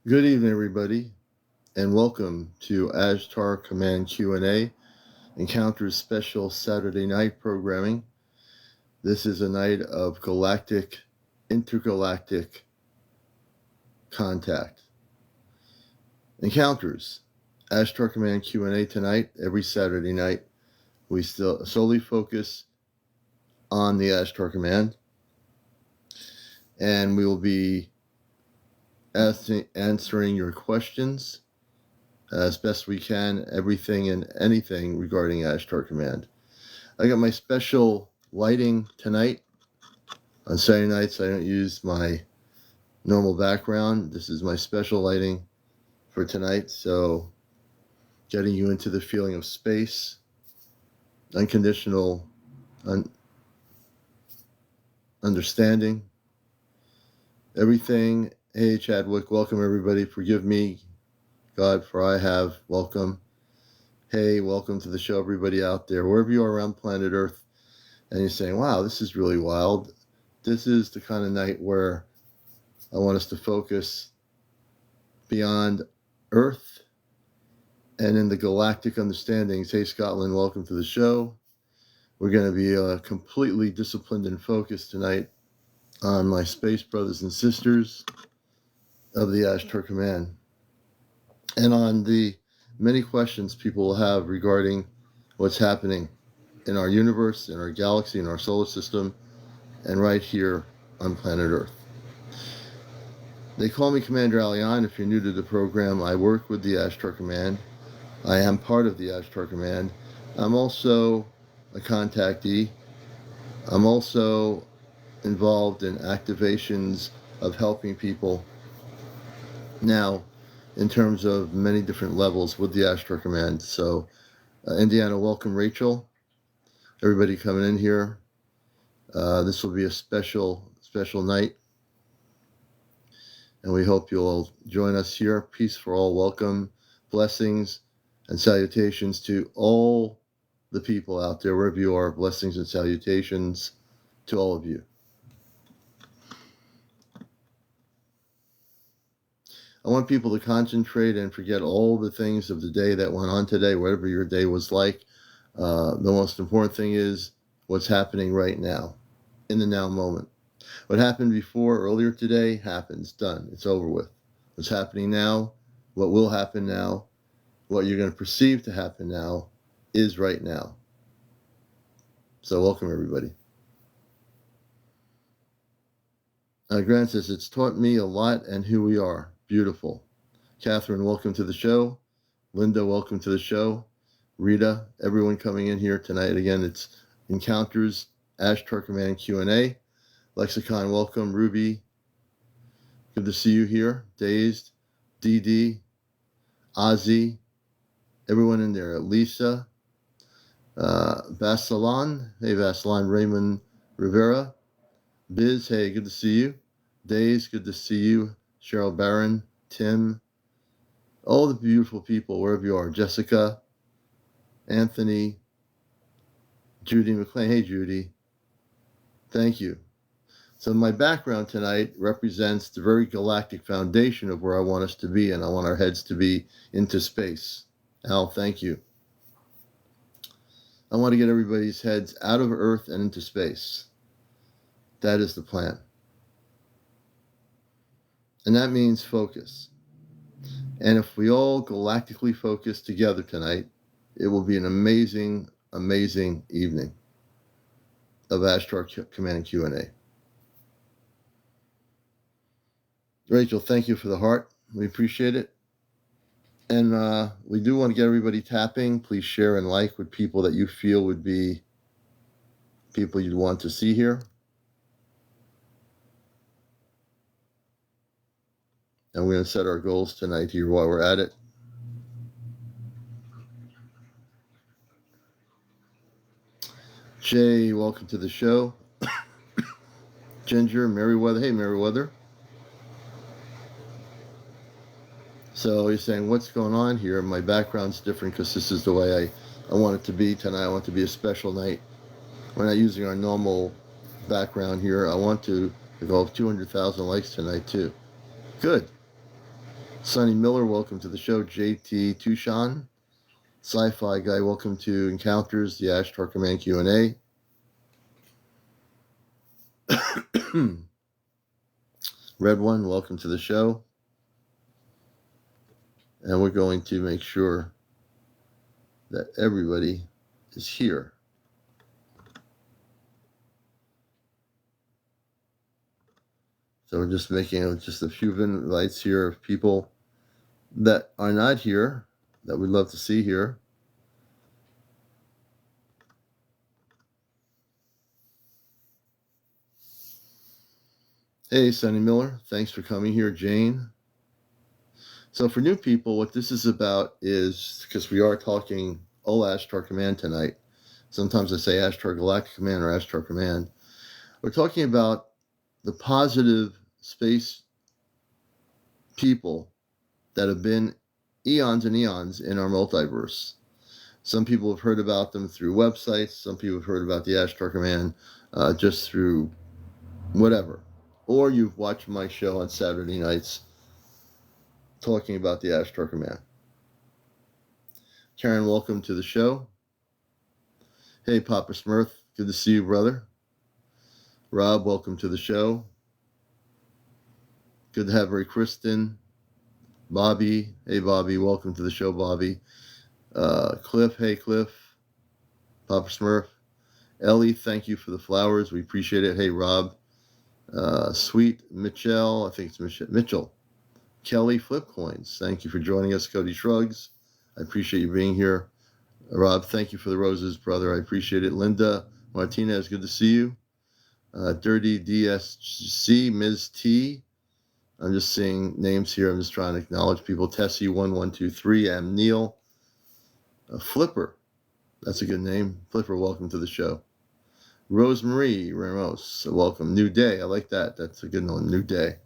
Good evening, everybody, and welcome to Ashtar Command Q&A, Encounters special Saturday night programming. This is a night of intergalactic contact. Encounters, Ashtar Command Q&A tonight, every Saturday night. We still solely focus on the Ashtar Command, and we will be answering your questions as best we can, everything and anything regarding Ashtar Command. I got my special lighting tonight. On Saturday nights, I don't use my normal background. This is my special lighting for tonight, so getting you into the feeling of space, unconditional understanding, everything. Hey, Chadwick, welcome everybody. Forgive me, God, for I have. Welcome. Hey, welcome to the show, everybody out there, wherever you are around planet Earth, and you're saying, wow, this is really wild. This is the kind of night where I want us to focus beyond Earth and in the galactic understandings. Hey, Scotland, welcome to the show. We're going to be completely disciplined and focused tonight on my space brothers and sisters of the Ashtar Command, and on the many questions people will have regarding what's happening in our universe, in our galaxy, in our solar system, and right here on planet Earth. They call me CmdrAleon. If you're new to the program, I work with the Ashtar Command. I am part of the Ashtar Command. I'm also a contactee. I'm also involved in activations of helping people now in terms of many different levels with the Ashtar Command. So, Indiana, welcome, Rachel. Everybody coming in here. This will be a special night, and we hope you'll join us here. Peace for all, welcome, blessings, and salutations to all the people out there, wherever you are. Blessings and salutations to all of you. I want people to concentrate and forget all the things of the day that went on today, whatever your day was like. The most important thing is what's happening right now, in the now moment. What happened before, earlier today, happens, done, it's over with. What's happening now, what will happen now, what you're going to perceive to happen now, is right now. So welcome, everybody. Grant says, it's taught me a lot and who we are. Beautiful. Catherine, welcome to the show. Linda, welcome to the show. Rita, everyone coming in here tonight. Again, it's Encounters, Ashtar Command Q&A. Lexicon, welcome. Ruby, good to see you here. Dazed, DD, Ozzy, everyone in there. Lisa, Vasalan, hey Vasalan, Raymond Rivera, Biz, hey, good to see you. Days, good to see you. Cheryl Barron, Tim, all the beautiful people, wherever you are. Jessica, Anthony, Judy McLean, hey Judy, thank you. So my background tonight represents the very galactic foundation of where I want us to be, and I want our heads to be into space. Al, thank you. I want to get everybody's heads out of Earth and into space. That is the plan. And that means focus. And if we all galactically focus together tonight, it will be an amazing, amazing evening of Ashtar Command Q&A. Rachel, thank you for the heart. We appreciate it. And we do want to get everybody tapping. Please share and like with people that you feel would be people you'd want to see here. And we're going to set our goals tonight here while we're at it. Jay, welcome to the show. Ginger, Merriweather. Hey, Merriweather. So you're saying, what's going on here? My background's different because this is the way I want it to be tonight. I want it to be a special night. We're not using our normal background here. I want to go 200,000 likes tonight too. Good. Sonny Miller, welcome to the show. JT Tushan, Sci-Fi Guy, welcome to Encounters, the Ashtar Command Q&A. Red One, welcome to the show. And we're going to make sure that everybody is here. So we're just making just a few invites here of people that are not here, that we'd love to see here. Hey, Sonny Miller, thanks for coming here. Jane. So for new people, what this is about is, because we are talking all Ashtar Command tonight. Sometimes I say Ashtar Galactic Command or Ashtar Command. We're talking about the positive space people that have been eons and eons in our multiverse. Some people have heard about them through websites. Some people have heard about the Ashtar Command just through whatever. Or you've watched my show on Saturday nights talking about the Ashtar Command. Karen, welcome to the show. Hey, Papa Smurf, good to see you, brother. Rob, welcome to the show. Good to have Ray Kristen. Bobby, hey, Bobby, welcome to the show, Bobby. Cliff, hey, Cliff. Papa Smurf. Ellie, thank you for the flowers. We appreciate it. Hey, Rob. Sweet Mitchell, I think it's Mitchell. Kelly, Flip Coins, thank you for joining us. Cody Shrugs, I appreciate you being here. Rob, thank you for the roses, brother. I appreciate it. Linda Martinez, good to see you. Dirty DSC, Ms. T. I'm just seeing names here. I'm just trying to acknowledge people. Tessie 1123, I'm Neil. Flipper, that's a good name. Flipper, welcome to the show. Rosemarie Ramos, welcome. New Day, I like that. That's a good one. New Day.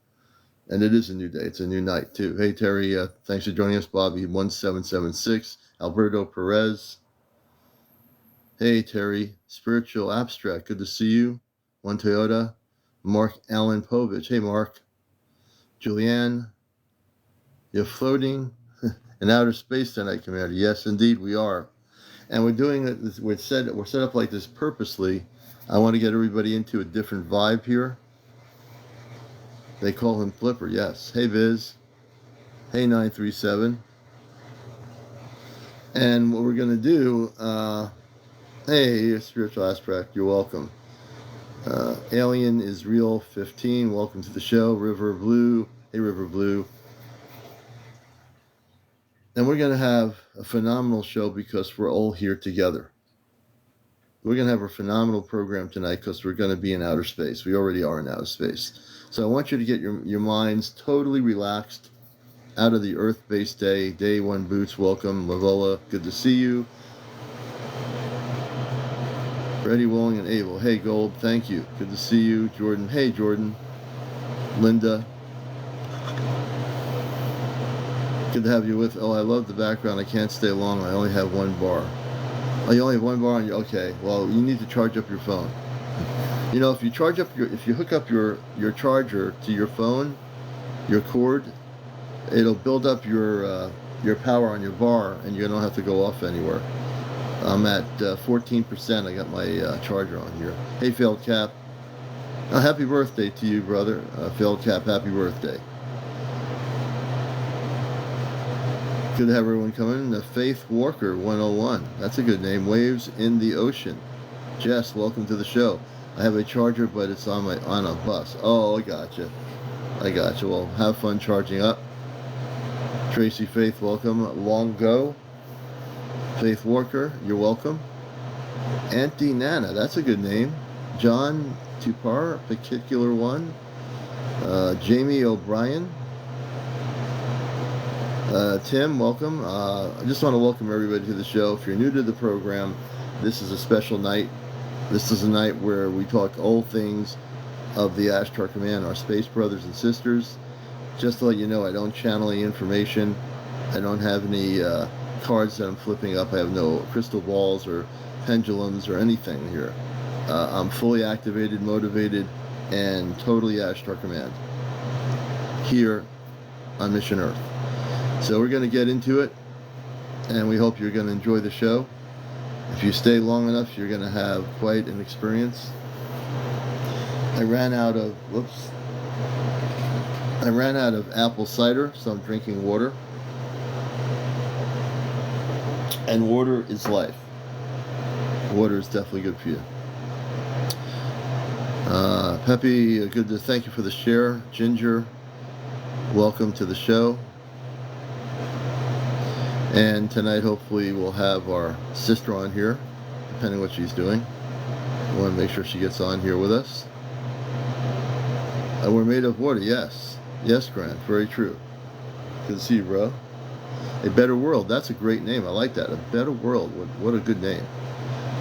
And it is a new day. It's a new night, too. Hey, Terry, thanks for joining us. Bobby 1776, Alberto Perez. Hey, Terry, Spiritual Abstract, good to see you. One Toyota. Mark Allen Povich. Hey, Mark. Julianne, you're floating in outer space tonight, Commander. Yes, indeed, we are. And we're doing it, we're set up like this purposely. I want to get everybody into a different vibe here. They call him Flipper, yes. Hey, Viz. Hey, 937. And what we're going to do, hey, Spiritual Aspect, you're welcome. Alien is Real 15, welcome to the show. River Blue, hey, River Blue. And we're going to have a phenomenal show because we're all here together. We're going to have a phenomenal program tonight because we're going to be in outer space. We already are in outer space. So I want you to get your minds totally relaxed out of the Earth-based day. Day one boots, welcome. Lavola, good to see you. Ready, willing, and able. Hey, Gold, thank you. Good to see you. Jordan, hey, Jordan. Linda. Good to have you with. Oh, I love the background. I can't stay long. I only have one bar. Oh, you only have one bar on your, okay. Well, you need to charge up your phone. You know, if you hook up your charger to your phone, your cord, it'll build up your power on your bar, and you don't have to go off anywhere. I'm at 14%. I got my charger on here. Hey, Failed Cap. Happy birthday to you, brother. Failed Cap, happy birthday. Good to have everyone come in. The Faith Walker 101. That's a good name. Waves in the Ocean. Jess, welcome to the show. I have a charger, but it's on a bus. Oh, I gotcha. Well, have fun charging up. Tracy Faith, welcome. Long Go. Faith Walker, you're welcome. Auntie Nana, that's a good name. John Tupar, particular one. Jamie O'Brien. Tim, welcome. I just want to welcome everybody to the show. If you're new to the program, this is a special night. This is a night where we talk all things of the Ashtar Command, our space brothers and sisters. Just to let you know, I don't channel any information. I don't have any cards that I'm flipping up. I have no crystal balls or pendulums or anything here. I'm fully activated, motivated, and totally Ashtar Command here on Mission Earth. So we're going to get into it, and we hope you're going to enjoy the show. If you stay long enough, you're going to have quite an experience. I ran out of apple cider, so I'm drinking water. And water is life. Water is definitely good for you. Peppy, thank you for the share. Ginger, welcome to the show. And tonight, hopefully, we'll have our sister on here, depending what she's doing. I want to make sure she gets on here with us. We're made of water, yes. Yes, Grant, very true. Good to see you, bro. A Better World, that's a great name. I like that. A Better World, what a good name.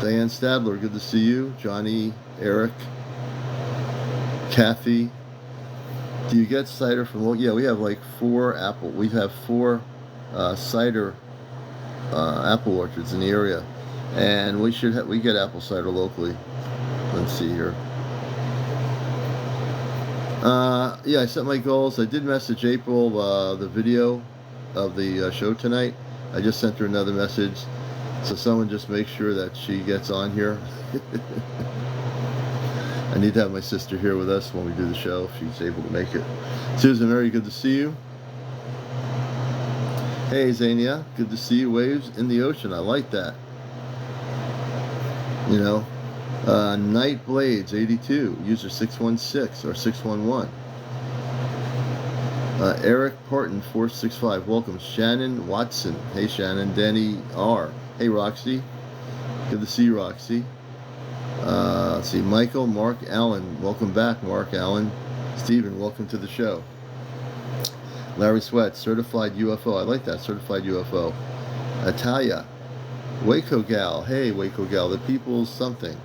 Diane Stadler, good to see you. Johnny, Eric, Kathy. Do you get cider from, well, yeah, we have like four cider apple orchards in the area, and we get apple cider locally. Let's see here. Yeah, I set my goals. I did message April the video of the show tonight. I just sent her another message, so someone just make sure that she gets on here. I need to have my sister here with us when we do the show, if she's able to make it. Susan, very good to see you. Hey, Zania, good to see you. Waves in the ocean, I like that. You know, Night Blades 82, user 616 or 611. Eric Parton 465, welcome. Shannon Watson, hey Shannon. Danny R, hey Roxy, good to see you, Roxy. Let's see, Michael, Mark Allen, welcome back, Mark Allen. Stephen, welcome to the show. Larry Sweat, certified UFO, I like that, certified UFO. Atalia, Waco Gal, hey Waco Gal, the people's something.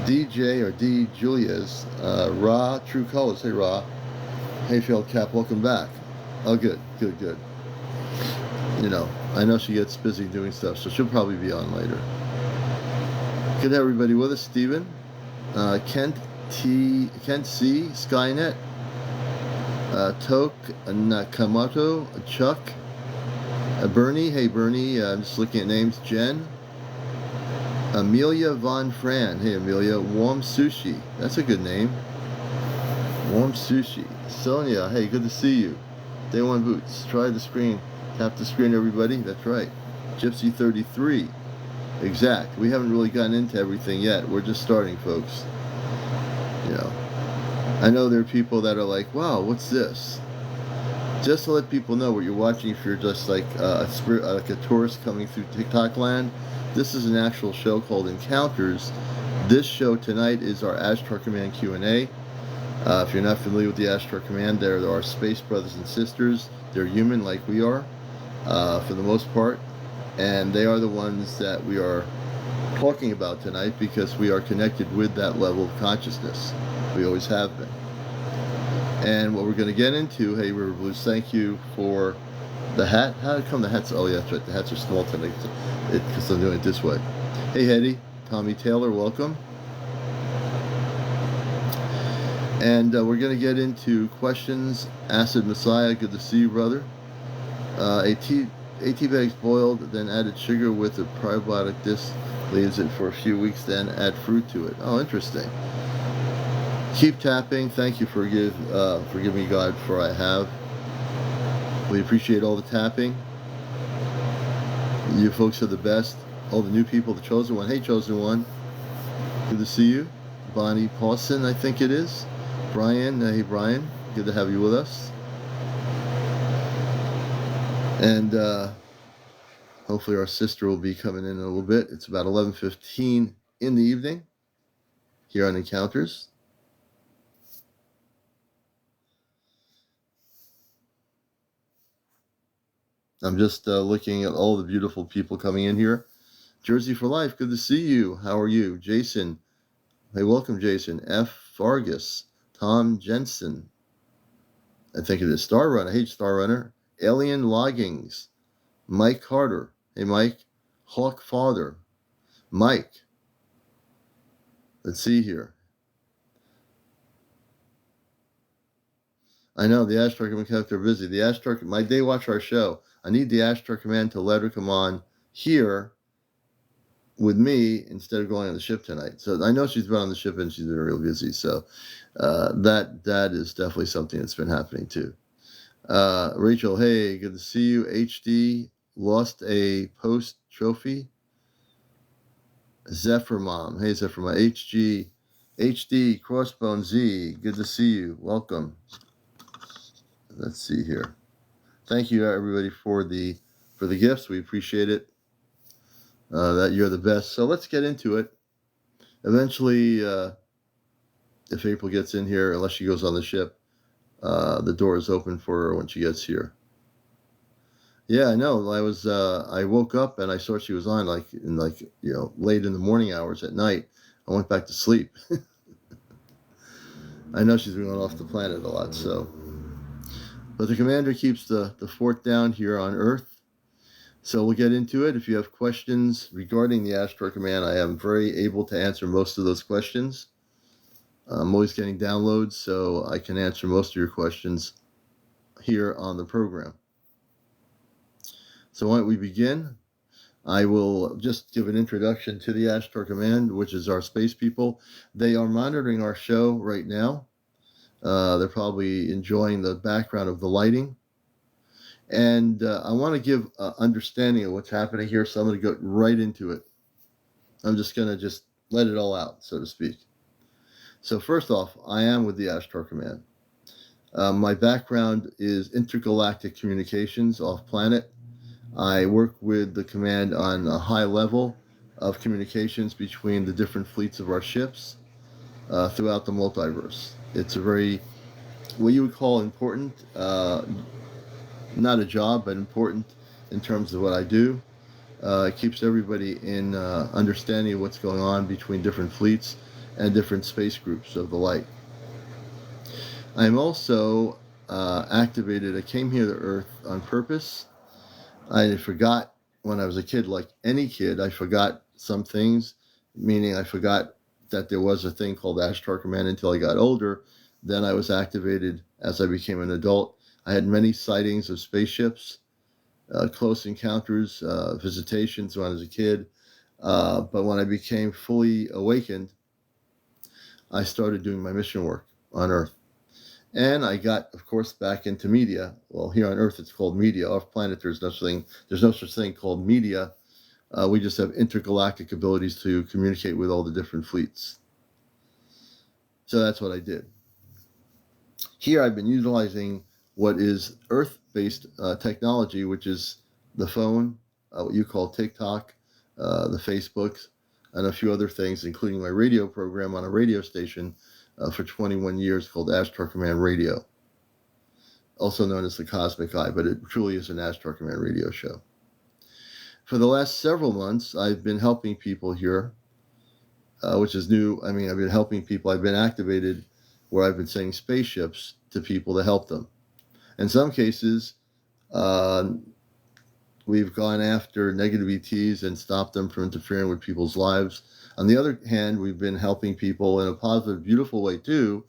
DJ or D Julia's, Ra, True Colors, hey Ra. Hayfield Cap, welcome back. Oh, good. You know, I know she gets busy doing stuff, so she'll probably be on later. Good to have everybody with us. Steven, Kent C, Skynet, Tok Nakamoto, Chuck, Bernie, hey Bernie, I'm just looking at names. Jen, Amelia Von Fran, hey Amelia. Warm Sushi, that's a good name. Warm Sushi. Sonia, hey, good to see you. Day One Boots, try the screen. Tap the screen, everybody. That's right. Gypsy 33. Exact. We haven't really gotten into everything yet. We're just starting, folks. You know, I know there are people that are like, wow, what's this? Just to let people know what you're watching, if you're just like a tourist coming through TikTok land, this is an actual show called Encounters. This show tonight is our Ashtar Command Q&A. If you're not familiar with the Ashtar Command, there are space brothers and sisters. They're human like we are, for the most part. And they are the ones that we are talking about tonight because we are connected with that level of consciousness. We always have been. And what we're going to get into, hey River Blues, thank you for the hat. How did it come the hats? Oh yeah, that's right. The hats are small tonight because I'm doing it this way. Hey Hetty, Tommy Taylor, welcome. And we're going to get into questions. Acid Messiah, good to see you, brother. tea bags boiled, then added sugar with a probiotic disc, leaves it for a few weeks, then add fruit to it. Oh, interesting. Keep tapping. Thank you for forgive me, God, for I have. We appreciate all the tapping. You folks are the best. All the new people, the chosen one. Hey, chosen one. Good to see you. Bonnie Paulson, I think it is. Brian, hey Brian, good to have you with us. And hopefully our sister will be coming in a little bit. It's about 11:15 in the evening here on Encounters. I'm just looking at all the beautiful people coming in here. Jersey for Life, good to see you. How are you? Jason, hey, welcome Jason. F. Vargas, Tom Jensen, I think it is. Star Runner, hey Star Runner. Alien Loggings, Mike Carter, hey Mike. Hawk Father, Mike. Let's see here. I know the Ashtar Command kept her busy. The Ashtar, they watch our show. I need the Ashtar Command to let her come on here with me instead of going on the ship tonight. So I know she's been on the ship and she's been real busy. So that is definitely something that's been happening too. Rachel, hey, good to see you. HD lost a post trophy. Zephyr Mom, hey Zephyr Mom. HD Crossbone Z, good to see you. Welcome. Let's see here. Thank you everybody for the gifts. We appreciate it. That you're the best. So let's get into it. Eventually, if April gets in here, unless she goes on the ship, the door is open for her when she gets here. Yeah, I know. I woke up and I saw she was on late in the morning hours at night. I went back to sleep. I know she's been going off the planet a lot, so. But the commander keeps the fort down here on Earth. So we'll get into it. If you have questions regarding the Ashtar Command, I am very able to answer most of those questions. I'm always getting downloads, so I can answer most of your questions here on the program. So why don't we begin? I will just give an introduction to the Ashtar Command, which is our space people. They are monitoring our show right now. They're probably enjoying the background of the lighting. And I want to give an understanding of what's happening here, so I'm going to go right into it. I'm just going to let it all out, so to speak. So first off, I am with the Ashtar Command. My background is intergalactic communications off-planet. I work with the command on a high level of communications between the different fleets of our ships throughout the multiverse. It's a very, what you would call important, not a job, but important in terms of what I do. It keeps everybody in understanding of what's going on between different fleets and different space groups of the light. I'm also activated. I came here to Earth on purpose. I forgot when I was a kid, like any kid, I forgot some things, meaning I forgot that there was a thing called Ashtar Command until I got older. Then I was activated as I became an adult. I had many sightings of spaceships, close encounters, visitations when I was a kid. But when I became fully awakened, I started doing my mission work on Earth. And I got, of course, back into media. Well, here on Earth, it's called media. Off planet, there's no such thing called media. We just have intergalactic abilities to communicate with all the different fleets. So that's what I did. Here, I've been utilizing what is Earth-based technology, which is the phone, what you call TikTok, the Facebooks, and a few other things, including my radio program on a radio station for 21 years called Ashtar Command Radio, also known as the Cosmic Eye, but it truly is an Ashtar Command radio show. For the last several months, I've been helping people here, which is new. I mean, I've been helping people. I've been activated where I've been sending spaceships to people to help them. In some cases, we've gone after negative ETs and stopped them from interfering with people's lives. On the other hand, we've been helping people in a positive, beautiful way too,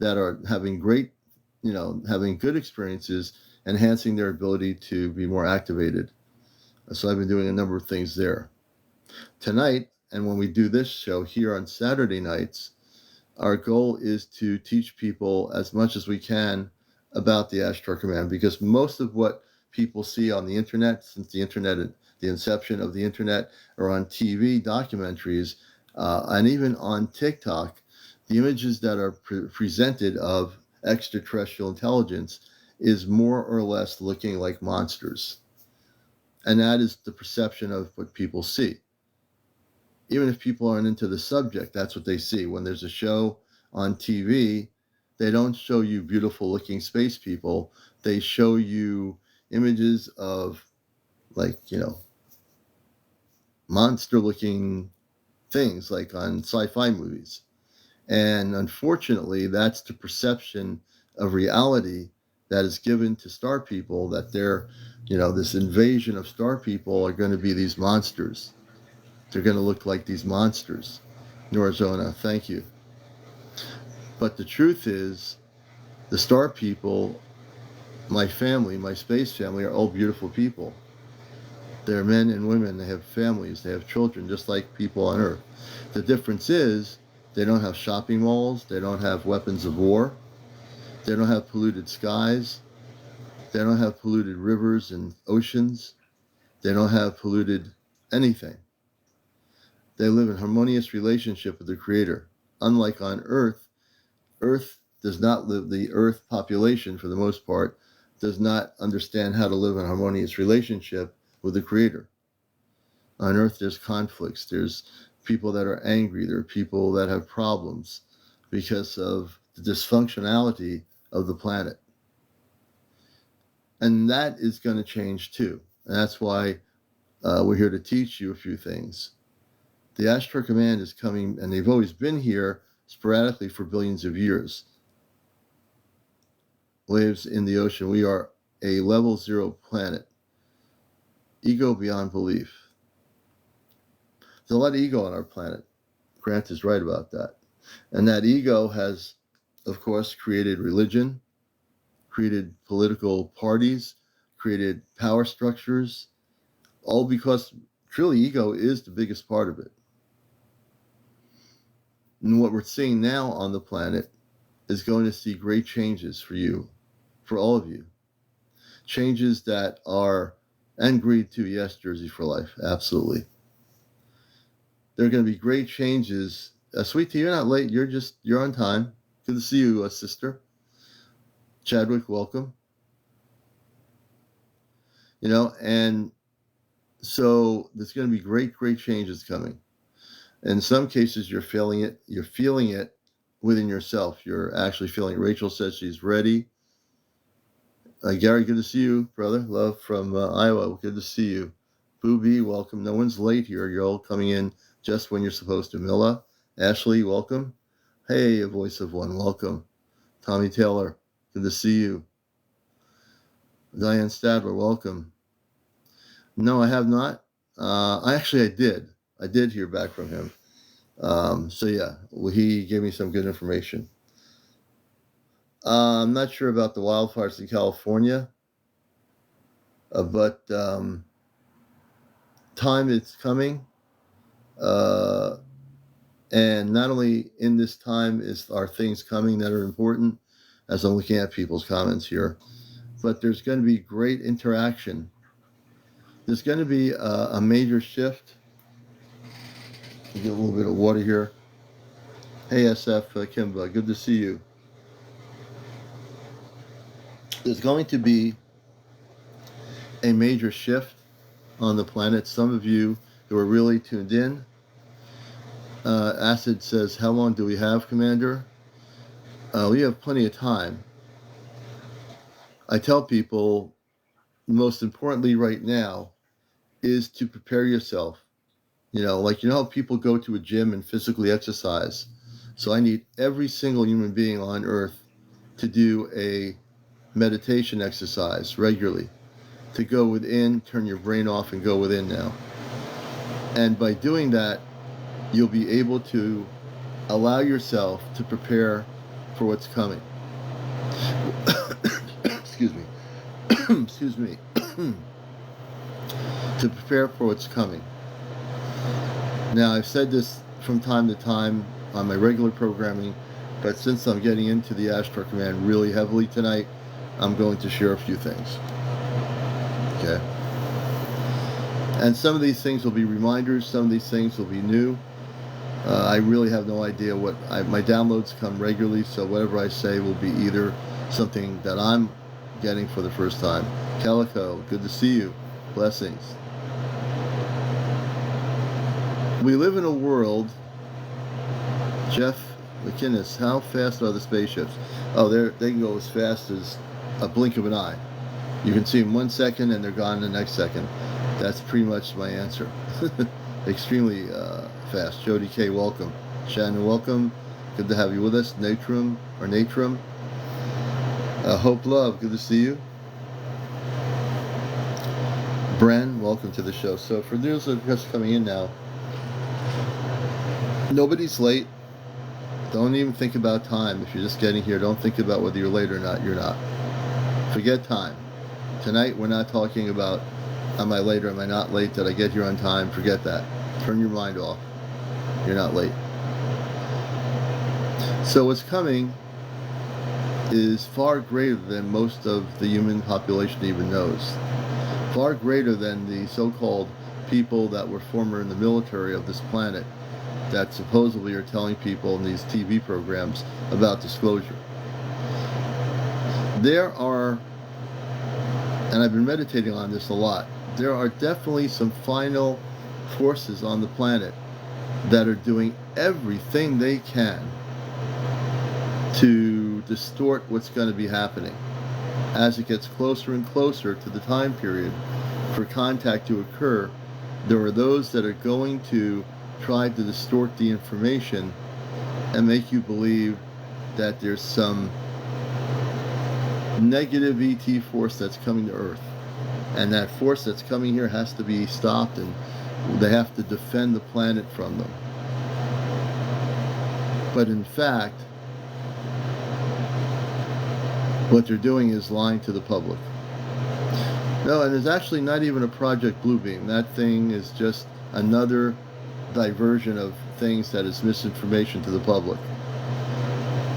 that are having great, having good experiences, enhancing their ability to be more activated. So I've been doing a number of things there. Tonight, and when we do this show here on Saturday nights, our goal is to teach people as much as we can about the Ashtar Command, because most of what people see on the internet, since the internet, the inception of the internet, or on TV documentaries, and even on TikTok, the images that are presented of extraterrestrial intelligence is more or less looking like monsters. And that is the perception of what people see. Even if people aren't into the subject, that's what they see. When there's a show on TV, they don't show you beautiful looking space people. They show you images of monster looking things like on sci-fi movies. And unfortunately, that's the perception of reality that is given to star people, that they're, this invasion of star people are going to be these monsters. They're going to look like these monsters. Norazona, thank you. But the truth is, The star people, my family, my space family, are all beautiful people. They're men and women. They have families. They have children, just like people on Earth. The difference is they don't have shopping malls. They don't have weapons of war. They don't have polluted skies. They don't have polluted rivers and oceans. They don't have polluted anything. They live in harmonious relationship with the Creator. Unlike on Earth, Earth does not live, the Earth population, for the most part, does not understand how to live in harmonious relationship with the Creator. On Earth, there's conflicts. There's people that are angry. There are people that have problems because of the dysfunctionality of the planet. And that is going to change too. And that's why we're here to teach you a few things. The Ashtar Command is coming, and they've always been here sporadically for billions of years. Waves in the ocean. We are a level 0 planet. Ego beyond belief. There's a lot of ego on our planet. Grant is right about that. And that ego has, of course, created religion, created political parties, created power structures, all because truly ego is the biggest part of it. And what we're seeing now on the planet is going to see great changes for you, for all of you. Changes that are, and greed too, yes, Jersey for life, absolutely. There are going to be great changes. Sweet tea, you're not late, you're on time. Good to see you, sister. Chadwick, welcome. And so there's going to be great changes coming. In some cases, you're feeling it within yourself. You're actually feeling it. Rachel says she's ready. Gary, good to see you, brother. Love from Iowa. Good to see you. Booby, welcome. No one's late here. You're all coming in just when you're supposed to. Milla, Ashley, welcome. Hey, a voice of one, welcome. Tommy Taylor, good to see you. Diane Stadler, welcome. No, I have not. I did. I did hear back from him. So yeah, he gave me some good information. I'm not sure about the wildfires in California, but time is coming. And not only in this time are things coming that are important, as I'm looking at people's comments here, but there's going to be great interaction. There's going to be a major shift. Get a little bit of water here. Hey, SF Kimba, good to see you. There's going to be a major shift on the planet. Some of you who are really tuned in. Acid says, how long do we have, Commander? We have plenty of time. I tell people, most importantly right now, is to prepare yourself. How people go to a gym and physically exercise. So I need every single human being on Earth to do a meditation exercise regularly. To go within, turn your brain off and go within now. And by doing that, you'll be able to allow yourself to prepare for what's coming. Excuse me. Excuse me. To prepare for what's coming. Now, I've said this from time to time on my regular programming, but since I'm getting into the Ashtar Command really heavily tonight, I'm going to share a few things. Okay? And some of these things will be reminders, some of these things will be new. I really have no idea my downloads come regularly, so whatever I say will be either something that I'm getting for the first time. Calico, good to see you. Blessings. We live in a world, Jeff McInnes, how fast are the spaceships? Oh, they can go as fast as a blink of an eye. You can see them 1 second and they're gone the next second. That's pretty much my answer. Extremely fast. Jody K, welcome. Shannon, welcome. Good to have you with us. Natrum. Hope Love, good to see you. Bren, welcome to the show. So for those that are just coming in now, nobody's late. Don't even think about time. If you're just getting here, don't think about whether you're late or not. You're not. Forget time. Tonight, we're not talking about, am I late or am I not late? Did I get here on time? Forget that. Turn your mind off. You're not late. So what's coming is far greater than most of the human population even knows. Far greater than the so-called people that were former in the military of this planet that supposedly are telling people in these TV programs about disclosure. There are, and I've been meditating on this a lot, there are definitely some final forces on the planet that are doing everything they can to distort what's going to be happening as it gets closer and closer to the time period for contact to occur. There are those that are going to try to distort the information and make you believe that there's some negative ET force that's coming to Earth, and that force that's coming here has to be stopped, and they have to defend the planet from them. But in fact, what they're doing is lying to the public. No, and it's actually not even a Project Bluebeam. That thing is just another diversion of things that is misinformation to the public.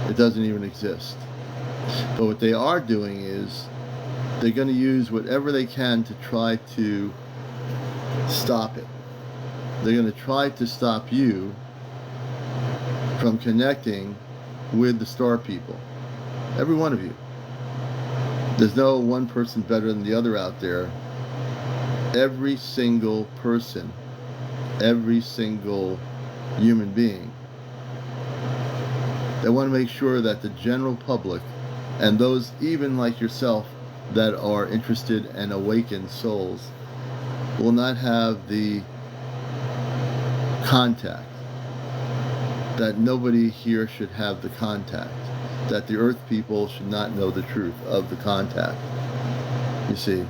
It doesn't even exist. But what they are doing is they're going to use whatever they can to try to stop it. They're going to try to stop you from connecting with the star people. Every one of you. There's no one person better than the other out there. Every single person, every single human being, they want to make sure that the general public and those even like yourself that are interested and awakened souls will not have the contact, that nobody here should have the contact, that the Earth people should not know the truth of the contact. You see,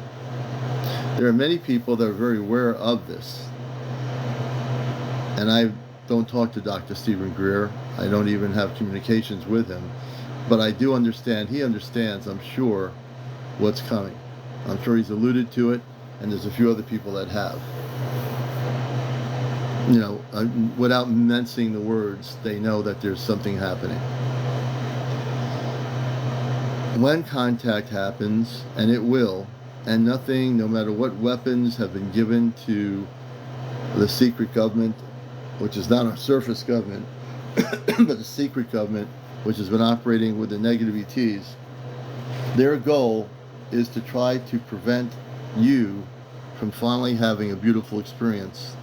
there are many people that are very aware of this, and I don't talk to Dr. Stephen Greer. I don't even have communications with him, but I do understand, he understands, I'm sure, what's coming. I'm sure he's alluded to it, and there's a few other people that have. You know, without mincing the words, they know that there's something happening. When contact happens, and it will, and nothing, no matter what weapons have been given to the secret government, which is not our surface government, but the secret government, which has been operating with the negative ETs, their goal is to try to prevent you from finally having a beautiful experience.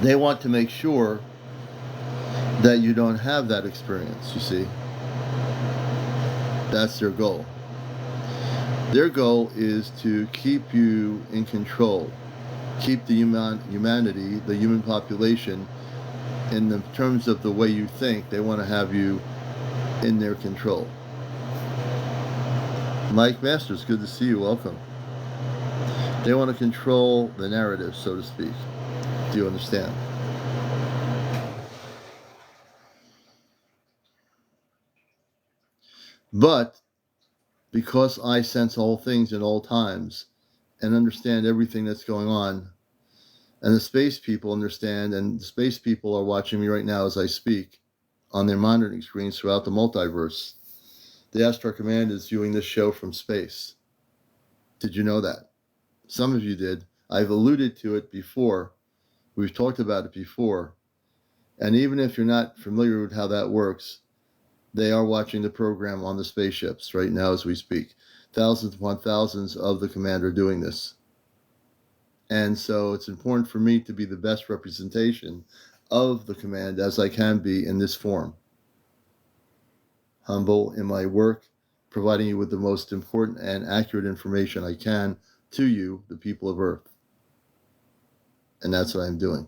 They want to make sure that you don't have that experience, you see. That's their goal. Their goal is to keep you in control, keep the humanity, the human population, in the terms of the way you think. They want to have you in their control. Mike Masters, good to see you. Welcome. They want to control the narrative, so to speak. Do you understand? But because I sense all things in all times and understand everything that's going on, and the space people understand, and the space people are watching me right now as I speak on their monitoring screens throughout the multiverse. The Ashtar Command is viewing this show from space. Did you know that? Some of you did. I've alluded to it before. We've talked about it before. And even if you're not familiar with how that works, they are watching the program on the spaceships right now as we speak. Thousands upon thousands of the command are doing this. And so it's important for me to be the best representation of the command as I can be in this form. Humble in my work, providing you with the most important and accurate information I can to you, the people of Earth. And that's what I'm doing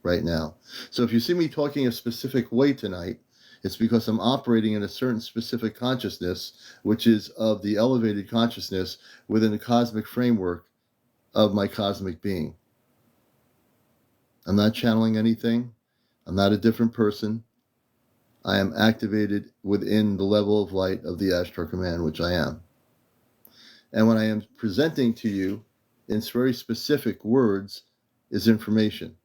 right now. So if you see me talking a specific way tonight, it's because I'm operating in a certain specific consciousness, which is of the elevated consciousness within the cosmic framework of my cosmic being. I'm not channeling anything. I'm not a different person. I am activated within the level of light of the Ashtar command, which I am. And when I am presenting to you in very specific words is information.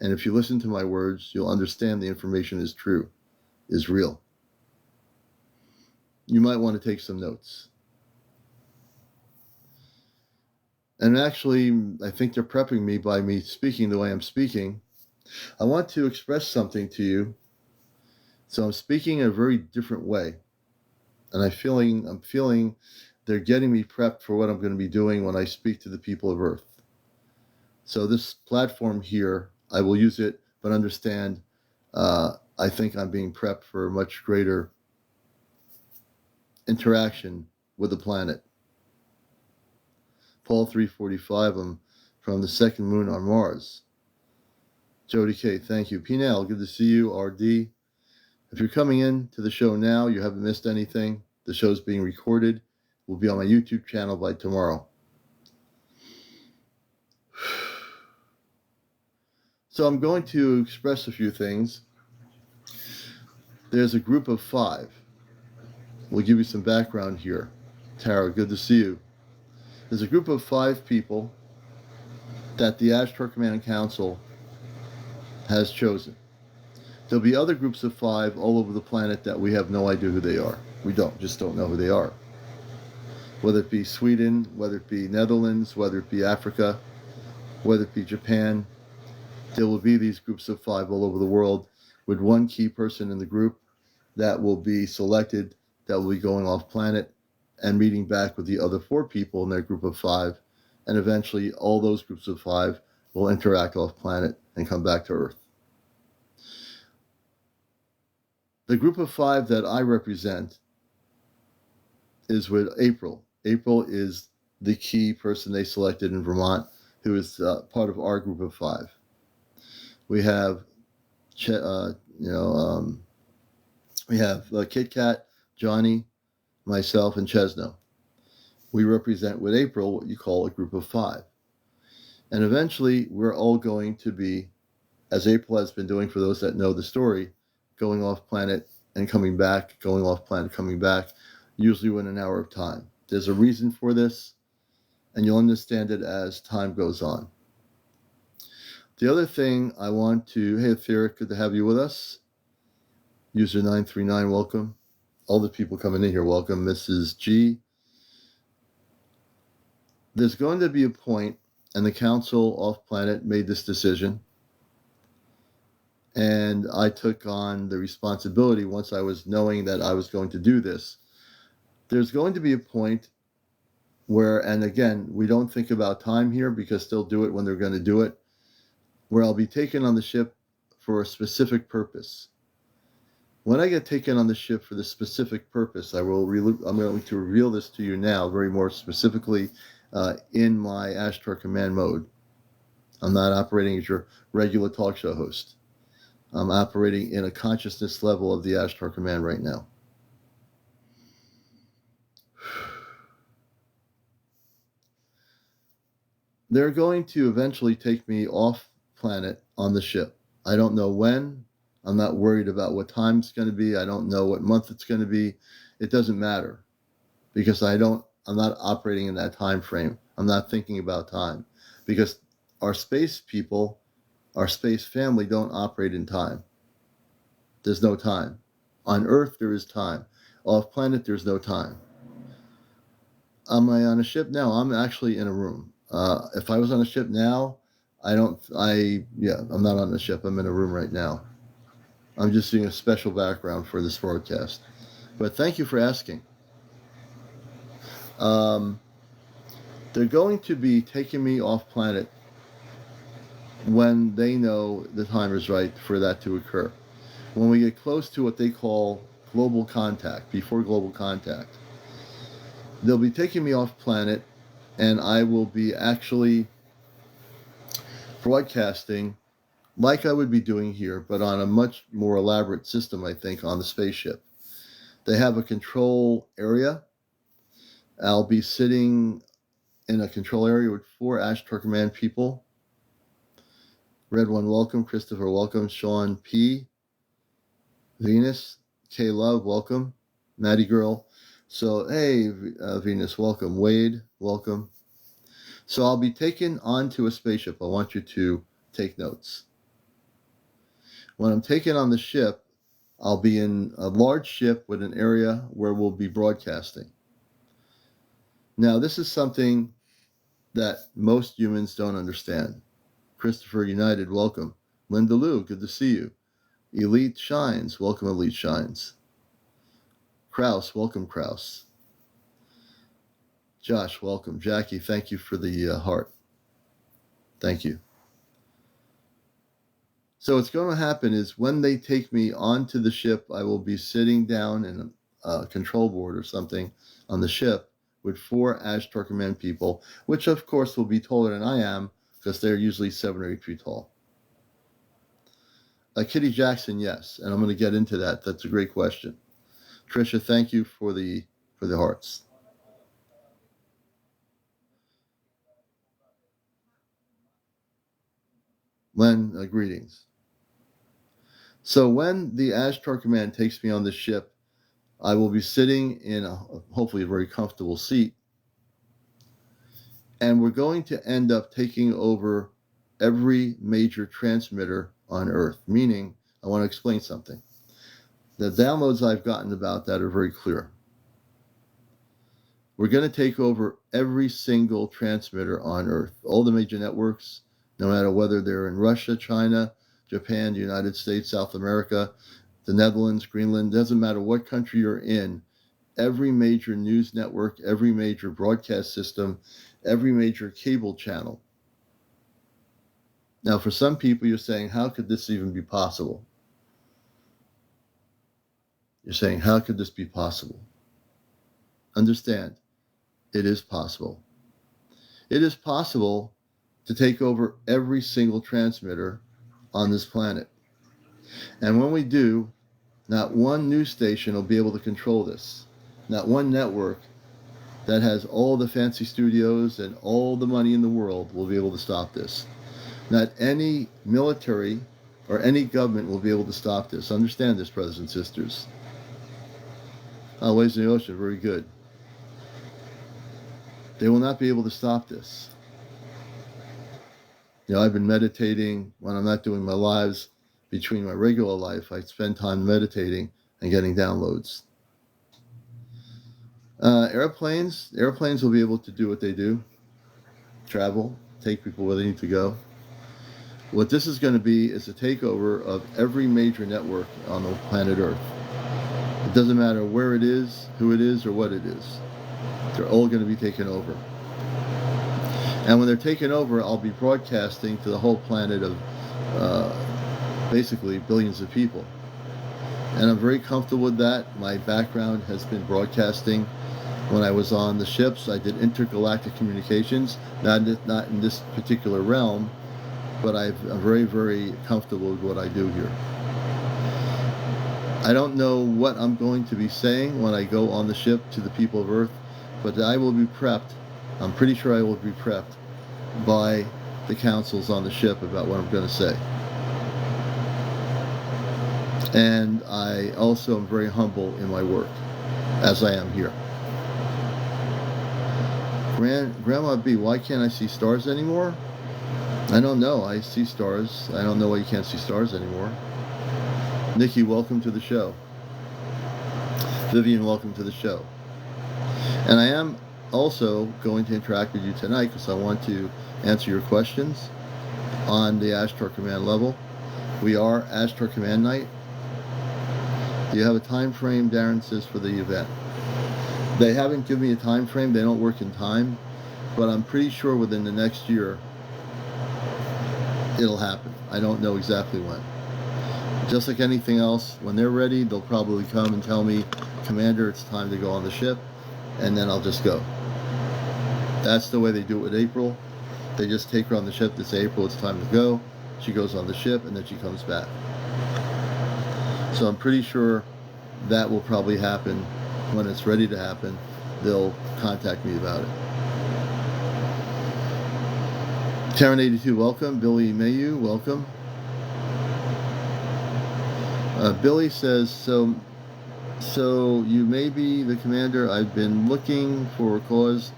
And if you listen to my words, you'll understand the information is true, is real. You might want to take some notes. And actually, I think they're prepping me by me speaking the way I'm speaking. I want to express something to you. So I'm speaking in a very different way. And I'm feeling they're getting me prepped for what I'm going to be doing when I speak to the people of Earth. So this platform here, I will use it, but understand, I think I'm being prepped for a much greater interaction with the planet. Paul 345, I'm from the second moon on Mars. Jody K, thank you. P-Nell, good to see you. RD, if you're coming in to the show now, you haven't missed anything. The show's being recorded. It will be on my YouTube channel by tomorrow. So I'm going to express a few things. There's a group of 5. We'll give you some background here. Tara, good to see you. There's a group of 5 people that the Ashtar Command Council has chosen. There'll be other groups of 5 all over the planet that we have no idea who they are. We just don't know who they are. Whether it be Sweden, whether it be Netherlands, whether it be Africa, whether it be Japan, there will be these groups of 5 all over the world with one key person in the group that will be selected, that will be going off planet and meeting back with the other 4 people in their group of 5. And eventually all those groups of 5 will interact off planet and come back to Earth. The group of 5 that I represent is with April. April is the key person they selected in Vermont, who is part of our group of 5. We have, we have Kit Kat, Johnny, myself, and Chesno. We represent with April what you call a group of 5. And eventually we're all going to be, as April has been doing for those that know the story, going off planet and coming back, going off planet, coming back, usually within an hour of time. There's a reason for this, and you'll understand it as time goes on. The other thing I want to, hey Etheric, good to have you with us. User 939, welcome. All the people coming in here, welcome. Mrs. G. There's going to be a point, and the council off planet made this decision, and I took on the responsibility once I was knowing that I was going to do this. There's going to be a point where, and again, we don't think about time here because they'll do it when they're going to do it, where I'll be taken on the ship for a specific purpose. When I get taken on the ship for the specific purpose, I'm going to reveal this to you now, very more specifically in my Ashtar Command mode. I'm not operating as your regular talk show host. I'm operating in a consciousness level of the Ashtar Command right now. They're going to eventually take me off planet on the ship. I don't know when. I'm not worried about what time it's going to be. I don't know what month it's going to be. It doesn't matter because I'm not operating in that time frame. I'm not thinking about time because our space people, our space family don't operate in time. There's no time. On Earth, there is time. Off planet, there's no time. Am I on a ship? No, I'm actually in a room. If I was on a ship now, I'm not on the ship. I'm in a room right now. I'm just doing a special background for this broadcast. But thank you for asking. They're going to be taking me off planet when they know the time is right for that to occur. When we get close to what they call global contact, before global contact, they'll be taking me off planet and I will be actually broadcasting like I would be doing here, but on a much more elaborate system, I think, on the spaceship. They have a control area. I'll be sitting in a control area with 4 Ashtar Command people. Red One, welcome. Christopher, welcome. Sean P. Venus, K Love, welcome. Maddie Girl. So, hey, Venus, welcome. Wade, welcome. So I'll be taken onto a spaceship. I want you to take notes. When I'm taken on the ship, I'll be in a large ship with an area where we'll be broadcasting. Now, this is something that most humans don't understand. Christopher United, welcome. Linda Lou, good to see you. Elite Shines, welcome Elite Shines. Kraus, welcome Kraus. Josh, welcome. Jackie, thank you for the heart. Thank you. So what's going to happen is when they take me onto the ship, I will be sitting down in a control board or something on the ship with 4 Ashtar Command people, which of course will be taller than I am because they're usually 7 or 8 feet tall. Kitty Jackson, yes, and I'm going to get into that. That's a great question. Tricia, thank you for the hearts. Len, greetings. So when the Ashtar Command takes me on the ship, I will be sitting in hopefully a very comfortable seat, and we're going to end up taking over every major transmitter on Earth, meaning, I want to explain something. The downloads I've gotten about that are very clear. We're going to take over every single transmitter on Earth, all the major networks, no matter whether they're in Russia, China, Japan, the United States, South America, the Netherlands, Greenland, doesn't matter what country you're in, every major news network, every major broadcast system, every major cable channel. Now, for some people, you're saying, how could this even be possible? You're saying, how could this be possible? Understand, it is possible. It is possible to take over every single transmitter on this planet. And when we do, not one news station will be able to control this. Not one network that has all the fancy studios and all the money in the world will be able to stop this. Not any military or any government will be able to stop this. Understand this, brothers and sisters. Waves in the ocean, very good. They will not be able to stop this. You know, I've been meditating when I'm not doing my lives. Between my regular life, I spend time meditating and getting downloads. Airplanes will be able to do what they do. Travel, take people where they need to go. What this is going to be is a takeover of every major network on the planet Earth. It doesn't matter where it is, who it is, or what it is. They're all going to be taken over. And when they're taken over, I'll be broadcasting to the whole planet of basically billions of people. And I'm very comfortable with that. My background has been broadcasting. When I was on the ships, I did intergalactic communications, not in this particular realm, but I'm very, very comfortable with what I do here. I don't know what I'm going to be saying when I go on the ship to the people of Earth, but I will be prepped. I'm pretty sure I will be prepped by the councils on the ship about what I'm going to say. And I also am very humble in my work, as I am here. Grandma B, why can't I see stars anymore? I don't know. I see stars. I don't know why you can't see stars anymore. Nikki, welcome to the show. Vivian, welcome to the show. And I am also going to interact with you tonight because I want to answer your questions on the Ashtar Command level. We are Ashtar Command Night. Do you have a time frame, Darren says, for the event? They haven't given me a time frame. They don't work in time. But I'm pretty sure within the next year it'll happen. I don't know exactly when. Just like anything else, when they're ready, they'll probably come and tell me, Commander, it's time to go on the ship, and then I'll just go. That's the way they do it with April. They just take her on the ship. They say, April, it's time to go. She goes on the ship, and then she comes back. So I'm pretty sure that will probably happen when it's ready to happen. They'll contact me about it. Taryn82, welcome. Billy Mayu, welcome. Billy says, so you may be the commander. I've been looking for a cause.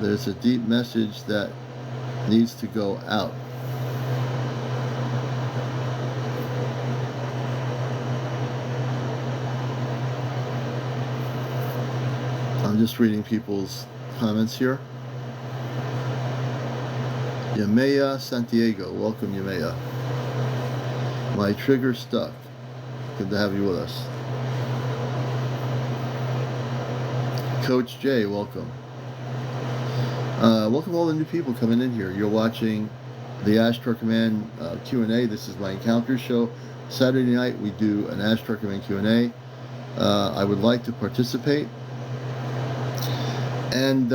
There's a deep message that needs to go out. I'm just reading people's comments here. Yamea Santiago, welcome Yamea. My trigger stuck. Good to have you with us. Coach Jay, welcome. Welcome all the new people coming in here. You're watching the Ashtar Command Q&A. This is my Encounters show. Saturday night we do an Ashtar Command Q&A. I would like to participate. And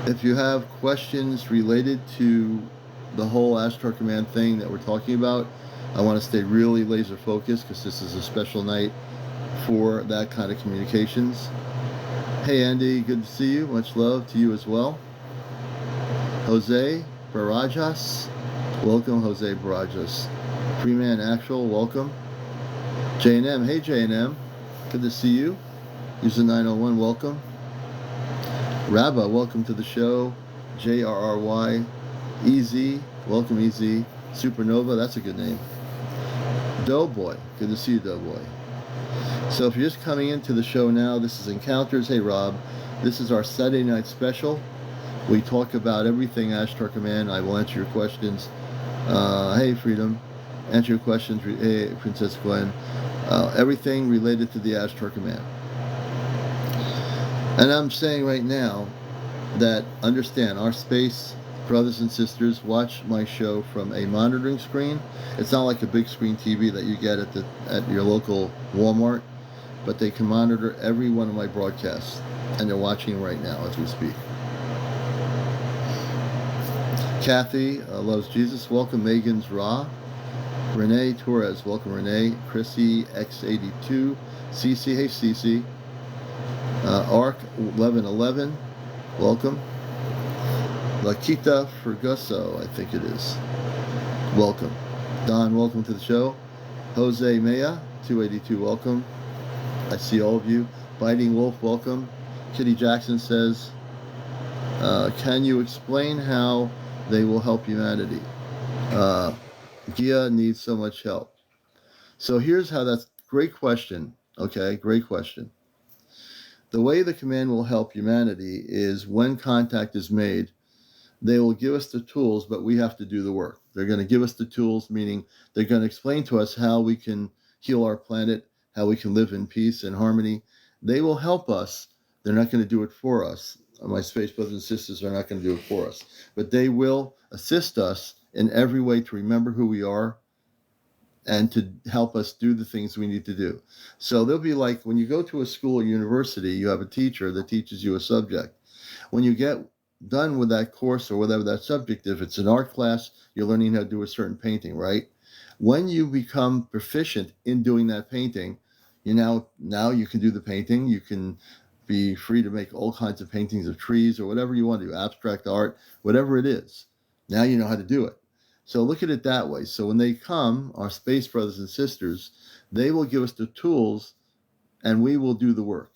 if you have questions related to the whole Ashtar Command thing that we're talking about, I want to stay really laser focused because this is a special night for that kind of communications. Hey Andy, good to see you. Much love to you as well. Jose Barajas, welcome Jose Barajas. Freeman Actual, welcome. J&M, hey J&M, good to see you. User 901, welcome. Rabba, welcome to the show. JRRY, EZ, welcome EZ. Supernova, that's a good name. Doughboy, good to see you Doughboy. So if you're just coming into the show now, this is Encounters. Hey Rob, this is our Saturday night special. We talk about everything Ashtar Command. I will answer your questions. Hey Freedom, answer your questions. Hey Princess Gwen, everything related to the Ashtar Command. And I'm saying right now that understand our space brothers and sisters watch my show from a monitoring screen. It's not like a big screen TV that you get at your local Walmart, but they can monitor every one of my broadcasts, and they're watching right now as we speak. Kathy loves Jesus, welcome. Megan's Raw. Renee Torres, welcome Renee. Chrissy X82, CC, hey CC. Arc 1111, welcome. Lakita Ferguso, I think it is. Welcome. Don, welcome to the show. Jose Maya, 282, welcome. I see all of you. Biting Wolf, welcome. Kitty Jackson says, can you explain how they will help humanity? Gia needs so much help. So here's how that's, great question. Okay, great question. The way the command will help humanity is when contact is made, they will give us the tools, but we have to do the work. They're going to give us the tools, meaning they're going to explain to us how we can heal our planet, how we can live in peace and harmony. They will help us. They're not going to do it for us. My space brothers and sisters are not going to do it for us, but they will assist us in every way to remember who we are and to help us do the things we need to do. So they'll be like when you go to a school or university, you have a teacher that teaches you a subject. When you get done with that course or whatever that subject, if it's an art class, you're learning how to do a certain painting, right? When you become proficient in doing that painting, now you can do the painting. You can be free to make all kinds of paintings of trees or whatever you want to do, abstract art, whatever it is. Now you know how to do it. So look at it that way. So when they come, our space brothers and sisters, they will give us the tools and we will do the work.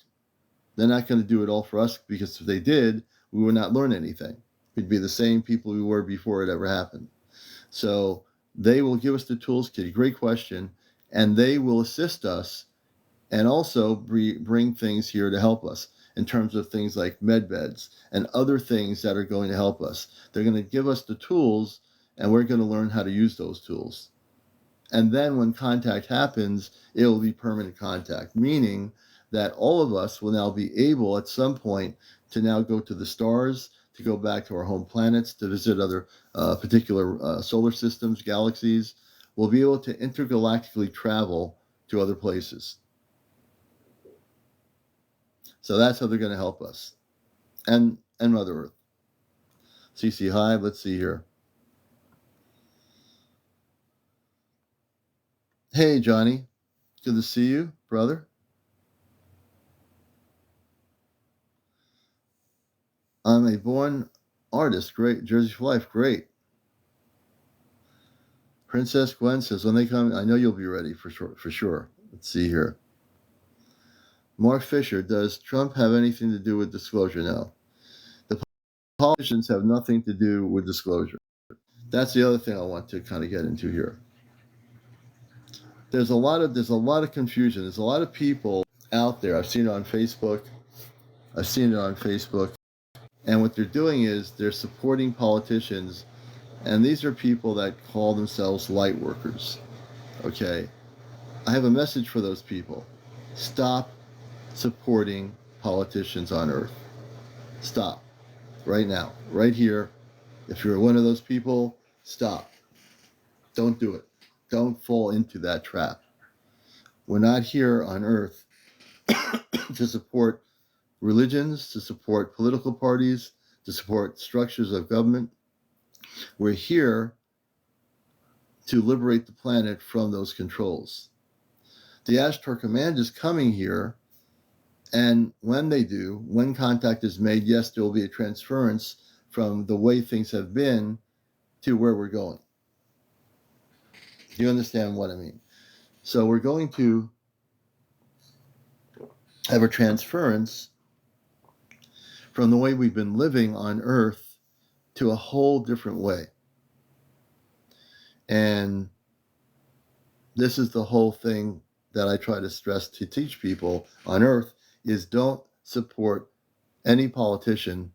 They're not going to do it all for us, because if they did, we would not learn anything. We'd be the same people we were before it ever happened. So they will give us the tools, Kitty, great question, and they will assist us and also bring things here to help us in terms of things like med beds and other things that are going to help us. They're going to give us the tools, and we're going to learn how to use those tools. And then when contact happens, it will be permanent contact, meaning that all of us will now be able at some point to now go to the stars, to go back to our home planets, to visit other particular solar systems, galaxies. We'll be able to intergalactically travel to other places. So that's how they're going to help us. And Mother Earth. CC Hive, let's see here. Hey, Johnny. Good to see you, brother. I'm a born Artist, great. Jersey for Life, great. Princess Gwen says, when they come, I know you'll be ready for sure. Let's see here. Mark Fisher, does Trump have anything to do with disclosure? No. The politicians have nothing to do with disclosure. That's the other thing I want to kind of get into here. There's a lot of confusion. There's a lot of people out there. I've seen it on Facebook. And what they're doing is they're supporting politicians, and these are people that call themselves light workers. Okay? I have a message for those people. Stop supporting politicians on earth. Stop. Right now. Right here. If you're one of those people, stop. Don't do it. Don't fall into that trap. We're not here on earth to support religions, to support political parties, to support structures of government. We're here to liberate the planet from those controls. The Ashtar Command is coming here, and when contact is made, yes, there will be a transference from the way things have been to where we're going. Do you understand what I mean? So we're going to have a transference from the way we've been living on Earth to a whole different way. And this is the whole thing that I try to stress to teach people on Earth is don't support any politician,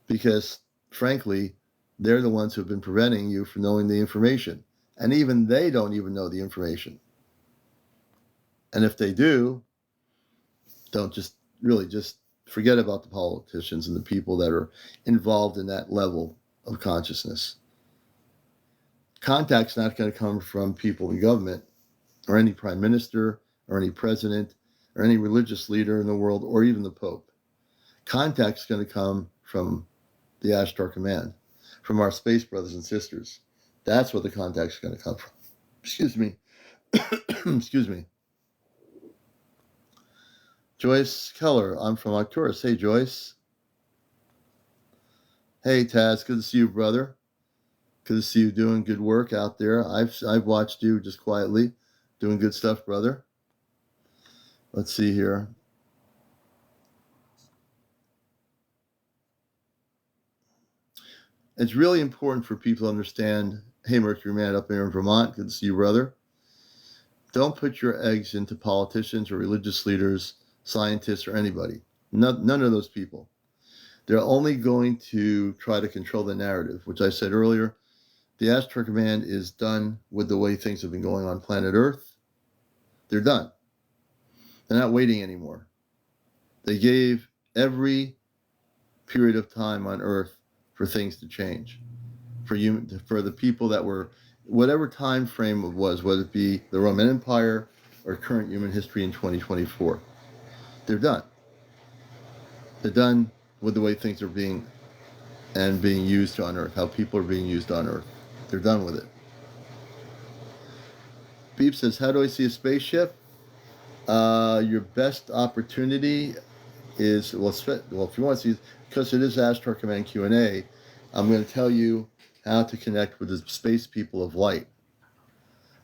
because frankly, they're the ones who've been preventing you from knowing the information. And even they don't even know the information. And if they do, don't just forget about the politicians and the people that are involved in that level of consciousness. Contact's not going to come from people in government or any prime minister or any president or any religious leader in the world or even the Pope. Contact's going to come from the Ashtar Command, from our space brothers and sisters. That's where the contact's going to come from. Excuse me. Excuse me. Joyce Keller, I'm from Arcturus. Hey, Joyce. Hey, Taz, good to see you, brother. Good to see you doing good work out there. I've watched you just quietly doing good stuff, brother. Let's see here. It's really important for people to understand, hey, Mercury Man up there in Vermont, good to see you, brother. Don't put your eggs into politicians or religious leaders, scientists, or anybody. None of those people. They're only going to try to control the narrative, which I said earlier. The Ashtar Command is done with the way things have been going on planet Earth. They're done. They're not waiting anymore. They gave every period of time on Earth for things to change, for the people that were, whatever time frame it was, whether it be the Roman Empire or current human history in 2024. They're done. They're done with the way things are being used on Earth, how people are being used on Earth. They're done with it. Beep says, how do I see a spaceship? Your best opportunity is, well, if you want to see, because it is Ashtar Command Q&A, I'm going to tell you how to connect with the space people of light.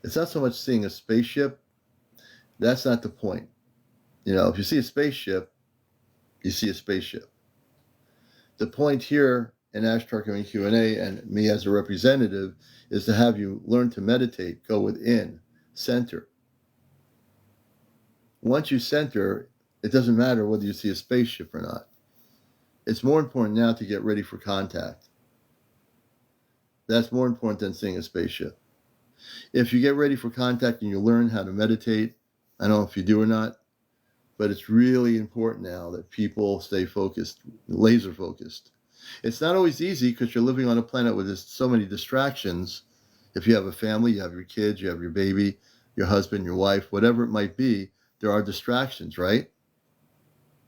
It's not so much seeing a spaceship. That's not the point. If you see a spaceship, you see a spaceship. The point here in Ashtar Command Q&A and me as a representative is to have you learn to meditate, go within, center. Once you center, it doesn't matter whether you see a spaceship or not. It's more important now to get ready for contact. That's more important than seeing a spaceship. If you get ready for contact and you learn how to meditate, I don't know if you do or not, but it's really important now that people stay focused, laser focused. It's not always easy because you're living on a planet with so many distractions. If you have a family, you have your kids, you have your baby, your husband, your wife, whatever it might be, there are distractions, right?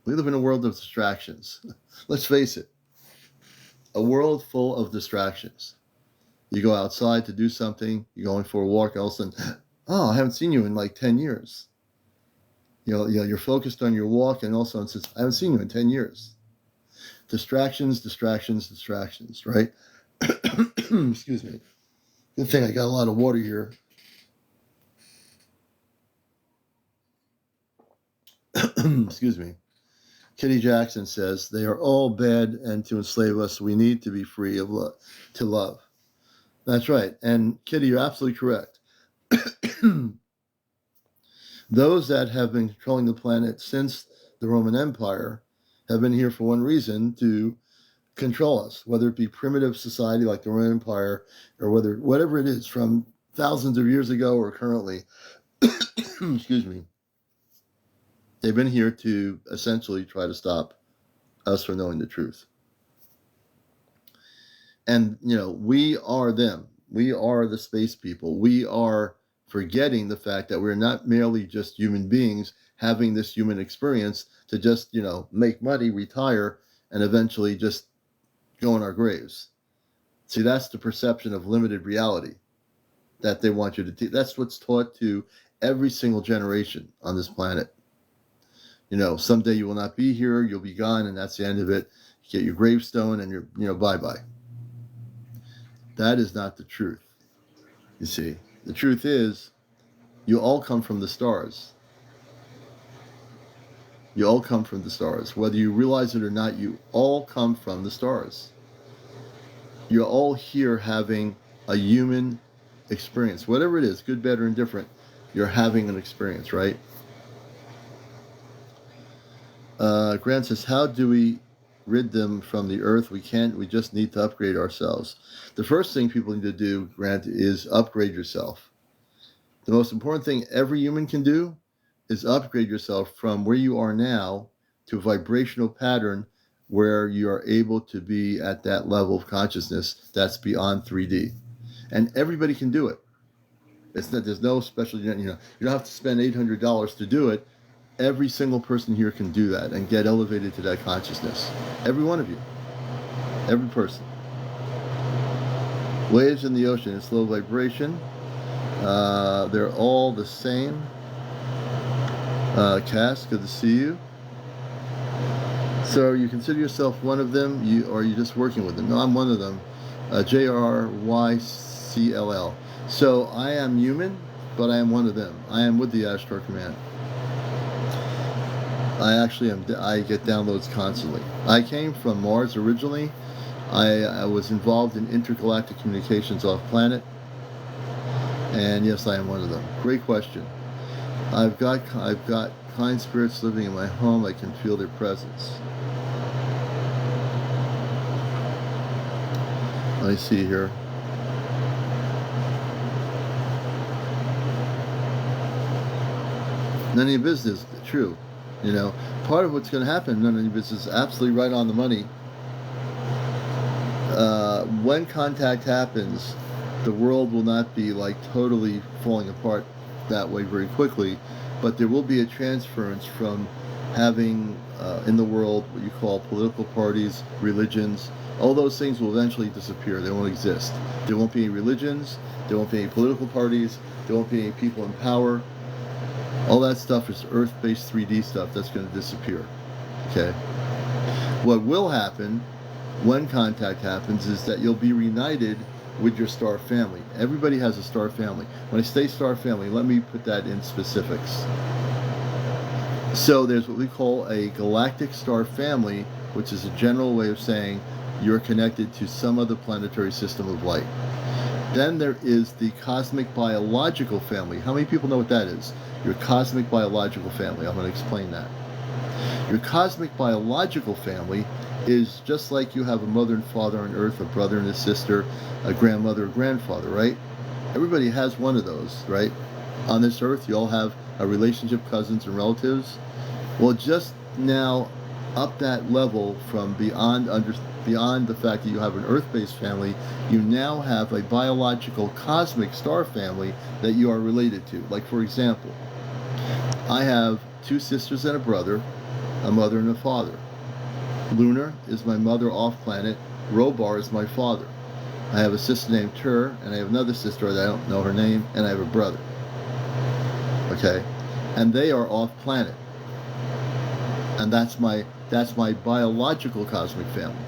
We live in a world of distractions. Let's face it, a world full of distractions. You go outside to do something, you're going for a walk, all of a sudden, oh, I haven't seen you in like 10 years. You're focused on your walk, and also it says, I haven't seen you in 10 years. Distractions, distractions, distractions, right? Excuse me. Good thing I got a lot of water here. Excuse me. Kitty Jackson says, they are all bad and to enslave us. We need to be free of to love. That's right. And Kitty, you're absolutely correct. Those that have been controlling the planet since the Roman Empire have been here for one reason, to control us, whether it be primitive society like the Roman Empire, or whatever it is from thousands of years ago or currently. Excuse me. They've been here to essentially try to stop us from knowing the truth. And, we are them. We are the space people. We are forgetting the fact that we're not merely just human beings having this human experience to just, make money, retire, and eventually just go in our graves. See, that's the perception of limited reality that they want you to teach. That's what's taught to every single generation on this planet. Someday you will not be here, you'll be gone, and that's the end of it. You get your gravestone and you're, bye-bye. That is not the truth. You see, the truth is, you all come from the stars. You all come from the stars. Whether you realize it or not, you all come from the stars. You're all here having a human experience. Whatever it is, good, bad, or indifferent, you're having an experience, right? Grant says, how do we rid them from the earth? We can't. We just need to upgrade ourselves. The first thing people need to do, Grant, is upgrade yourself. The most important thing every human can do is upgrade yourself from where you are now to a vibrational pattern where you are able to be at that level of consciousness that's beyond 3D. And everybody can do it. There's no special, you don't have to spend $800 to do it. Every single person here can do that and get elevated to that consciousness. Every one of you. Every person. Waves in the ocean, it's low vibration. They're all the same. Cass, good to see you. So you consider yourself one of them, or are you just working with them? No, I'm one of them. JRYCLL. So I am human, but I am one of them. I am with the Ashtar command. I get downloads constantly. I came from Mars originally. I was involved in intergalactic communications off planet. And yes, I am one of them. Great question. I've got kind spirits living in my home. I can feel their presence. Let me see here. None of your business. True. Part of what's going to happen, none of your business, is absolutely right on the money. When contact happens, the world will not be totally falling apart that way very quickly, but there will be a transference from having in the world what you call political parties, religions. All those things will eventually disappear. They won't exist. There won't be any religions, there won't be any political parties, there won't be any people in power. All that stuff is earth-based 3D stuff that's going to disappear. Okay? What will happen when contact happens is that you'll be reunited with your star family. Everybody has a star family. When I say star family, let me put that in specifics. So there's what we call a galactic star family, which is a general way of saying you're connected to some other planetary system of light. Then there is the cosmic biological family. How many people know what that is? Your cosmic biological family. I'm going to explain that. Your cosmic biological family is just like you have a mother and father on Earth, a brother and a sister, a grandmother, a grandfather, right? Everybody has one of those, right? On this Earth, you all have a relationship, cousins and relatives. Well, just now up that level from beyond the fact that you have an Earth-based family, you now have a biological cosmic star family that you are related to. Like, for example, I have two sisters and a brother, a mother and a father. Lunar is my mother off planet. Robar is my father. I have a sister named Tur, and I have another sister that I don't know her name, and I have a brother. Okay? And they are off planet. And that's my That's my biological cosmic family.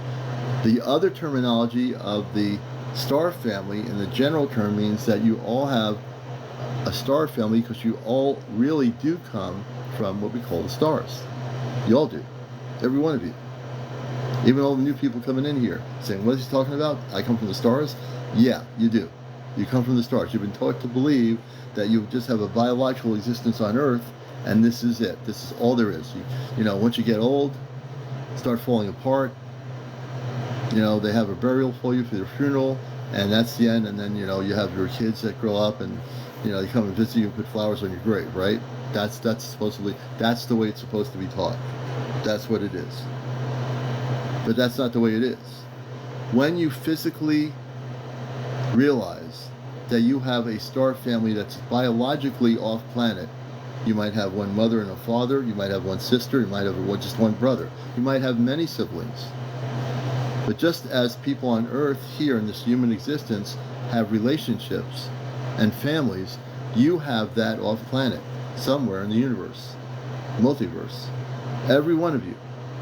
The other terminology of the star family in the general term means that you all have a star family because you all really do come from what we call the stars. You all do. Every one of you. Even all the new people coming in here saying, what is he talking about? I come from the stars? Yeah, you do. You come from the stars. You've been taught to believe that you just have a biological existence on Earth, and this is it. This is all there is. You know, once you get old, start falling apart, you know, they have a burial for you for your funeral, and that's the end. And then, you know, you have your kids that grow up and, you know, they come and visit you and put flowers on your grave, right? That's supposedly, that's the way it's supposed to be taught. That's what it is. But that's not the way it is. When you physically realize that you have a star family that's biologically off planet, you might have one mother and a father, you might have one sister, you might have just one brother, you might have many siblings. But just as people on Earth here in this human existence have relationships and families, you have that off planet somewhere in the universe, multiverse. Every one of you.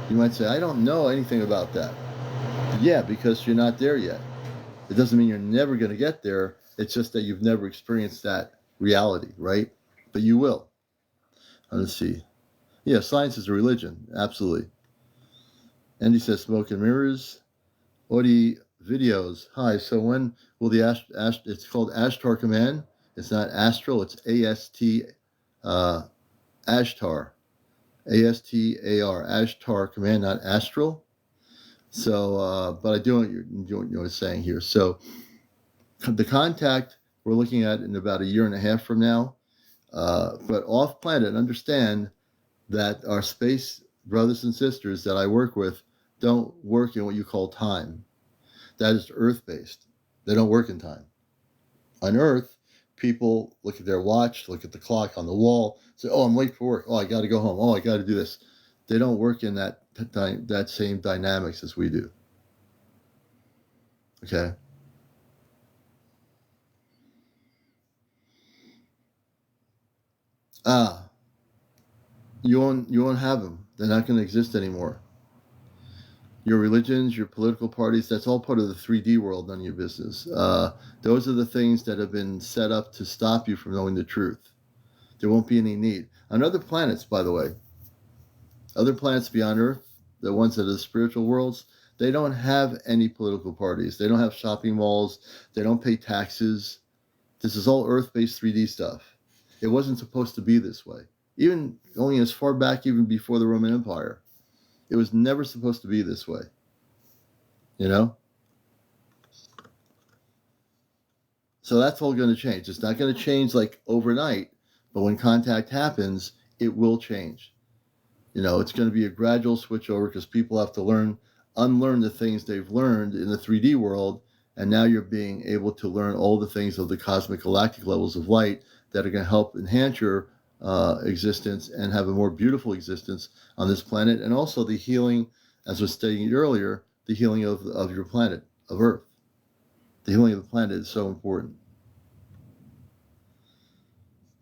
You might say, I don't know anything about that. Yeah, because you're not there yet. It doesn't mean you're never going to get there. It's just that you've never experienced that reality, right? But you will. Let's see. Yeah, science is a religion. Absolutely. Andy says, smoke and mirrors. Audi videos. Hi, so when will the it's called Ashtar command. It's not astral, it's A-S-T, Ashtar. A-S-T-A-R, Ashtar command, not astral. So, but I do what you're saying here. So the contact we're looking at in about 1.5 years from now. But off planet, understand that our space brothers and sisters that I work with don't work in what you call time. That is Earth-based. They don't work in time. On Earth, people look at their watch, look at the clock on the wall, say, oh, I'm late for work. Oh, I got to go home. Oh, I got to do this. They don't work in that same dynamics as we do. Okay? You won't have them. They're not going to exist anymore. Your religions, your political parties, that's all part of the 3D world, none of your business. Those are the things that have been set up to stop you from knowing the truth. There won't be any need. On other planets, by the way, other planets beyond Earth, the ones that are the spiritual worlds, they don't have any political parties. They don't have shopping malls. They don't pay taxes. This is all Earth-based 3D stuff. It wasn't supposed to be this way. Even going as far back, even before the Roman Empire. It was never supposed to be this way. You know? So that's all going to change. It's not going to change like overnight, but when contact happens, it will change. You know, it's going to be a gradual switch over because people have to unlearn the things they've learned in the 3D world, and now you're being able to learn all the things of the cosmic galactic levels of light that are going to help enhance your existence and have a more beautiful existence on this planet, and also the healing, as was stated earlier, the healing of your planet, of Earth. The healing of the planet is so important.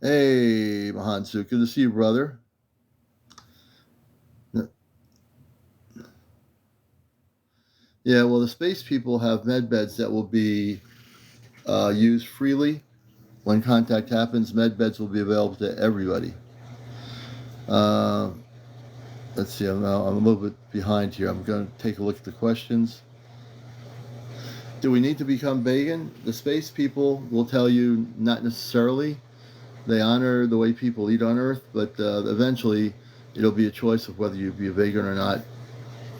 Hey, Mahansu, good to see you, brother. Yeah, well, the space people have med beds that will be used freely. When contact happens, med beds will be available to everybody. Let's see, I'm a little bit behind here. I'm going to take a look at the questions. Do we need to become vegan? The space people will tell you not necessarily. They honor the way people eat on Earth, but eventually it'll be a choice of whether you be a vegan or not.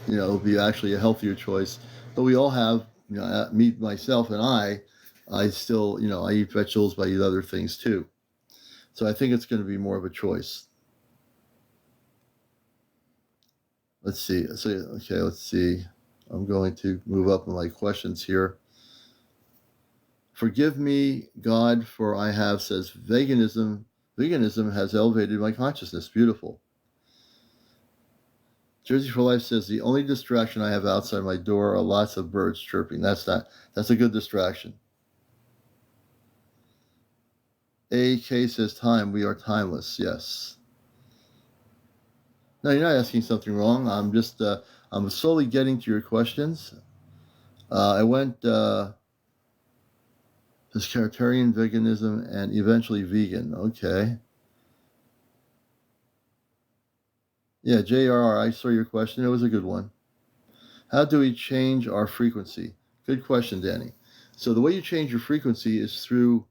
You know, it'll be actually a healthier choice. But we all have, you know, me, myself, and I still, you know, I eat vegetables, but I eat other things too. So I think it's going to be more of a choice. Let's see. Okay, let's see. I'm going to move up in my questions here. Forgive me, God, for I have, says veganism has elevated my consciousness. Beautiful. Jersey for Life says the only distraction I have outside my door are lots of birds chirping. That's a good distraction. AK says time, we are timeless. Yes. No, you're not asking something wrong. I'm just I'm slowly getting to your questions. I went pescatarian, veganism, and eventually vegan. Okay. Yeah, JR, I saw your question. It was a good one. How do we change our frequency? Good question, Danny. So the way you change your frequency is through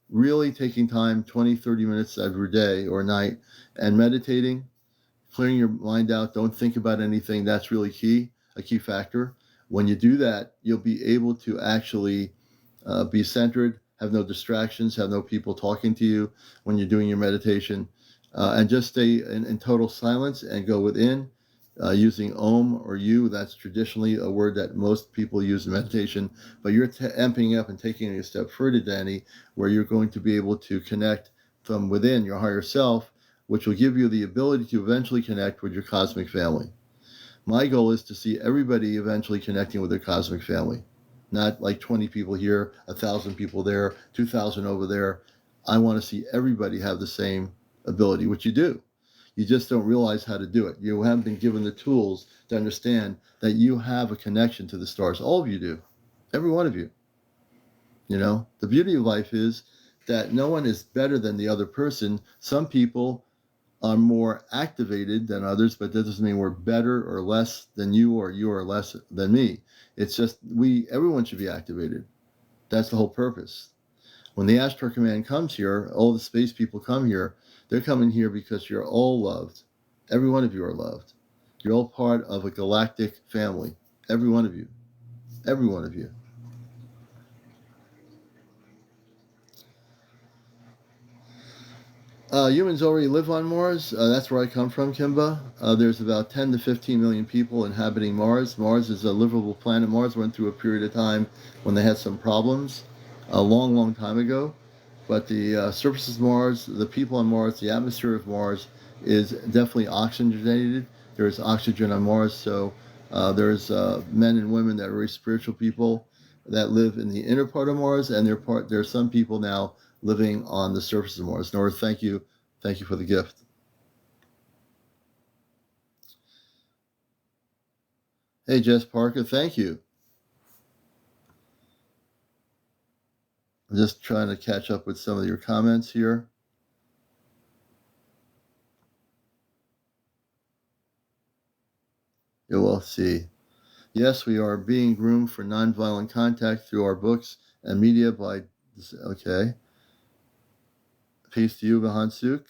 really taking time, 20, 30 minutes every day or night, and meditating, clearing your mind out. Don't think about anything. That's really key, a key factor. When you do that, you'll be able to actually be centered, have no distractions, have no people talking to you when you're doing your meditation, and just stay in total silence and go within. Using Om or You, that's traditionally a word that most people use in meditation, but you're amping up and taking it a step further, Danny, where you're going to be able to connect from within your higher self, which will give you the ability to eventually connect with your cosmic family. My goal is to see everybody eventually connecting with their cosmic family. Not like 20 people here, 1,000 people there, 2,000 over there. I want to see everybody have the same ability, which you do. You just don't realize how to do it. You haven't been given the tools to understand that you have a connection to the stars. All of you do. Every one of you. You know, the beauty of life is that no one is better than the other person. Some people are more activated than others, but that doesn't mean we're better or less than you or you are less than me. It's just everyone should be activated. That's the whole purpose. When the Ashtar command comes here, all the space people come here, they're coming here because you're all loved. Every one of you are loved. You're all part of a galactic family. Every one of you. Every one of you. Humans already live on Mars. That's where I come from, Kimba. There's about 10 to 15 million people inhabiting Mars. Mars is a livable planet. Mars went through a period of time when they had some problems a long, long time ago. But the surface of Mars, the people on Mars, the atmosphere of Mars is definitely oxygenated. There's oxygen on Mars, so there's men and women that are very spiritual people that live in the inner part of Mars, and there are some people now living on the surface of Mars. Nora, thank you for the gift. Hey, Jess Parker, thank you. I'm just trying to catch up with some of your comments here. You will see. Yes, we are being groomed for nonviolent contact through our books and media by, okay. Peace to you, Bahansuk.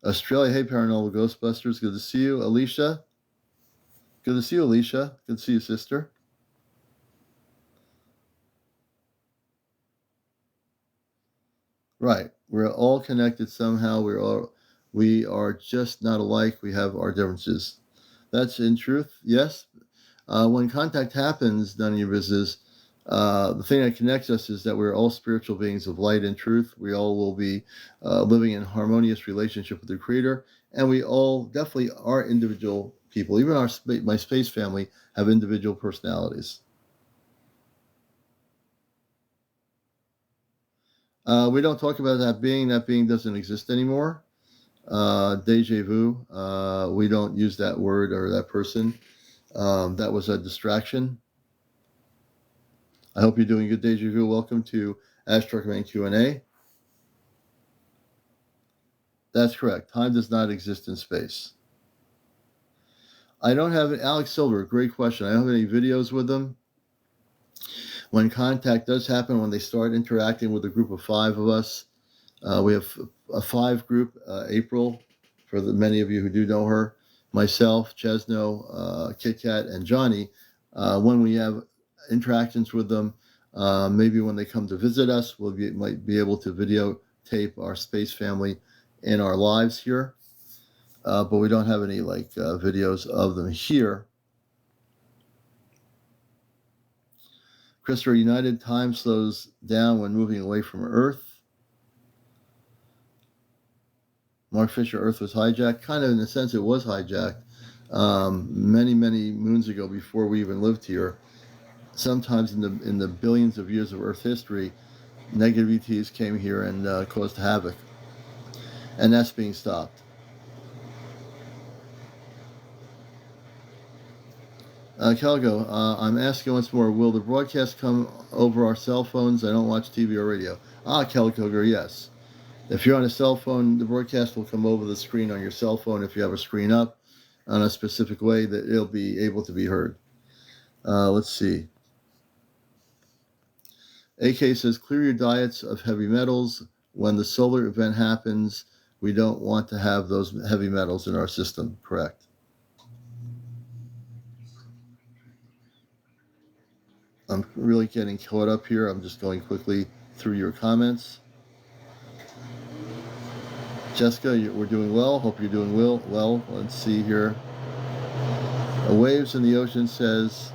Australia, hey, Paranormal Ghostbusters. Good to see you. Alicia. Good to see you, Alicia. Good to see you, sister. Right. We're all connected somehow. We are just not alike. We have our differences. That's in truth, yes. When contact happens, none of your business. The thing that connects us is that we're all spiritual beings of light and truth. We all will be living in harmonious relationship with the Creator, and we all definitely are individual people. Even my space family have individual personalities. We don't talk about that being. That being doesn't exist anymore. Deja vu. We don't use that word or that person. That was a distraction. I hope you're doing good, Deja vu. Welcome to Ashtar Command Q&A. That's correct. Time does not exist in space. I don't have Alex Silver. Great question. I don't have any videos with them. When contact does happen, when they start interacting with a group of 5 of us, we have a 5 group, April, for the many of you who do know her, myself, Chesno, Kit Kat, and Johnny. When we have interactions with them, maybe when they come to visit us, might be able to videotape our space family in our lives here. But we don't have any videos of them here. Christopher, United time slows down when moving away from Earth. Mark Fisher, Earth was hijacked. Kind of in a sense, it was hijacked many, many moons ago before we even lived here. Sometimes in the billions of years of Earth history, negative ETs came here and caused havoc. and that's being stopped. Kelgo, I'm asking once more, will the broadcast come over our cell phones? I don't watch TV or radio. Kelgo, yes. If you're on a cell phone, the broadcast will come over the screen on your cell phone. If you have a screen up on a specific way, that it'll be able to be heard. Let's see. AK says, clear your diets of heavy metals. When the solar event happens, we don't want to have those heavy metals in our system. Correct. I'm really getting caught up here. I'm just going quickly through your comments. Jessica, we're doing well. Hope you're doing well. Let's see here. Waves in the Ocean says,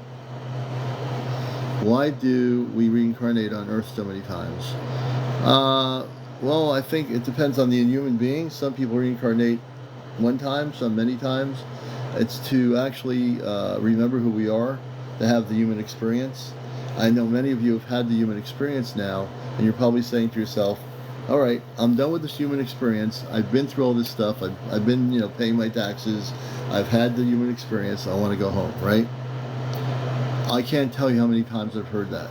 why do we reincarnate on Earth so many times? Well, I think it depends on the human being. Some people reincarnate one time, some many times. It's to actually remember who we are, to have the human experience. I know many of you have had the human experience now, and you're probably saying to yourself, all right, I'm done with this human experience. I've been through all this stuff. I've been, paying my taxes. I've had the human experience. I want to go home, right? I can't tell you how many times I've heard that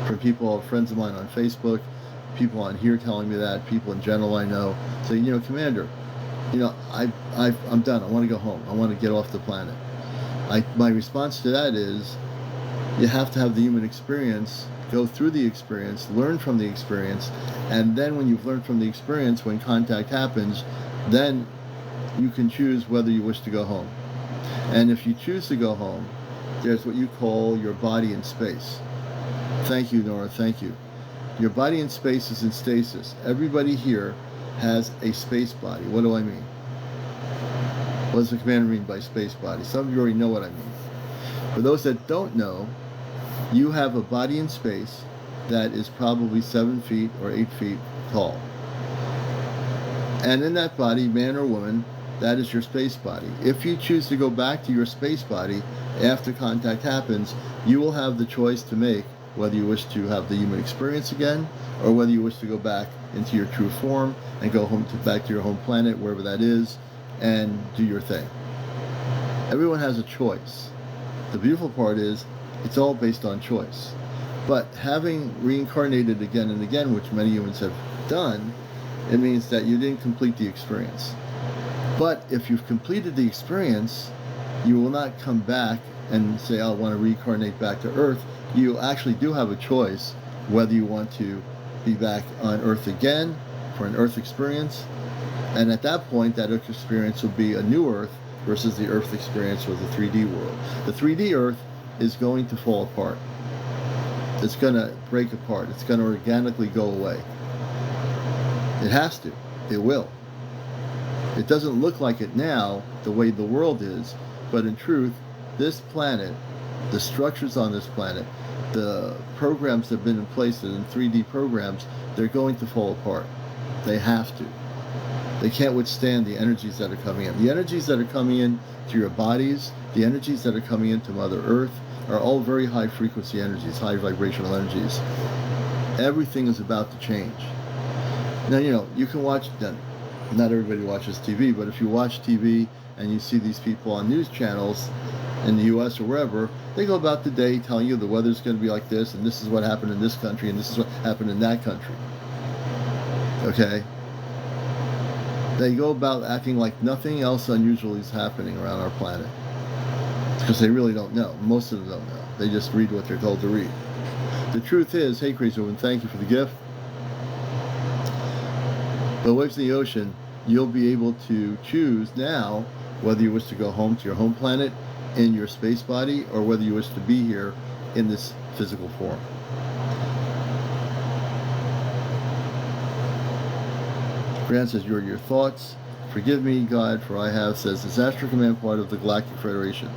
from people, friends of mine on Facebook, people on here telling me that, people in general I know, saying, Commander, I'm done. I want to go home. I want to get off the planet. My response to that is, you have to have the human experience, go through the experience, learn from the experience, and then when you've learned from the experience, when contact happens, then you can choose whether you wish to go home. And if you choose to go home, there's what you call your body in space. Thank you, Nora. Thank you. Your body in space is in stasis. Everybody here has a space body. What do I mean? What does the commander mean by space body? Some of you already know what I mean. For those that don't know, you have a body in space that is probably 7 feet or 8 feet tall. And in that body, man or woman, that is your space body. If you choose to go back to your space body after contact happens, you will have the choice to make whether you wish to have the human experience again, or whether you wish to go back into your true form and go back to your home planet, wherever that is, and do your thing. Everyone has a choice. The beautiful part is, it's all based on choice. But having reincarnated again and again, which many humans have done, it means that you didn't complete the experience. But if you've completed the experience, you will not come back and say, I want to reincarnate back to Earth. You actually do have a choice whether you want to be back on Earth again for an Earth experience. And at that point, that Earth experience will be a new Earth versus the Earth experience with the 3D world. The 3D Earth is going to fall apart. It's going to break apart. It's going to organically go away. It has to. It will. It doesn't look like it now, the way the world is, but in truth, this planet, the structures on this planet, the programs that have been in place in 3D programs, they're going to fall apart. They have to. They can't withstand the energies that are coming in. The energies that are coming in to your bodies, the energies that are coming into Mother Earth, are all very high frequency energies, high vibrational energies. Everything is about to change. Now, you can watch, not everybody watches TV, but if you watch TV and you see these people on news channels in the US or wherever, they go about the day telling you the weather's going to be like this, and this is what happened in this country, and this is what happened in that country. Okay? They go about acting like nothing else unusual is happening around our planet. Because they really don't know. Most of them don't know. They just read what they're told to read. The truth is, hey Crazy Woman, thank you for the gift. But Waves in the Ocean, you'll be able to choose now whether you wish to go home to your home planet in your space body, or whether you wish to be here in this physical form. Grant says, your thoughts. Forgive me, God, for I have, says, is Ashtar Command part of the Galactic Federation?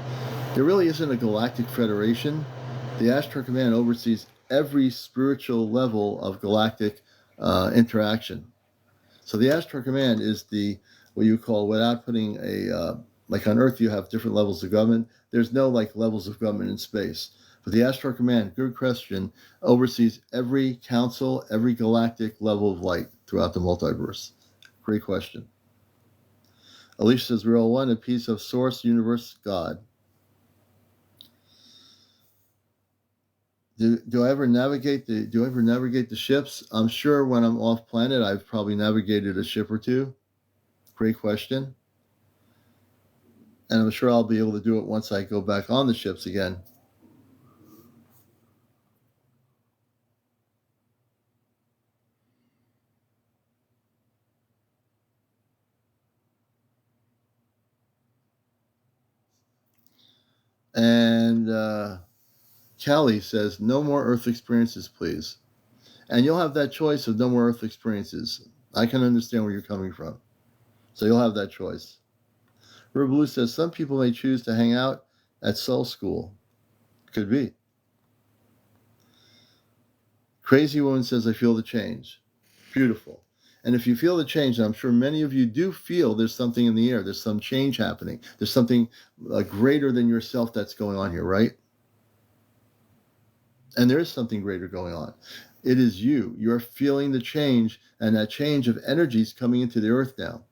There really isn't a Galactic Federation. The Ashtar Command oversees every spiritual level of galactic interaction. So the Ashtar Command is what you call, without putting like on Earth you have different levels of government. There's no like levels of government in space. But the Ashtar Command, good question, oversees every council, every galactic level of light throughout the multiverse. Great question. Alicia says, we're all one, a piece of source, universe, God. Do I ever navigate the ships? I'm sure when I'm off planet, I've probably navigated a ship or two. Great question. And I'm sure I'll be able to do it once I go back on the ships again. And Callie says, no more Earth experiences, please. And you'll have that choice of no more Earth experiences. I can understand where you're coming from. So you'll have that choice. River Blue says, some people may choose to hang out at Soul School. Could be. Crazy Woman says, I feel the change. Beautiful. And if you feel the change, and I'm sure many of you do feel there's something in the air, there's some change happening, there's something greater than yourself that's going on here, right? And there is something greater going on. It is you. You're feeling the change, and that change of energy is coming into the earth now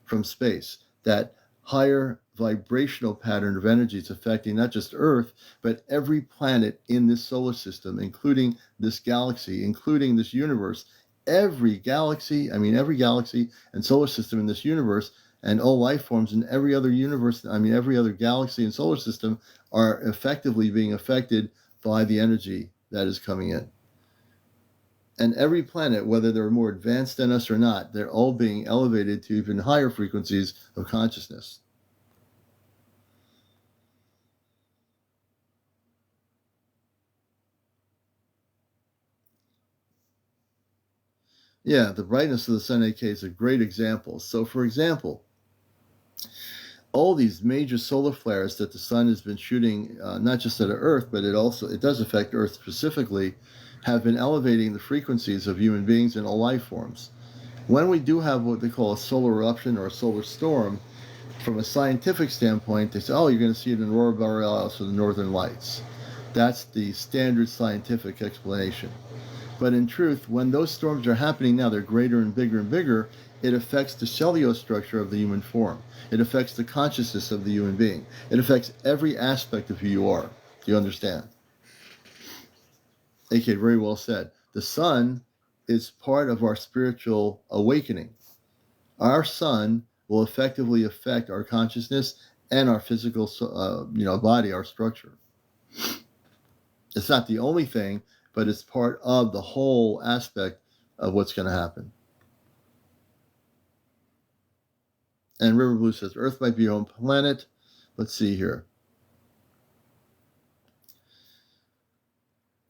from space. That higher vibrational pattern of energy is affecting not just Earth, but every planet in this solar system, including this galaxy, including this universe. Every galaxy and solar system in this universe, and all life forms in every other universe, every other galaxy and solar system are effectively being affected by the energy that is coming in. And every planet, whether they're more advanced than us or not, they're all being elevated to even higher frequencies of consciousness. Yeah, the brightness of the sun 8K is a great example. So, for example, all these major solar flares that the sun has been shooting, not just at Earth, but it does affect Earth specifically, have been elevating the frequencies of human beings and all life forms. When we do have what they call a solar eruption or a solar storm, from a scientific standpoint, they say, oh, you're going to see an aurora borealis or the northern lights. That's the standard scientific explanation. But in truth, when those storms are happening now, they're greater and bigger, it affects the cellular structure of the human form. It affects the consciousness of the human being. It affects every aspect of who you are. Do you understand? AK, very well said. The sun is part of our spiritual awakening. Our sun will effectively affect our consciousness and our physical body, our structure. It's not the only thing, but it's part of the whole aspect of what's going to happen. And River Blue says, Earth might be your own planet. Let's see here.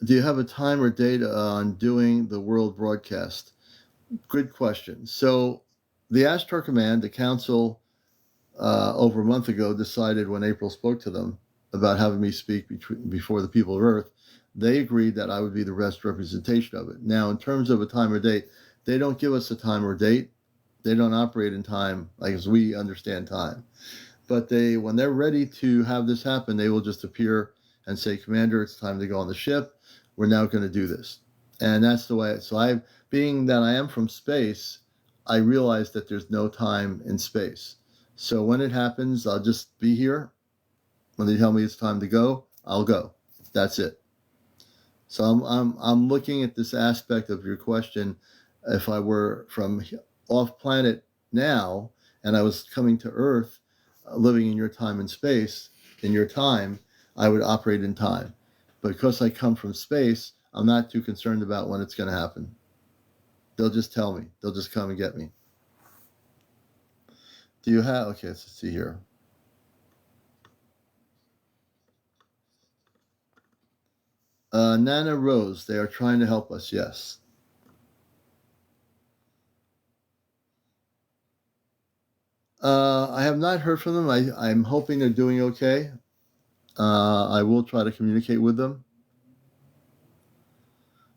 Do you have a time or date on doing the world broadcast? Good question. So the Ashtar Command, the council, over a month ago decided, when April spoke to them about having me speak before the people of Earth, they agreed that I would be the best representation of it. Now, in terms of a time or date, they don't give us a time or date. They don't operate in time like as we understand time. But when they're ready to have this happen, they will just appear and say, Commander, it's time to go on the ship. We're now going to do this. And that's the way. So being that I am from space, I realize that there's no time in space. So when it happens, I'll just be here. When they tell me it's time to go, I'll go. That's it. So I'm looking at this aspect of your question. If I were from off planet now and I was coming to Earth, living in your time and space, in your time, I would operate in time. But because I come from space, I'm not too concerned about when it's going to happen. They'll just tell me. They'll just come and get me. Do you have, okay, let's see here. Nana Rose, they are trying to help us, yes. I have not heard from them. I'm hoping they're doing okay. I will try to communicate with them.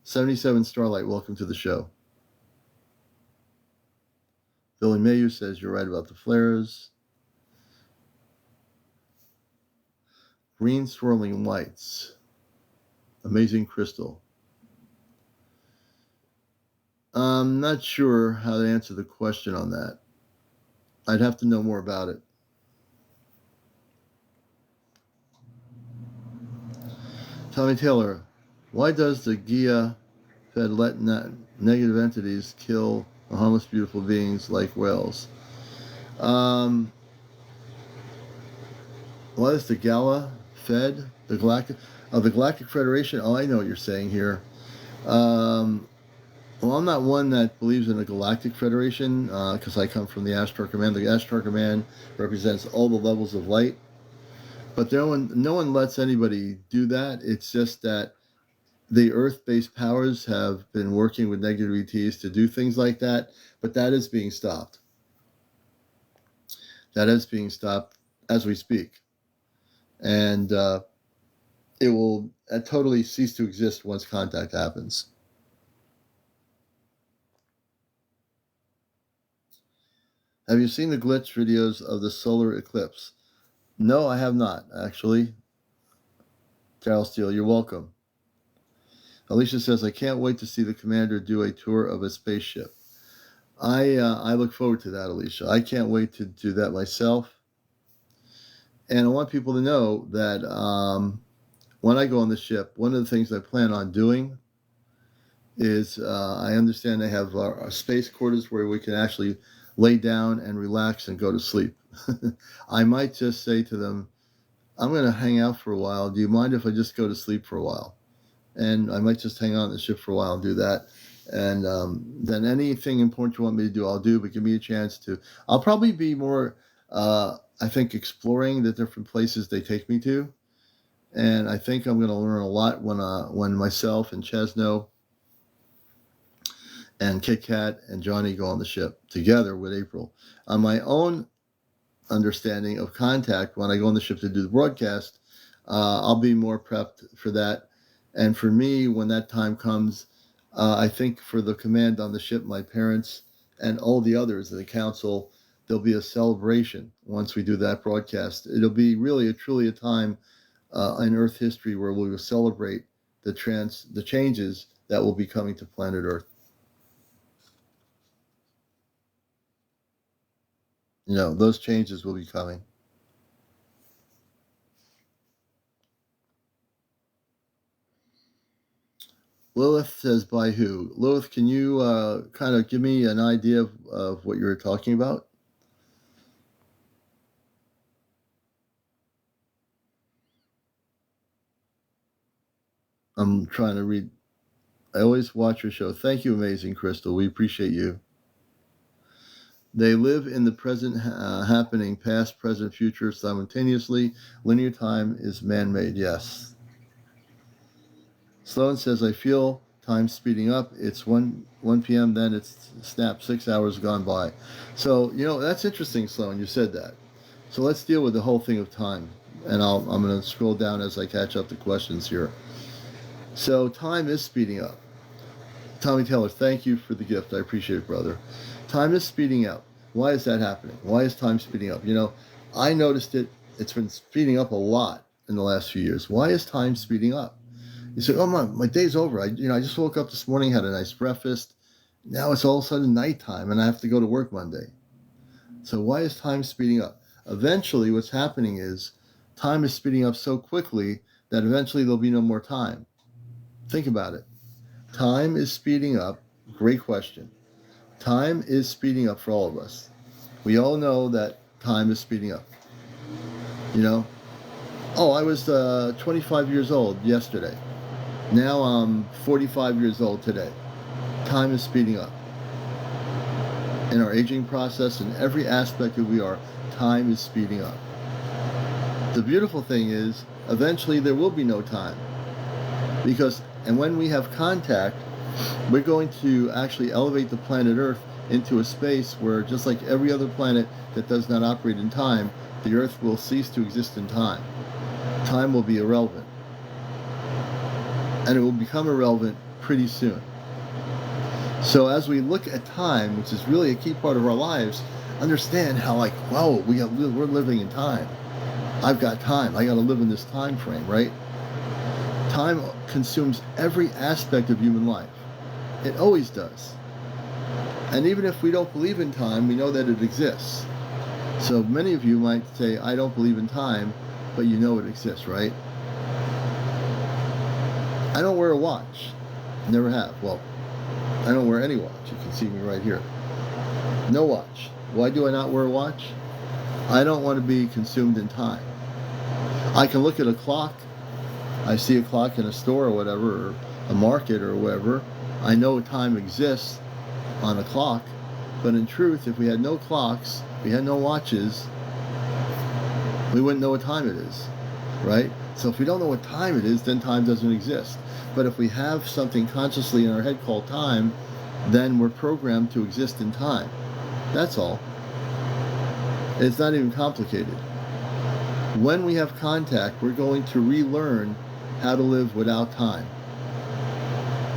77 Starlight, welcome to the show. Billy Mayu says you're right about the flares. Green swirling lights. Amazing crystal. I'm not sure how to answer the question on that. I'd have to know more about it. Tommy Taylor, why does the Gia Fed let negative entities kill the harmless, beautiful beings like whales? Why is the Gala Fed the Galactic Federation? Oh, I know what you're saying here. Well, I'm not one that believes in a galactic federation because I come from the Ashtar Command. The Ashtar Command represents all the levels of light, but no one lets anybody do that. It's just that the Earth-based powers have been working with negative ETs to do things like that, but that is being stopped. That is being stopped as we speak, and it will totally cease to exist once contact happens. Have you seen the glitch videos of the solar eclipse? No, I have not, actually. Carol Steele, you're welcome. Alicia says, I can't wait to see the commander do a tour of a spaceship. I look forward to that, Alicia. I can't wait to do that myself. And I want people to know that when I go on the ship, one of the things I plan on doing is I understand they have our space quarters where we can actually lay down and relax and go to sleep. I might just say to them, I'm going to hang out for a while. Do you mind if I just go to sleep for a while? And I might just hang on the ship for a while and do that. And then anything important you want me to do, I'll do, but give me a chance to. I'll probably be more, I think, exploring the different places they take me to. And I think I'm going to learn a lot when myself and Chesno and Kit Kat and Johnny go on the ship together with April. On my own understanding of contact, when I go on the ship to do the broadcast, I'll be more prepped for that. And for me, when that time comes, I think for the command on the ship, my parents and all the others in the council, there'll be a celebration once we do that broadcast. It'll be really truly a time in Earth history where we will celebrate the changes that will be coming to planet Earth. You know, those changes will be coming. Lilith says, by who? Lilith, can you kind of give me an idea of what you're talking about? I'm trying to read. I always watch your show. Thank you, Amazing Crystal. We appreciate you. They live in the present happening, past, present, future simultaneously. Linear time is man-made. Yes. Sloan says, I feel time speeding up. It's 1 p.m., then it's snap, 6 hours gone by. So, you know, that's interesting, Sloan. You said that. So let's deal with the whole thing of time. And I'm going to scroll down as I catch up the questions here. So time is speeding up. Tommy Taylor, thank you for the gift. I appreciate it, brother. Time is speeding up. Why is that happening? Why is time speeding up? You know, I noticed it. It's been speeding up a lot in the last few years. Why is time speeding up? You say, oh, my day's over. I just woke up this morning, had a nice breakfast. Now it's all of a sudden nighttime, and I have to go to work Monday. So why is time speeding up? Eventually, what's happening is time is speeding up so quickly that eventually there'll be no more time. Think about it. Time is speeding up. Great question. Time is speeding up for all of us. We all know that time is speeding up. You know? Oh, I was 25 years old yesterday. Now I'm 45 years old today. Time is speeding up. In our aging process, in every aspect of who we are, time is speeding up. The beautiful thing is, eventually there will be no time. And when we have contact, we're going to actually elevate the planet Earth into a space where, just like every other planet that does not operate in time, the Earth will cease to exist in time. Time will be irrelevant. And it will become irrelevant pretty soon. So as we look at time, which is really a key part of our lives, understand how, like, whoa, we're living in time. I've got time. I got to live in this time frame, right? Time consumes every aspect of human life. It always does. And even if we don't believe in time, we know that it exists. So many of you might say, I don't believe in time, but you know it exists, right? I don't wear a watch. Never have. Well, I don't wear any watch. You can see me right here. No watch. Why do I not wear a watch? I don't want to be consumed in time. I can look at a clock. I see a clock in a store or whatever, or a market or whatever. I know time exists on a clock, but in truth, if we had no clocks, we had no watches, we wouldn't know what time it is, right? So if we don't know what time it is, then time doesn't exist. But if we have something consciously in our head called time, then we're programmed to exist in time. That's all. It's not even complicated. When we have contact, we're going to relearn how to live without time.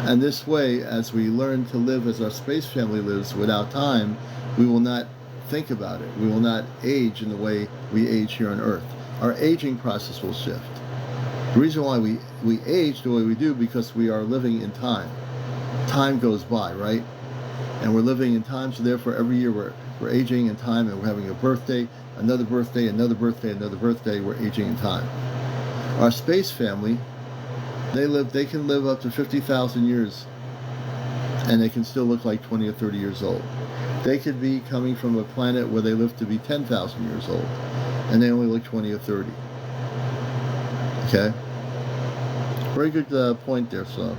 And this way, as we learn to live as our space family lives without time, we will not think about it. We will not age in the way we age here on Earth. Our aging process will shift. The reason why we age the way we do, because we are living in time. Time goes by, right? And we're living in time, so therefore every year we're aging in time, and we're having a birthday, another birthday, another birthday, another birthday. We're aging in time. Our space family, they can live up to 50,000 years, and they can still look like 20 or 30 years old. They could be coming from a planet where they live to be 10,000 years old, and they only look 20 or 30. Okay? Very good point there, son.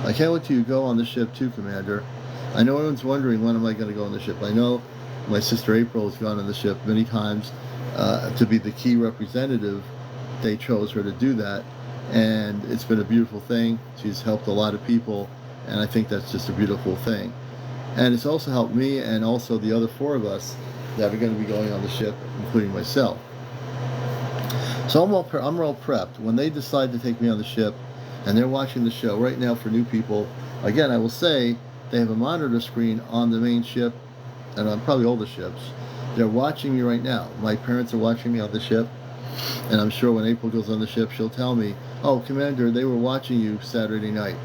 I can't wait till you go on the ship too, Commander. I know everyone's wondering, when am I going to go on the ship? I know my sister April has gone on the ship many times to be the key representative. They chose her to do that, and it's been a beautiful thing. She's helped a lot of people, and I think that's just a beautiful thing. And it's also helped me, and also the other 4 of us that are going to be going on the ship, including myself. So I'm all prepped. When they decide to take me on the ship, and they're watching the show right now, for new people, again, I will say they have a monitor screen on the main ship, and on probably all the ships. They're watching me right now. My parents are watching me on the ship, and I'm sure when April goes on the ship, she'll tell me, oh, Commander, they were watching you Saturday night,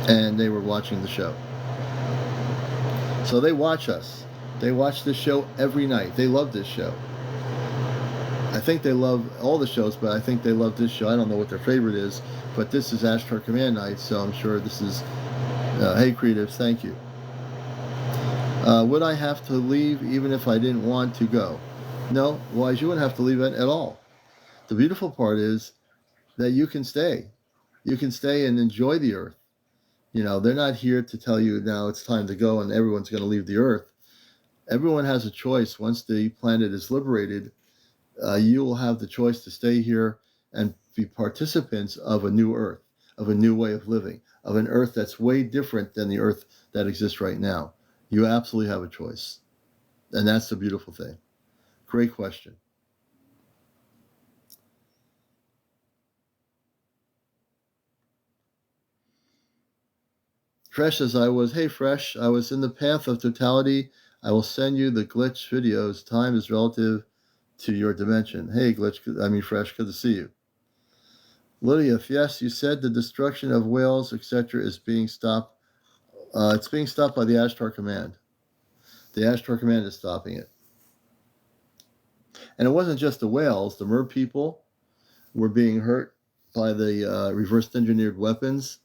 and they were watching the show. So they watch us. They watch this show every night. They love this show. I think they love all the shows, but I think they love this show. I don't know what their favorite is, but this is Ashtar Command Night, so I'm sure this is... hey, Creatives, thank you. Would I have to leave even if I didn't want to go? No, Wise, you wouldn't have to leave it at all. The beautiful part is that you can stay. You can stay and enjoy the Earth. You know, they're not here to tell you now it's time to go and everyone's going to leave the Earth. Everyone has a choice. Once the planet is liberated, you will have the choice to stay here and be participants of a new Earth, of a new way of living, of an Earth that's way different than the Earth that exists right now. You absolutely have a choice. And that's the beautiful thing. Great question. Fresh as I was, hey Fresh, I was in the path of totality. I will send you the glitch videos. Time is relative to your dimension. Hey Fresh, good to see you. Lydia, yes, you said the destruction of whales, etc. is being stopped. It's being stopped by the Ashtar Command. The Ashtar Command is stopping it. And it wasn't just the whales. The mer people were being hurt by the reverse engineered weapons.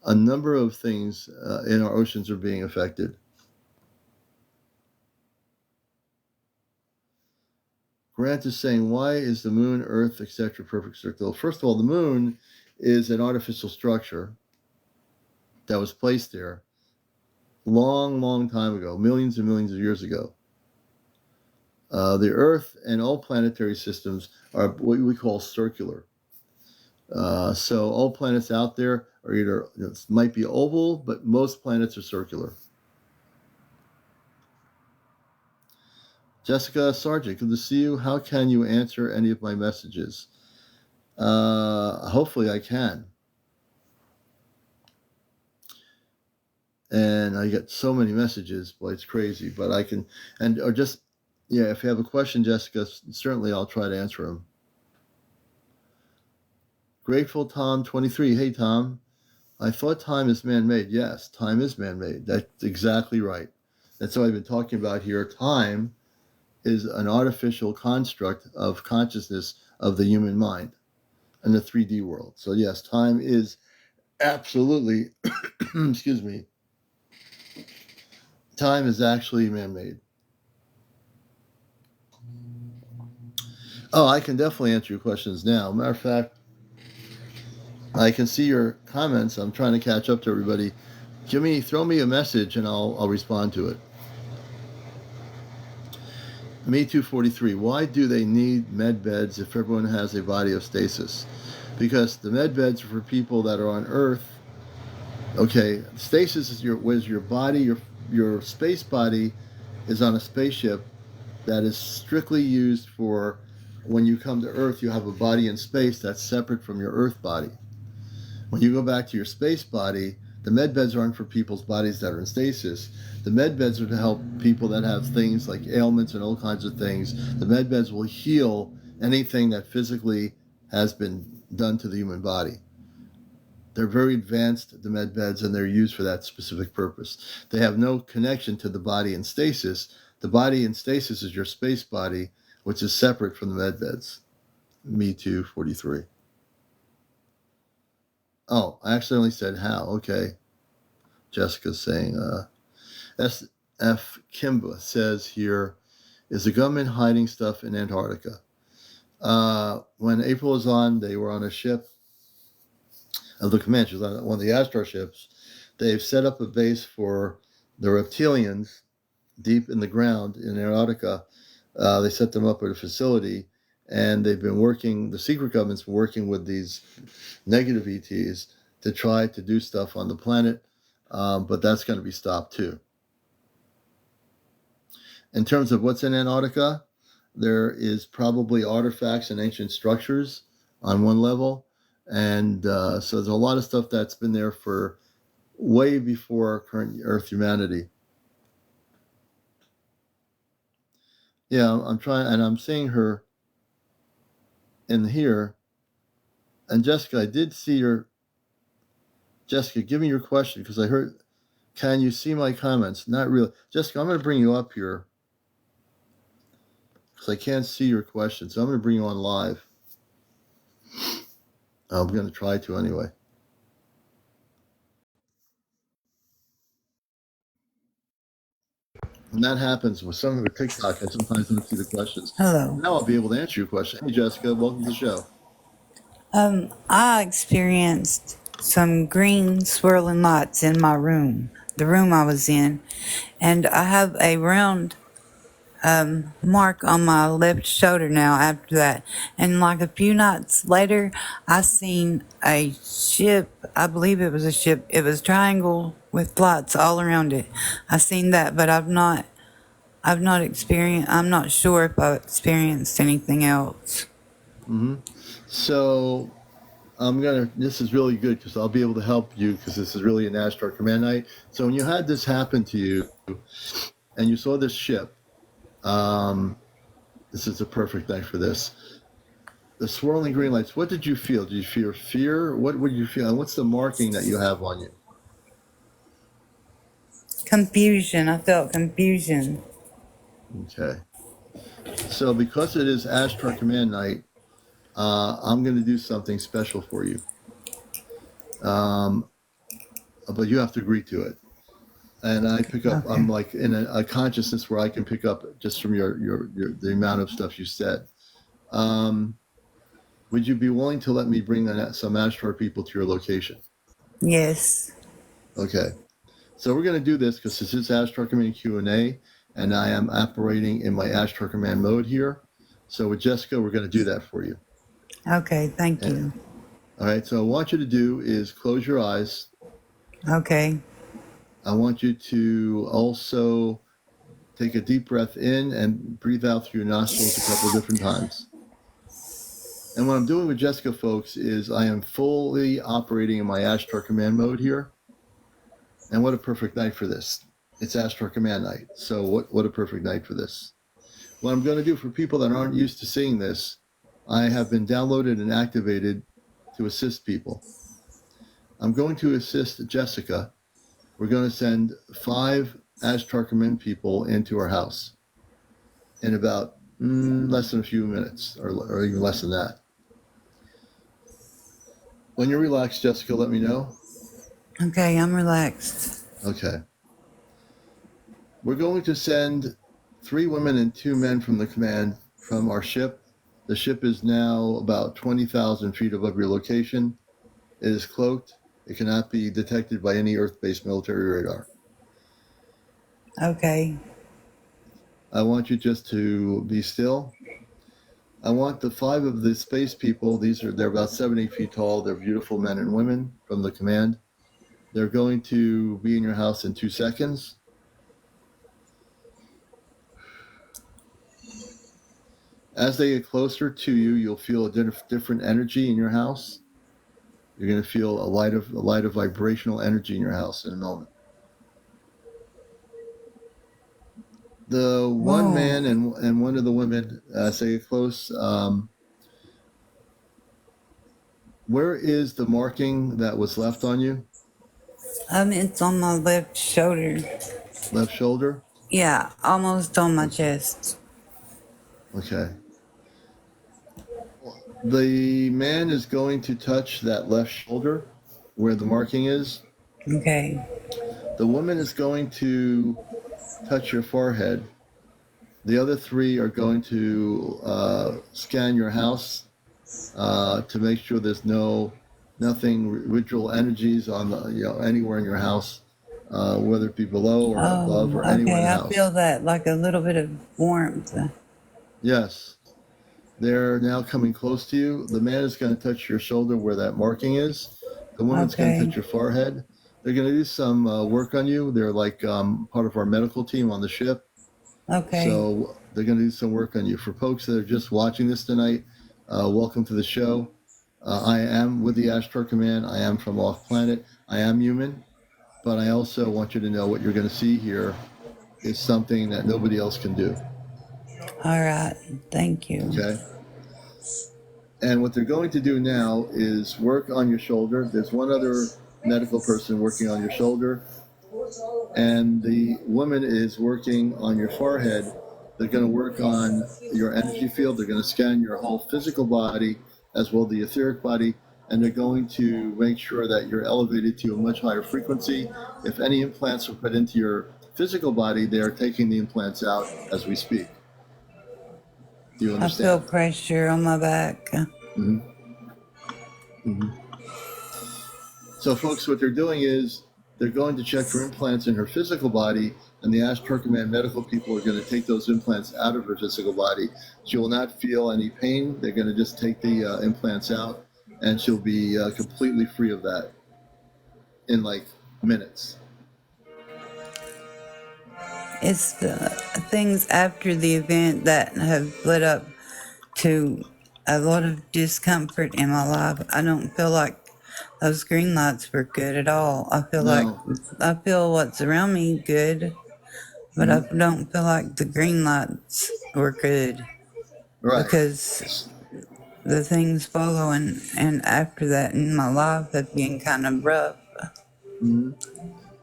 A number of things in our oceans are being affected. Grant is saying, why is the moon, Earth, etc. perfect circle? First of all, the moon is an artificial structure that was placed there long time ago, millions and millions of years ago. The Earth and all planetary systems are what we call circular. So all planets out there are either, might be oval, but most planets are circular. Jessica Sargent, good to see you. How can you answer any of my messages? Hopefully I can. And I get so many messages, boy, it's crazy. But I can, if you have a question, Jessica, certainly I'll try to answer them. Grateful Tom 23, hey Tom, I thought time is man-made. Yes, time is man-made. That's exactly right. That's what I've been talking about here. Time is an artificial construct of consciousness of the human mind in the 3D world. So yes, time is absolutely, excuse me, time is actually man-made. Oh, I can definitely answer your questions now. Matter of fact, I can see your comments. I'm trying to catch up to everybody. Jimmy, throw me a message and I'll respond to it. Me 243. Why do they need med beds if everyone has a body of stasis? Because the med beds are for people that are on Earth. Okay, stasis is your body, your space body is on a spaceship that is strictly used for when you come to Earth. You have a body in space that's separate from your Earth body. When you go back to your space body, the med beds aren't for people's bodies that are in stasis. The med beds are to help people that have things like ailments and all kinds of things. The med beds will heal anything that physically has been done to the human body. They're very advanced, the med beds, and they're used for that specific purpose. They have no connection to the body in stasis. The body in stasis is your space body, which is separate from the med beds. Me too, 43. Oh, I accidentally said how. Okay. Jessica's saying, S.F. Kimba says here, is the government hiding stuff in Antarctica? When April was on, they were on a ship of the command. She was on one of the Ashtar ships. They've set up a base for the reptilians deep in the ground in Antarctica. They set them up at a facility, and they've been working, the secret government's been working with these negative ETs to try to do stuff on the planet, but that's going to be stopped too. In terms of what's in Antarctica, there is probably artifacts and ancient structures on one level, and so there's a lot of stuff that's been there for way before current Earth humanity. Yeah, I'm trying, and I'm seeing her in here. And Jessica, I did see your. Jessica, give me your question because I heard. Can you see my comments? Not really. Jessica, I'm going to bring you up here because I can't see your question. So I'm going to bring you on live. I'm going to try to anyway. And that happens with some of the TikTok. I sometimes don't see the questions. Hello. Now I'll be able to answer your question. Hey, Jessica, welcome to the show. I experienced some green swirling lights in my room, the room I was in, and I have a round mark on my left shoulder now after that. And like a few nights later, I seen a ship. I believe it was a ship. It was triangle with lights all around it. I seen that, but I've not experienced. I'm not sure if I've experienced anything else. Mm-hmm. So this is really good because I'll be able to help you because this is really an Ashtar command night. So when you had this happen to you and you saw this ship, this is a perfect night for this. The swirling green lights, what did you feel? Did you feel fear? What would you feel? And what's the marking that you have on you? Confusion. I felt confusion. Okay. So because it is Ashtar command night, I'm going to do something special for you. But you have to agree to it. And I pick up. Okay. I'm like in a consciousness where I can pick up just from your the amount of stuff you said. Would you be willing to let me bring some Ashtar people to your location? Yes. Okay. So we're going to do this because this is Ashtar Command Q&A, and I am operating in my Ashtar Command mode here. So with Jessica, we're going to do that for you. Okay, thank you. All right, so what I want you to do is close your eyes. Okay. I want you to also take a deep breath in and breathe out through your nostrils a couple of different times. And what I'm doing with Jessica, folks, is I am fully operating in my Ashtar Command mode here. And what a perfect night for this. It's Ashtar Command night. So what a perfect night for this. What I'm going to do for people that aren't used to seeing this, I have been downloaded and activated to assist people. I'm going to assist Jessica. We're going to send 5 Ashtar Command people into our house in about less than a few minutes, or even less than that. When you're relaxed, Jessica, let me know. Okay, I'm relaxed. Okay. We're going to send 3 women and 2 men from the command from our ship. The ship is now about 20,000 feet above your location. It is cloaked. It cannot be detected by any Earth-based military radar. Okay. I want you just to be still. I want the 5 of the space people. They're about 70 feet tall. They're beautiful men and women from the command. They're going to be in your house in 2 seconds. As they get closer to you, you'll feel a different energy in your house. You're going to feel a light of vibrational energy in your house in a moment. The one Whoa. man and one of the women, as they get close, where is the marking that was left on you? It's on my left shoulder. Left shoulder? Yeah, almost on my chest. Okay. The man is going to touch that left shoulder where the marking is. Okay. The woman is going to touch your forehead. The other 3 are going to scan your house to make sure there's nothing ritual energies on the anywhere in your house, whether it be below or above Oh, or anywhere in okay. the I house. feel that like a little bit of warmth. Yes, they're now coming close to you. The man is going to touch your shoulder where that marking is. The woman's going to Okay. touch your forehead. They're going to do some work on you. They're like part of our medical team on the ship. Okay. So they're going to do some work on you. For folks that are just watching this tonight, welcome to the show. I am with the Ashtar Command. I am from off planet. I am human, but I also want you to know what you're going to see here is something that nobody else can do. All right. Thank you. Okay. And what they're going to do now is work on your shoulder. There's one other medical person working on your shoulder, and the woman is working on your forehead. They're going to work on your energy field. They're going to scan your whole physical body as well as the etheric body, and they're going to make sure that you're elevated to a much higher frequency. If any implants are put into your physical body, they are taking the implants out as we speak. Do you I feel understand? pressure on my back. Mm-hmm. Mm-hmm. So, folks, what they're doing is they're going to check for implants in her physical body, and the Ashtar Command medical people are going to take those implants out of her physical body. She will not feel any pain. They're going to just take the implants out, and she'll be completely free of that in like minutes. It's the things after the event that have led up to a lot of discomfort in my life. I don't feel like those green lights were good at all. No. I feel what's around me good, but I Mm-hmm. don't feel like the green lights were good Right. because the things following and after that in my life have been kind of rough. Mm-hmm.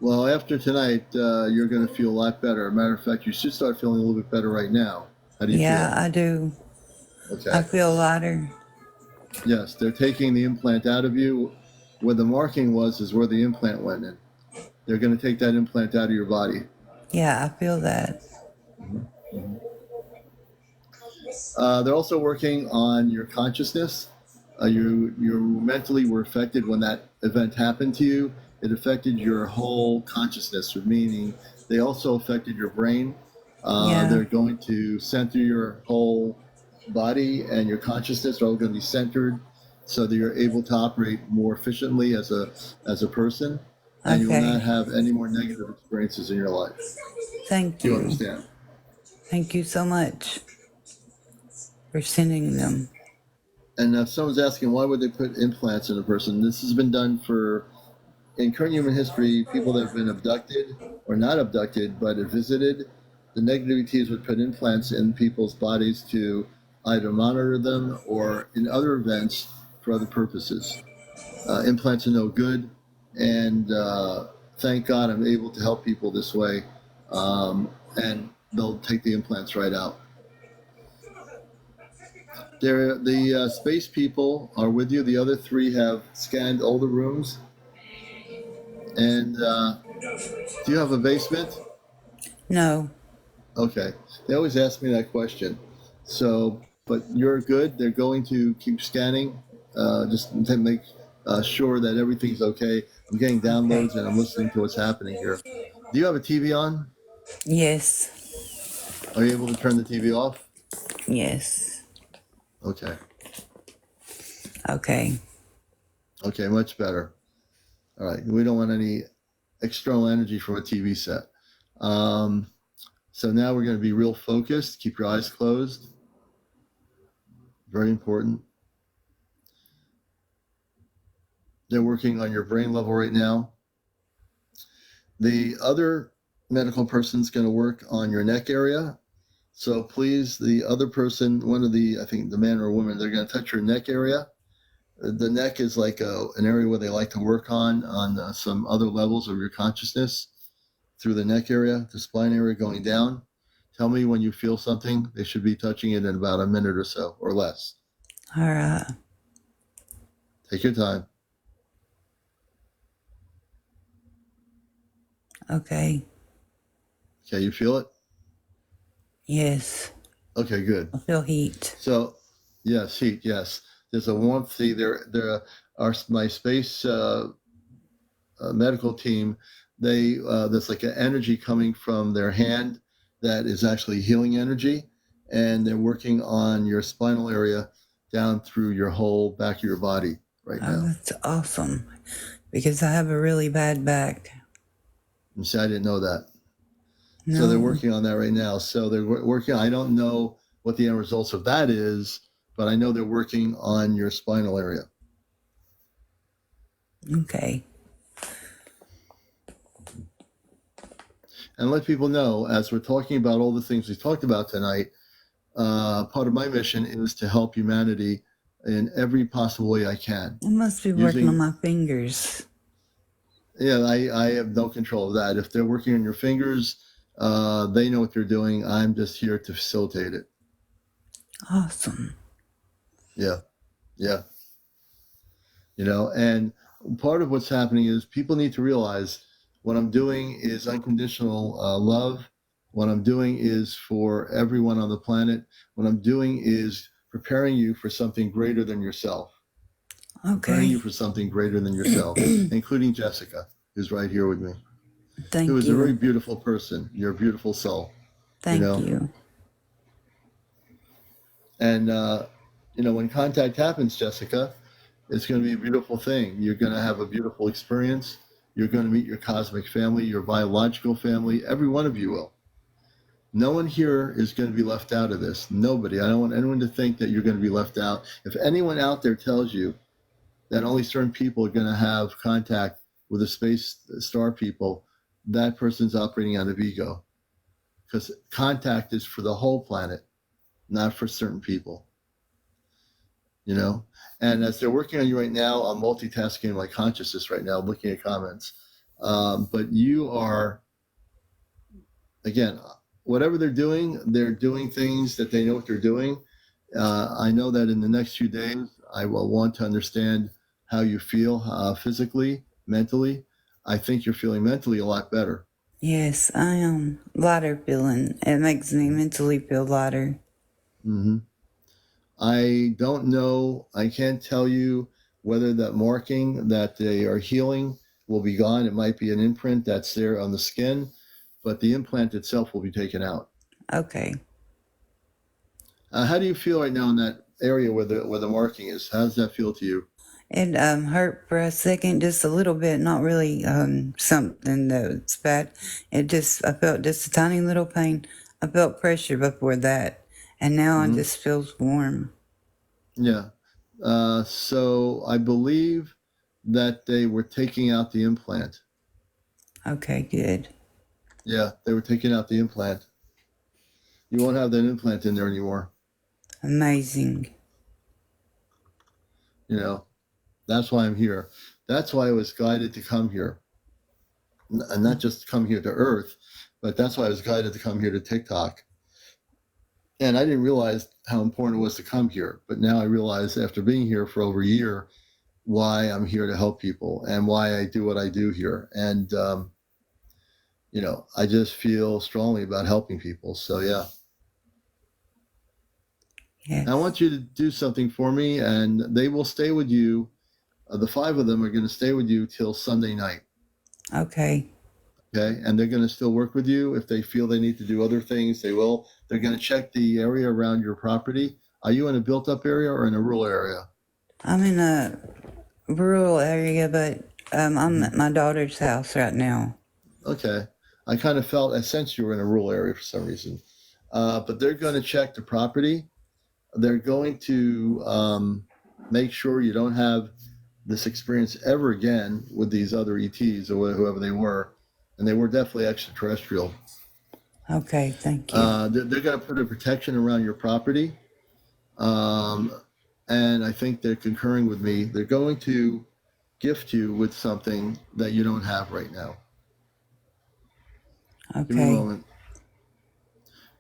Well, after tonight, you're going to feel a lot better. Matter of fact, you should start feeling a little bit better right now. How do you Yeah, feel? I do. I Okay. feel lighter. Yes, they're taking the implant out of you. Where the marking was is where the implant went in. They're going to take that implant out of your body. Yeah, I feel that. Mm-hmm. They're also working on your consciousness. You mentally were affected when that event happened to you. It affected your whole consciousness, meaning they also affected your brain. Yeah. They're going to center your whole body, and your consciousness are all going to be centered so that you're able to operate more efficiently as a person, and you will not Okay. have any more negative experiences in your life. Thank Do you you. understand? Thank you so much for sending them. And if someone's asking why would they put implants in a person, this has been done in current human history. People that have been abducted or not abducted but have visited, the negativities would put implants in people's bodies to either monitor them or in other events for other purposes. Implants are no good. And thank God I'm able to help people this way. And they'll take the implants right out. The space people are with you. The other three have scanned all the rooms. And do you have a basement? No. Okay. They always ask me that question. So, but you're good. They're going to keep scanning just to make sure that everything's okay. I'm getting Okay. downloads and I'm listening to what's happening here. Do you have a TV on? Yes. Are you able to turn the TV off? Yes. Okay. Okay. Okay, much better. All right. We don't want any external energy from a TV set. So now we're going to be real focused. Keep your eyes closed. Very important. They're working on your brain level right now. The other medical person's going to work on your neck area. So please, the other person, one of the, I think the man or woman, they're going to touch your neck area. The neck is like an area where they like to work on some other levels of your consciousness through the neck area, the spine area going down. Tell me when you feel something. They should be touching it in about a minute or so or less. All right. Take your time. Okay. Okay, you feel it? Yes. Okay, good. I feel heat. So, yes, heat, yes. There's a warmth. See, there are my space medical team. There's like an energy coming from their hand that is actually healing energy, and they're working on your spinal area down through your whole back of your body right Oh, now. that's awesome. Because I have a really bad back. And see, I didn't know that. No. So they're working on that right now. So they're working. I don't know what the end results of that is, but I know they're working on your spinal area. Okay. And let people know, as we're talking about all the things we talked about tonight, part of my mission is to help humanity in every possible way I can. I must be working on my fingers. Yeah, I have no control of that. If they're working on your fingers, they know what they're doing. I'm just here to facilitate it. Awesome. Yeah. And part of what's happening is people need to realize what I'm doing is unconditional love. What I'm doing is for everyone on the planet. What I'm doing is preparing you for something greater than yourself. Okay. Preparing you for something greater than yourself, including Jessica, who's right here with me. Thank you. Who is a very beautiful person. You're a beautiful soul. Thank you. And, when contact happens, Jessica, it's going to be a beautiful thing. You're going to have a beautiful experience. You're going to meet your cosmic family, your biological family. Every one of you will. No one here is going to be left out of this. Nobody. I don't want anyone to think that you're going to be left out. If anyone out there tells you that only certain people are going to have contact with the space star people, that person's operating out of ego. Because contact is for the whole planet, not for certain people. And as they're working on you right now, I'm multitasking my consciousness right now, looking at comments. But you are, again, whatever they're doing things that they know what they're doing. I know that in the next few days, I will want to understand how you feel physically, mentally. I think you're feeling mentally a lot better. Yes, I am lighter feeling. It makes me mentally feel lighter. Mm-hmm. I don't know. I can't tell you whether that marking that they are healing will be gone. It might be an imprint that's there on the skin, but the implant itself will be taken out. Okay. How do you feel right now in that area where the marking is? How does that feel to you? It hurt for a second, just a little bit, not really something that's bad. I felt just a tiny little pain. I felt pressure before that, and now it just feels warm. Yeah. So I believe that they were taking out the implant. Okay, good. Yeah, they were taking out the implant. You won't have that implant in there anymore. Amazing. That's why I'm here. That's why I was guided to come here, and not just come here to Earth, but that's why I was guided to come here to TikTok. And I didn't realize how important it was to come here, but now I realize after being here for over a year why I'm here to help people and why I do what I do here. And I just feel strongly about helping people. So yeah. Yes. I want you to do something for me, and they will stay with you. The 5 of them are going to stay with you till Sunday night. Okay. Okay. And they're going to still work with you. If they feel they need to do other things, they will. They're going to check the area around your property. Are you in a built up area or in a rural area? I'm in a rural area, but I'm at my daughter's house right now. Okay. I sensed you were in a rural area for some reason. But they're going to check the property. They're going to make sure you don't have this experience ever again with these other ETs or whoever they were. And they were definitely extraterrestrial. Okay, thank you. They're going to put a protection around your property. And I think they're concurring with me. They're going to gift you with something that you don't have right now. Okay. Give me a moment.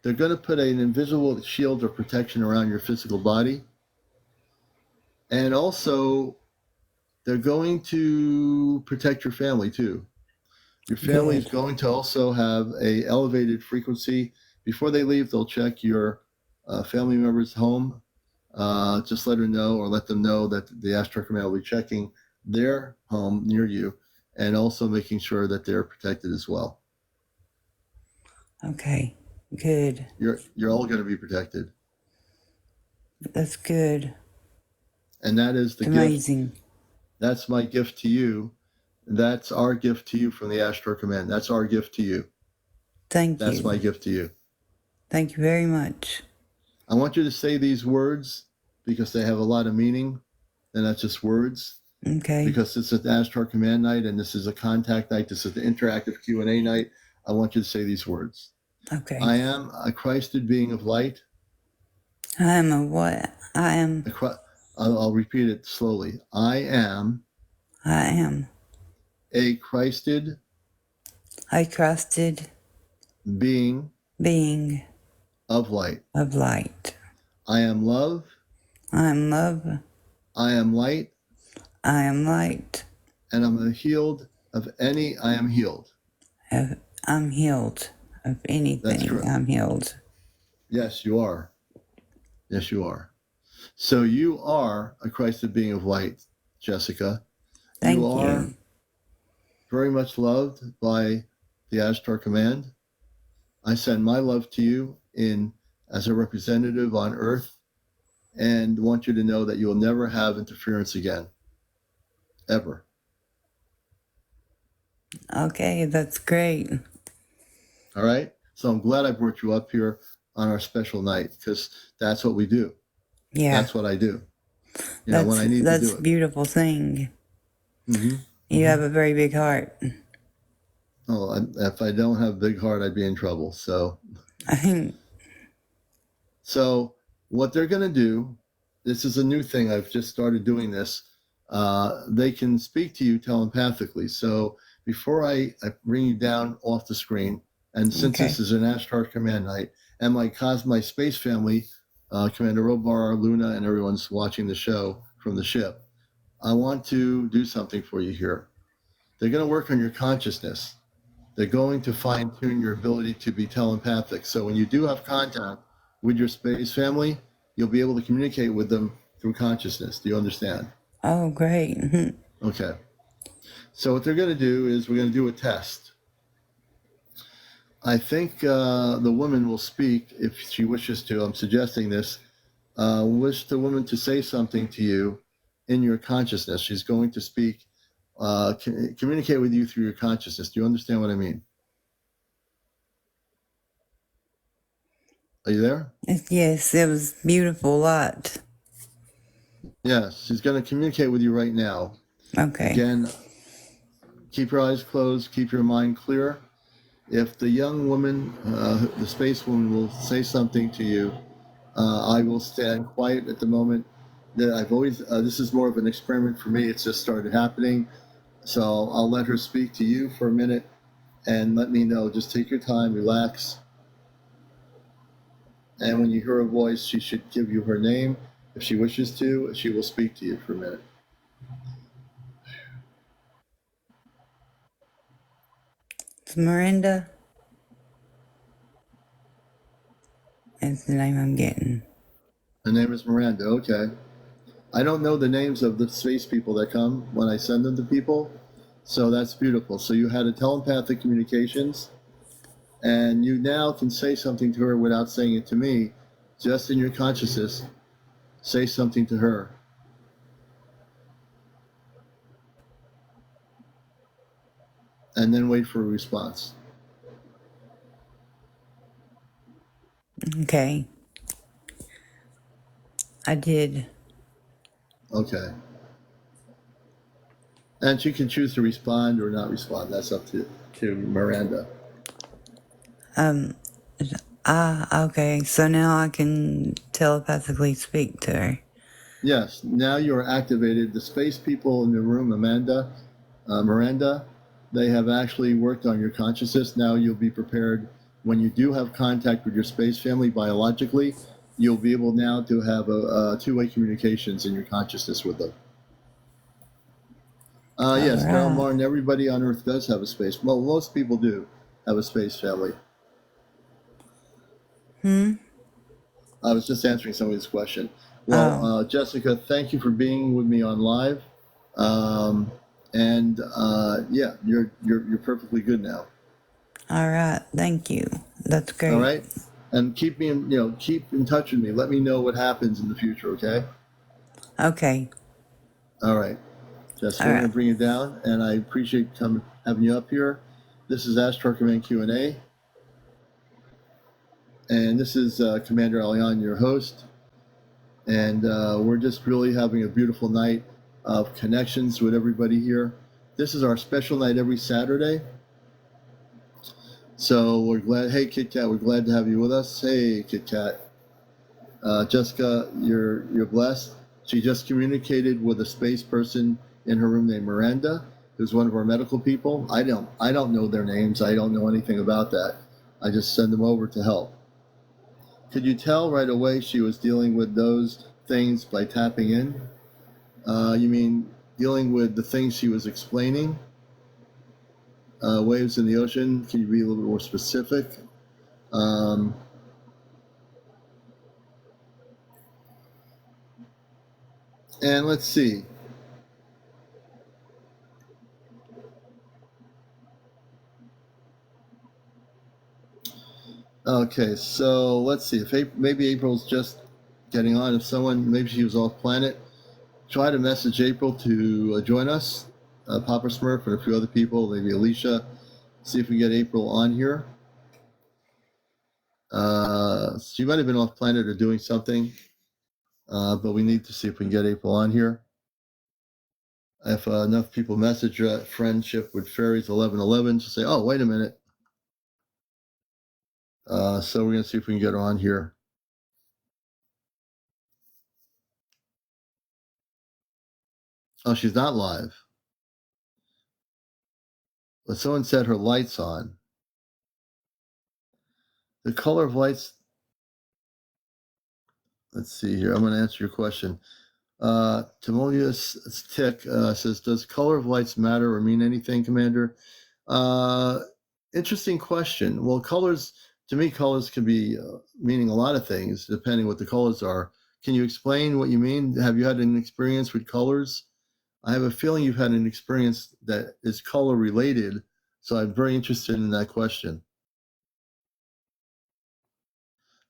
They're going to put an invisible shield of protection around your physical body. And also, they're going to protect your family too. Your family is going to also have a elevated frequency. Before they leave, they'll check your family member's home. Just let her know or let them know that the Ashtar Command will be checking their home near you and also making sure that they're protected as well. Okay, good. You're all going to be protected. That's good. And that is the amazing gift. That's my gift to you. That's our gift to you from the Ashtar Command. That's our gift to you. Thank you. That's my gift to you. Thank you very much. I want you to say these words because they have a lot of meaning. They're not just words. Okay. Because this is the Ashtar Command night and this is a contact night. This is the interactive Q&A night. I want you to say these words. Okay. I am a Christed being of light. I am a what? I am. I'll repeat it slowly. I am a Christed being of light. I am love. I am love. I am light. I am light. And I'm healed of any. I am healed. I'm healed of anything. That's correct. I'm healed. Yes, you are. Yes, you are. So you are a Christed being of light, Jessica. Thank you. You are very much loved by the Ashtar Command. I send my love to you as a representative on Earth and want you to know that you will never have interference again. Ever. Okay, that's great. All right? So I'm glad I brought you up here on our special night because that's what we do. Yeah. That's what I do. When I need to do it. That's a beautiful thing. Mm-hmm. You have a very big heart. Oh, if I don't have a big heart, I'd be in trouble. So what they're going to do, this is a new thing. I've just started doing this. They can speak to you telepathically. So before I bring you down off the screen, and since this is an Ashtar Command night, and my space family, Commander Robar, Luna, and everyone's watching the show from the ship, I want to do something for you here. They're going to work on your consciousness. They're going to fine-tune your ability to be telepathic. So when you do have contact with your space family, you'll be able to communicate with them through consciousness. Do you understand? Oh, great. Okay. So what they're going to do is we're going to do a test. I think the woman will speak if she wishes to. I'm suggesting this. Wish the woman to say something to you in your consciousness. She's going to speak, communicate with you through your consciousness. Do you understand what I mean? Are you there? Yes, it was beautiful light. Yes, she's going to communicate with you right now. Okay. Again, keep your eyes closed, keep your mind clear. If the young woman, the space woman will say something to you, I will stand quiet at the moment. I've always, this is more of an experiment for me. It's just started happening. So I'll let her speak to you for a minute and let me know. Just take your time, relax. And when you hear her voice, she should give you her name. If she wishes to, she will speak to you for a minute. It's Miranda. That's the name I'm getting. Her name is Miranda. Okay. I don't know the names of the space people that come when I send them to people. So that's beautiful. So you had a telepathic communications, and you now can say something to her without saying it to me, just in your consciousness. Say something to her. And then wait for a response. Okay. I did. Okay. And she can choose to respond or not respond. That's up to Miranda. Okay. So now I can telepathically speak to her. Yes, now you're activated. The space people in the room, Miranda, they have actually worked on your consciousness. Now you'll be prepared when you do have contact with your space family biologically. You'll be able now to have a two-way communications in your consciousness with them. Yes, All Carol right. Martin, everybody on Earth does have a space. Well, most people do have a space family. I was just answering somebody's question. Well, Jessica, thank you for being with me on live. Yeah, you're perfectly good now. All right. Thank you. That's great. All right, and keep in touch with me. Let me know what happens in the future. Okay. Okay. All right, Jessica, All we're right. gonna bring you down, and I appreciate having you up here. This is Ashtar Command Q&A, and this is CmdrAleon, your host. And we're just really having a beautiful night of connections with everybody here. This is our special night every Saturday. So we're glad. Hey, Kit Kat, we're glad to have you with us. Hey, Kit Kat. Jessica, you're blessed. She just communicated with a space person in her room named Miranda, who's one of our medical people. I don't know their names. I don't know anything about that. I just send them over to help. Could you tell right away she was dealing with those things by tapping in? You mean dealing with the things she was explaining? Waves in the ocean. Can you be a little bit more specific? And let's see. Okay, so let's see. If maybe April's just getting on. If someone, maybe she was off planet, try to message April to join us. Papa Smurf and a few other people, maybe Alicia. See if we get April on here. She might have been off planet or doing something, but we need to see if we can get April on here. If enough people message friendship with fairies 1111, she'll say, "Oh, wait a minute." So we're gonna see if we can get her on here. Oh, she's not live. But someone said her light's on. The color of lights. Let's see here. I'm going to answer your question. Timolius Tick says, "Does color of lights matter or mean anything, Commander?" Interesting question. Well, colors, to me, colors can be meaning a lot of things depending what the colors are. Can you explain what you mean? Have you had an experience with colors? I have a feeling you've had an experience that is color related, so I'm very interested in that question.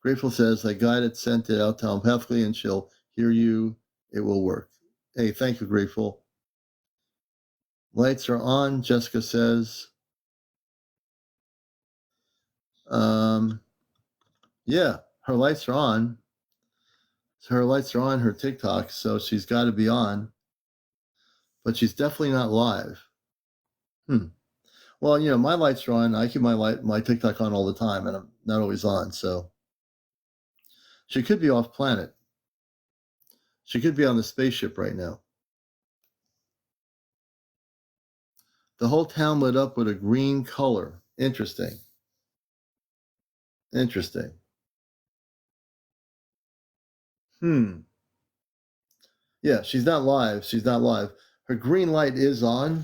Grateful says, "I guided sent it out telepathically and she'll hear you. It will work." Hey, thank you, Grateful. Lights are on, Jessica says. Yeah, her lights are on. So her lights are on her TikTok, so she's got to be on. But she's definitely not live. Well, my lights are on. I keep my TikTok on all the time, and I'm not always on. So she could be off planet. She could be on the spaceship right now. The whole town lit up with a green color. Interesting. Interesting. Yeah, she's not live. She's not live. Her green light is on,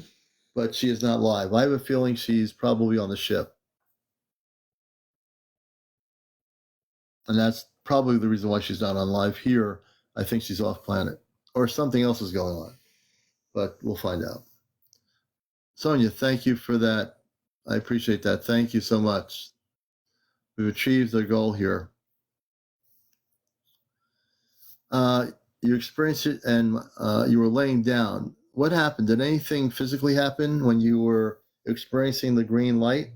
but she is not live. I have a feeling she's probably on the ship. And that's probably the reason why she's not on live here. I think she's off planet. Or something else is going on. But we'll find out. Sonia, thank you for that. I appreciate that. Thank you so much. We've achieved our goal here. You experienced it and you were laying down. What happened? Did anything physically happen when you were experiencing the green light?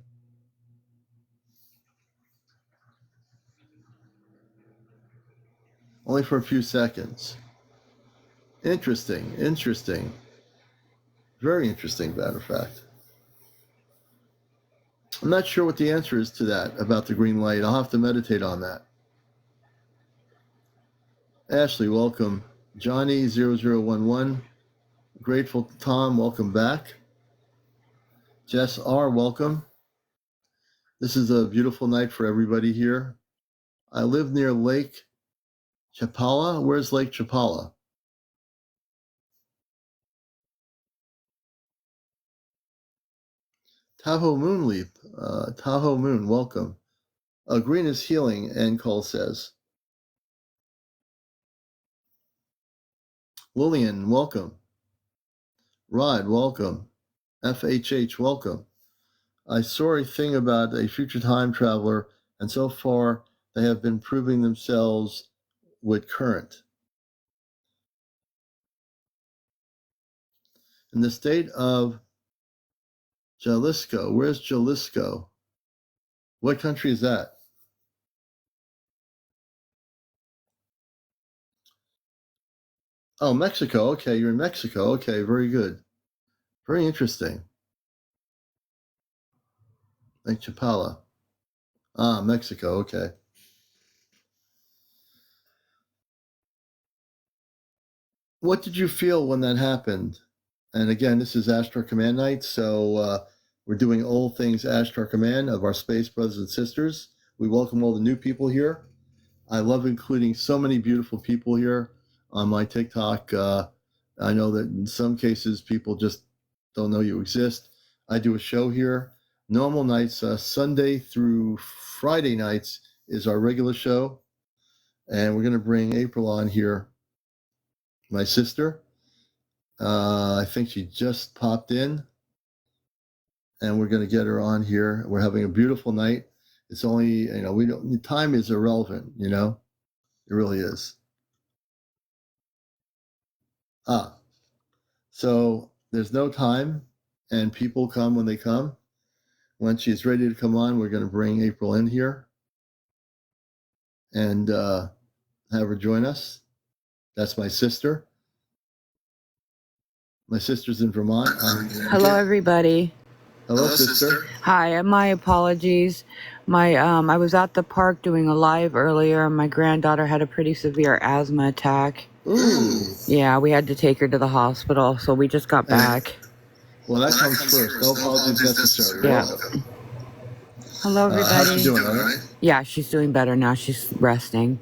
Only for a few seconds. Interesting. Interesting. Very interesting, matter of fact. I'm not sure what the answer is to that about the green light. I'll have to meditate on that. Ashley, welcome. Johnny0011. Grateful Tom, welcome back. Jess R, welcome. This is a beautiful night for everybody here. I live near Lake Chapala. Where's Lake Chapala? Tahoe Moonleap. Tahoe Moon, welcome. Green is healing, Ann Cole says. Lillian, welcome. Rod, welcome. FHH, welcome. I saw a thing about a future time traveler, and so far they have been proving themselves with current. In the state of Jalisco, where's Jalisco? What country is that? Oh, Mexico. Okay, you're in Mexico. Okay, very good. Very interesting. Lake Chapala. Ah, Mexico. Okay. What did you feel when that happened? And again, this is Ashtar Command Night, so we're doing all things Ashtar Command of our space brothers and sisters. We welcome all the new people here. I love including so many beautiful people here on my TikTok. I know that in some cases people just don't know you exist. I do a show here. Normal nights, Sunday through Friday nights is our regular show. And we're going to bring April on here, my sister. I think she just popped in. And we're going to get her on here. We're having a beautiful night. It's only, time is irrelevant, It really is. So there's no time, and people come when they come. When she's ready to come on, we're going to bring April in here and have her join us. That's my sister. My sister's in Vermont. Hello, everybody. Hello, sister. Hi, my apologies. I was at the park doing a live earlier, and my granddaughter had a pretty severe asthma attack. Ooh. Yeah, we had to take her to the hospital, so we just got back. Well, that comes first. No apologies necessary. Yeah. Hello, everybody. How's she doing, all right? Yeah, she's doing better now. She's resting.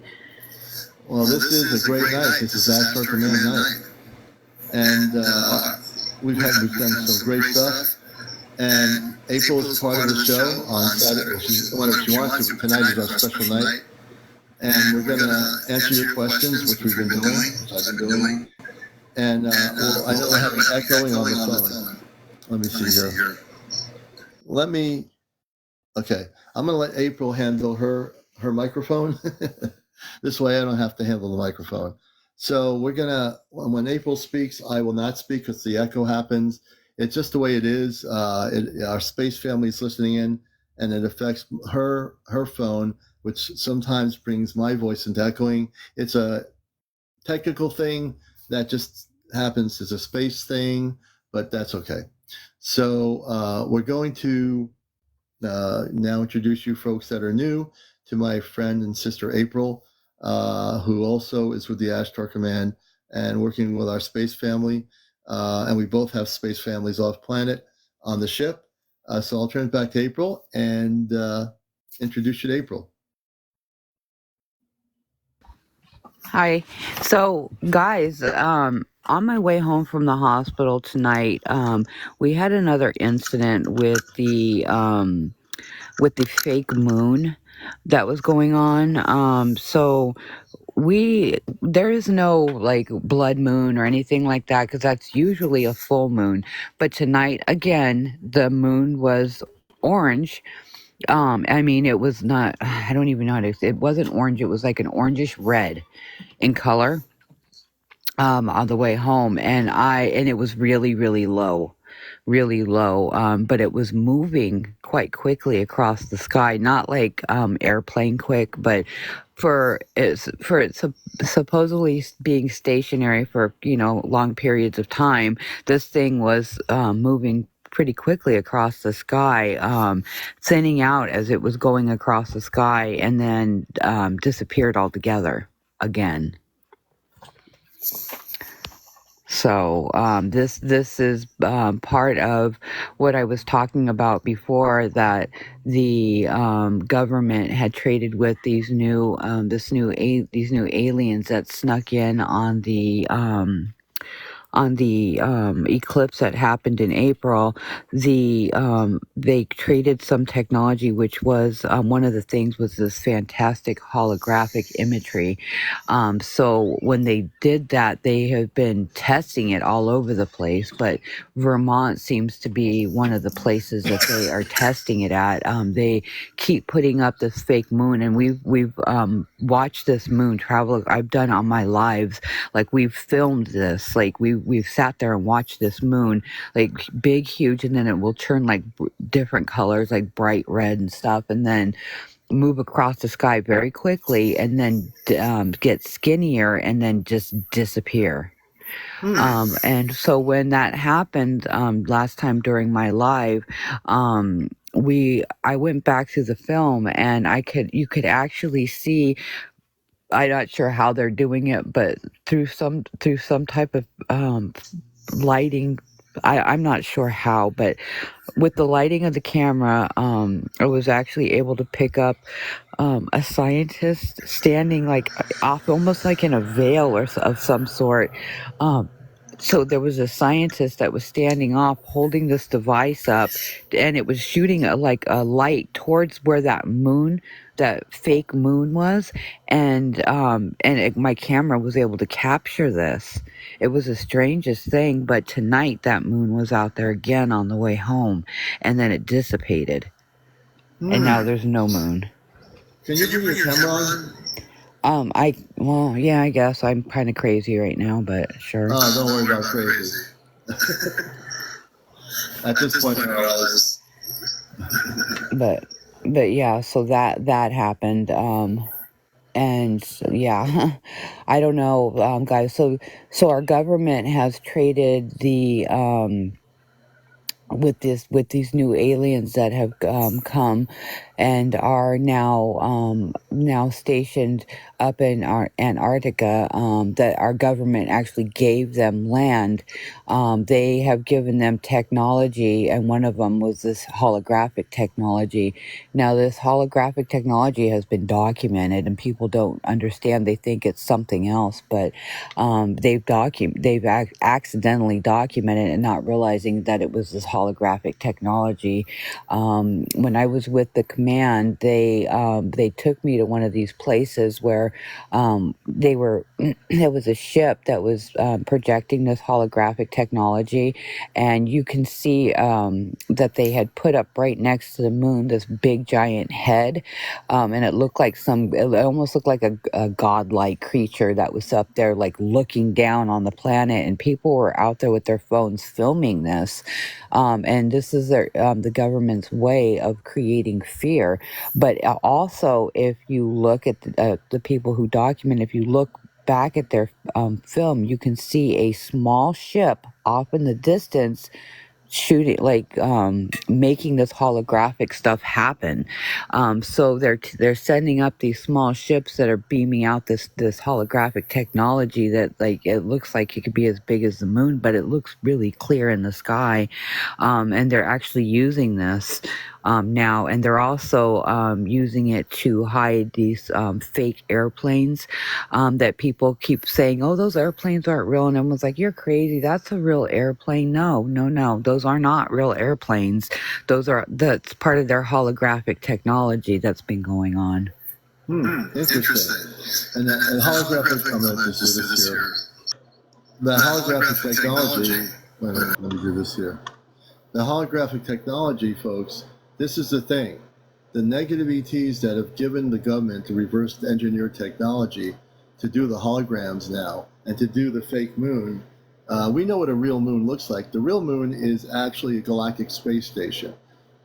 Well, this is a great night. This is Ashtar Command night. And we've done some great stuff. And April is part of the show on Saturday. Whenever she wants to. Tonight is our special night. And we're going to answer your questions, which we've been doing, which I've been doing. And I know we're having echoing on the phone. Let me see here. Okay, I'm going to let April handle her microphone. This way I don't have to handle the microphone. So we're going to, when April speaks, I will not speak because the echo happens. It's just the way it is. Our space family is listening in, and it affects her phone, which sometimes brings my voice into echoing. It's a technical thing that just happens. It's a space thing, but that's okay. So we're going to now introduce you folks that are new to my friend and sister April, who also is with the Ashtar Command. and working with our space family. And we both have space families off planet on the ship. So I'll turn it back to April and introduce you to April. Hi. So, guys, on my way home from the hospital tonight, we had another incident with the fake moon that was going on. So there is no like blood moon or anything like that because that's usually a full moon. But tonight, again, the moon was orange. I mean, it was not. I don't even know how to. It wasn't orange. It was like an orangish red in color. On the way home, and it was really, really low. But it was moving quite quickly across the sky, not like airplane quick, but supposedly being stationary for long periods of time. This thing was moving pretty quickly across the sky, thinning out as it was going across the sky, and then disappeared altogether again. So this is part of what I was talking about before, that the government had traded with these new aliens that snuck in on the eclipse that happened in April. They traded some technology, which was one of the things was this fantastic holographic imagery. So when they did that, they have been testing it all over the place, but Vermont seems to be one of the places that they are testing it at. They keep putting up this fake moon, and we've watched this moon travel. I've done on my lives, like we've filmed this, like we've sat there and watched this moon, like big, huge, and then it will turn like different colors, like bright red and stuff, and then move across the sky very quickly, and then get skinnier, and then just disappear. And so when that happened last time during my live, I went back to the film, and you could actually see. I'm not sure how they're doing it, but through some type of lighting. I'm not sure how, but with the lighting of the camera, I was actually able to pick up a scientist standing like off, almost like in a veil of some sort. Um, so there was a scientist that was standing off, holding this device up, and it was shooting like a light towards where that fake moon was, and my camera was able to capture this. It was the strangest thing, but tonight that moon was out there again on the way home, and then it dissipated, and now there's no moon. Can you bring your camera on? I guess I'm kind of crazy right now, but sure. Oh, don't worry about crazy. At this point in our lives. But yeah, so that happened. And yeah, I don't know, guys. So our government has traded with these new aliens that have come and are now stationed up in Antarctica, that our government actually gave them land. They have given them technology, and one of them was this holographic technology. Now, this holographic technology has been documented, and people don't understand. They think it's something else, but they've accidentally documented it, not realizing that it was this holographic technology. When I was with the command, they took me to one of these places where there was a ship that was projecting this holographic technology, and you can see that they had put up right next to the moon this big giant head, and it almost looked like a godlike creature that was up there, like looking down on the planet, and people were out there with their phones filming this. And this is the government's way of creating fear. But also, if you look at the people who document, if you look back at their film, you can see a small ship off in the distance shooting, like making this holographic stuff happen. So they're sending up these small ships that are beaming out this holographic technology that, like, it looks like it could be as big as the moon, but it looks really clear in the sky. And they're actually using this now, and they're also using it to hide these fake airplanes that people keep saying, "Oh, those airplanes aren't real," and everyone's like, "You're crazy. That's a real airplane." No, no, no. Those are not real airplanes. That's part of their holographic technology that's been going on. Interesting. And holographic, I'm going to just do this here. The holographic technology, let me do this here. The holographic technology, folks, this is the thing. The negative ETs that have given the government the reverse engineer technology to do the holograms now and to do the fake moon, we know what a real moon looks like. The real moon is actually a galactic space station.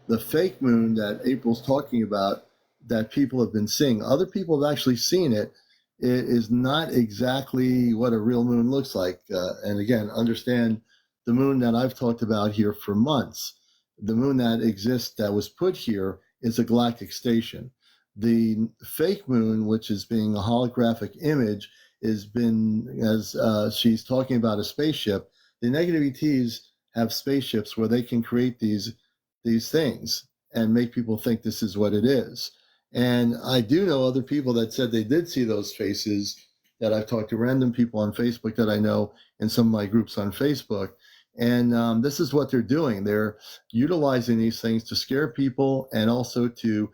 The fake moon that April's talking about, that people have been seeing, other people have actually seen it. It is not exactly what a real moon looks like. And again, understand the moon that I've talked about here for months. The moon that exists, that was put here, is a galactic station. The fake moon, which is being a holographic image, has been, as she's talking about a spaceship. The negative ETs have spaceships where they can create these things and make people think this is what it is. And I do know other people that said they did see those faces, that I've talked to random people on Facebook that I know in some of my groups on Facebook. And this is what they're doing. They're utilizing these things to scare people and also to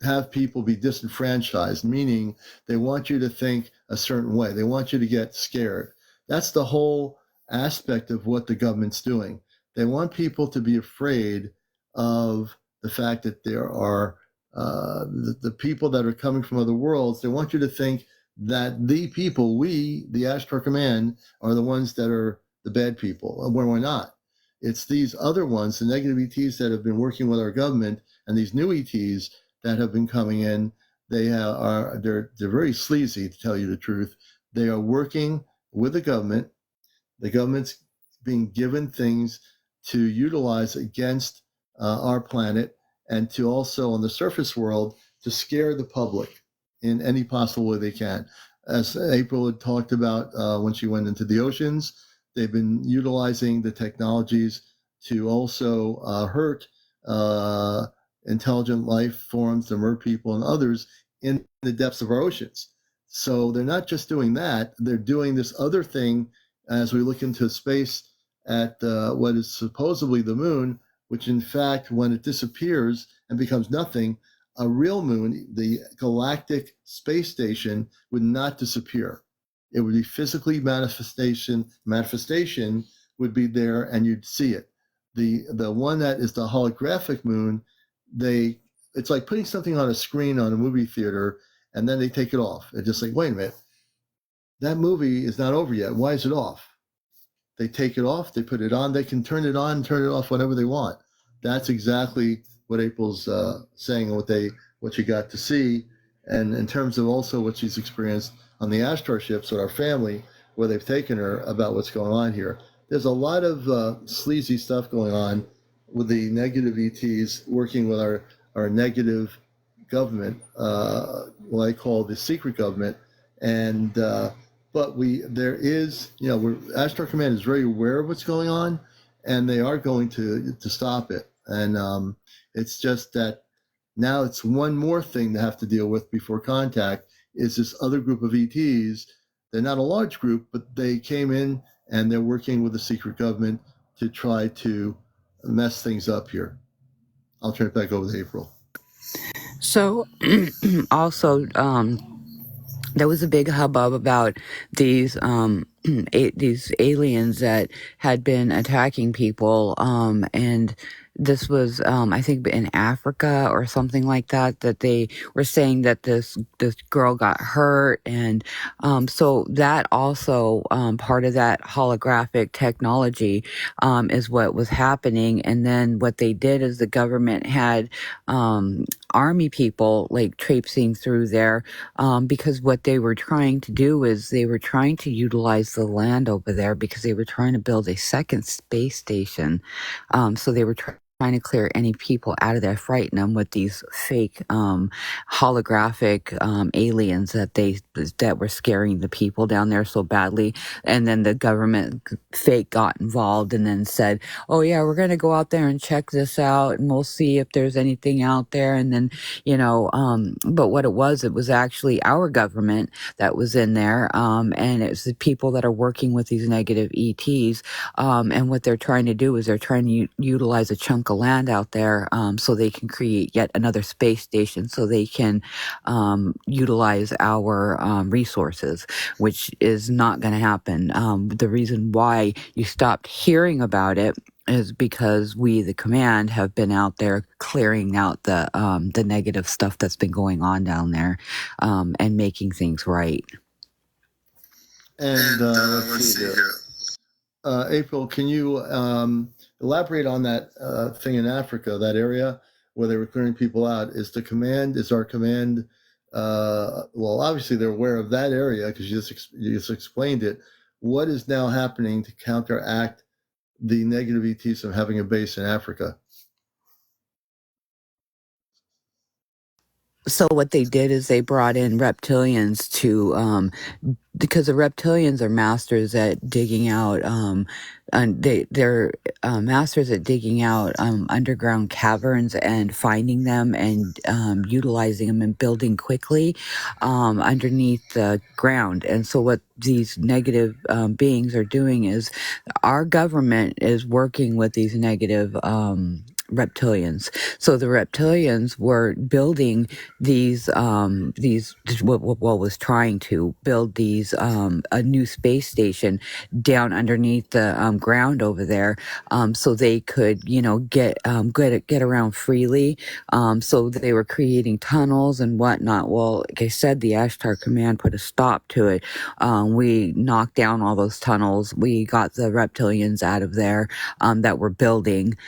have people be disenfranchised, meaning they want you to think a certain way. They want you to get scared. That's the whole aspect of what the government's doing. They want people to be afraid of the fact that there are the people that are coming from other worlds. They want you to think that the people, we, the Ashtar Command, are the ones that are the bad people, when we're not. It's these other ones, the negative ETs that have been working with our government, and these new ETs that have been coming in. They're very sleazy, to tell you the truth. They are working with the government. The government's being given things to utilize against our planet, and to also, on the surface world, to scare the public in any possible way they can. As April had talked about when she went into the oceans, they've been utilizing the technologies to also hurt intelligent life forms, the mer people and others in the depths of our oceans. So they're not just doing that, they're doing this other thing as we look into space at what is supposedly the moon, which in fact, when it disappears and becomes nothing, a real moon, the galactic space station, would not disappear. It would be physically manifestation would be there and you'd see it. The one that is the holographic moon, it's like putting something on a screen on a movie theater and then they take it off. They're just like, wait a minute, that movie is not over yet. Why is it off? They take it off, they put it on, they can turn it on, turn it off whenever they want. That's exactly what April's saying and what she got to see. And in terms of also what she's experienced on the Ashtar ships with our family, where they've taken her, about what's going on here. There's a lot of sleazy stuff going on with the negative ETs working with our negative government, what I call the secret government. And but there is, Ashtar Command is very aware of what's going on, and they are going to stop it. And it's just that now it's one more thing to have to deal with before contact, is this other group of ETs. They're not a large group, but they came in and they're working with the secret government to try to mess things up here. I'll turn it back over to April. So, also, there was a big hubbub about these these aliens that had been attacking people, and this was, I think, in Africa or something like that. That they were saying that this girl got hurt, and so that also part of that holographic technology is what was happening. And then what they did is the government had army people like traipsing through there because what they were trying to do is they were trying to utilize the land over there because they were trying to build a second space station. So they were trying to clear any people out of there, frighten them with these fake holographic aliens that were scaring the people down there so badly. And then the government fake got involved and then said, "Oh yeah, we're going to go out there and check this out, and we'll see if there's anything out there." And then but what it was actually our government that was in there, and it's the people that are working with these negative ETs, and what they're trying to do is they're trying to utilize a chunk of land out there, so they can create yet another space station, so they can utilize our resources, which is not going to happen. The reason why you stopped hearing about it is because we, the command, have been out there clearing out the negative stuff that's been going on down there, and making things right. And let's see here. April, can you elaborate on that thing in Africa, that area where they were clearing people out? Is our command, well, obviously they're aware of that area because you just explained it. What is now happening to counteract the negative ETs of having a base in Africa? So what they did is they brought in reptilians to because the reptilians are masters at digging out and they're masters at digging out underground caverns and finding them and utilizing them and building quickly underneath the ground. And so what these negative beings are doing is our government is working with these negative reptilians. So the reptilians were building these was trying to build these a new space station down underneath the ground over there, so they could get around freely. So they were creating tunnels and whatnot. Well, like I said, the Ashtar command put a stop to it. We knocked down all those tunnels. We got the reptilians out of there that were building.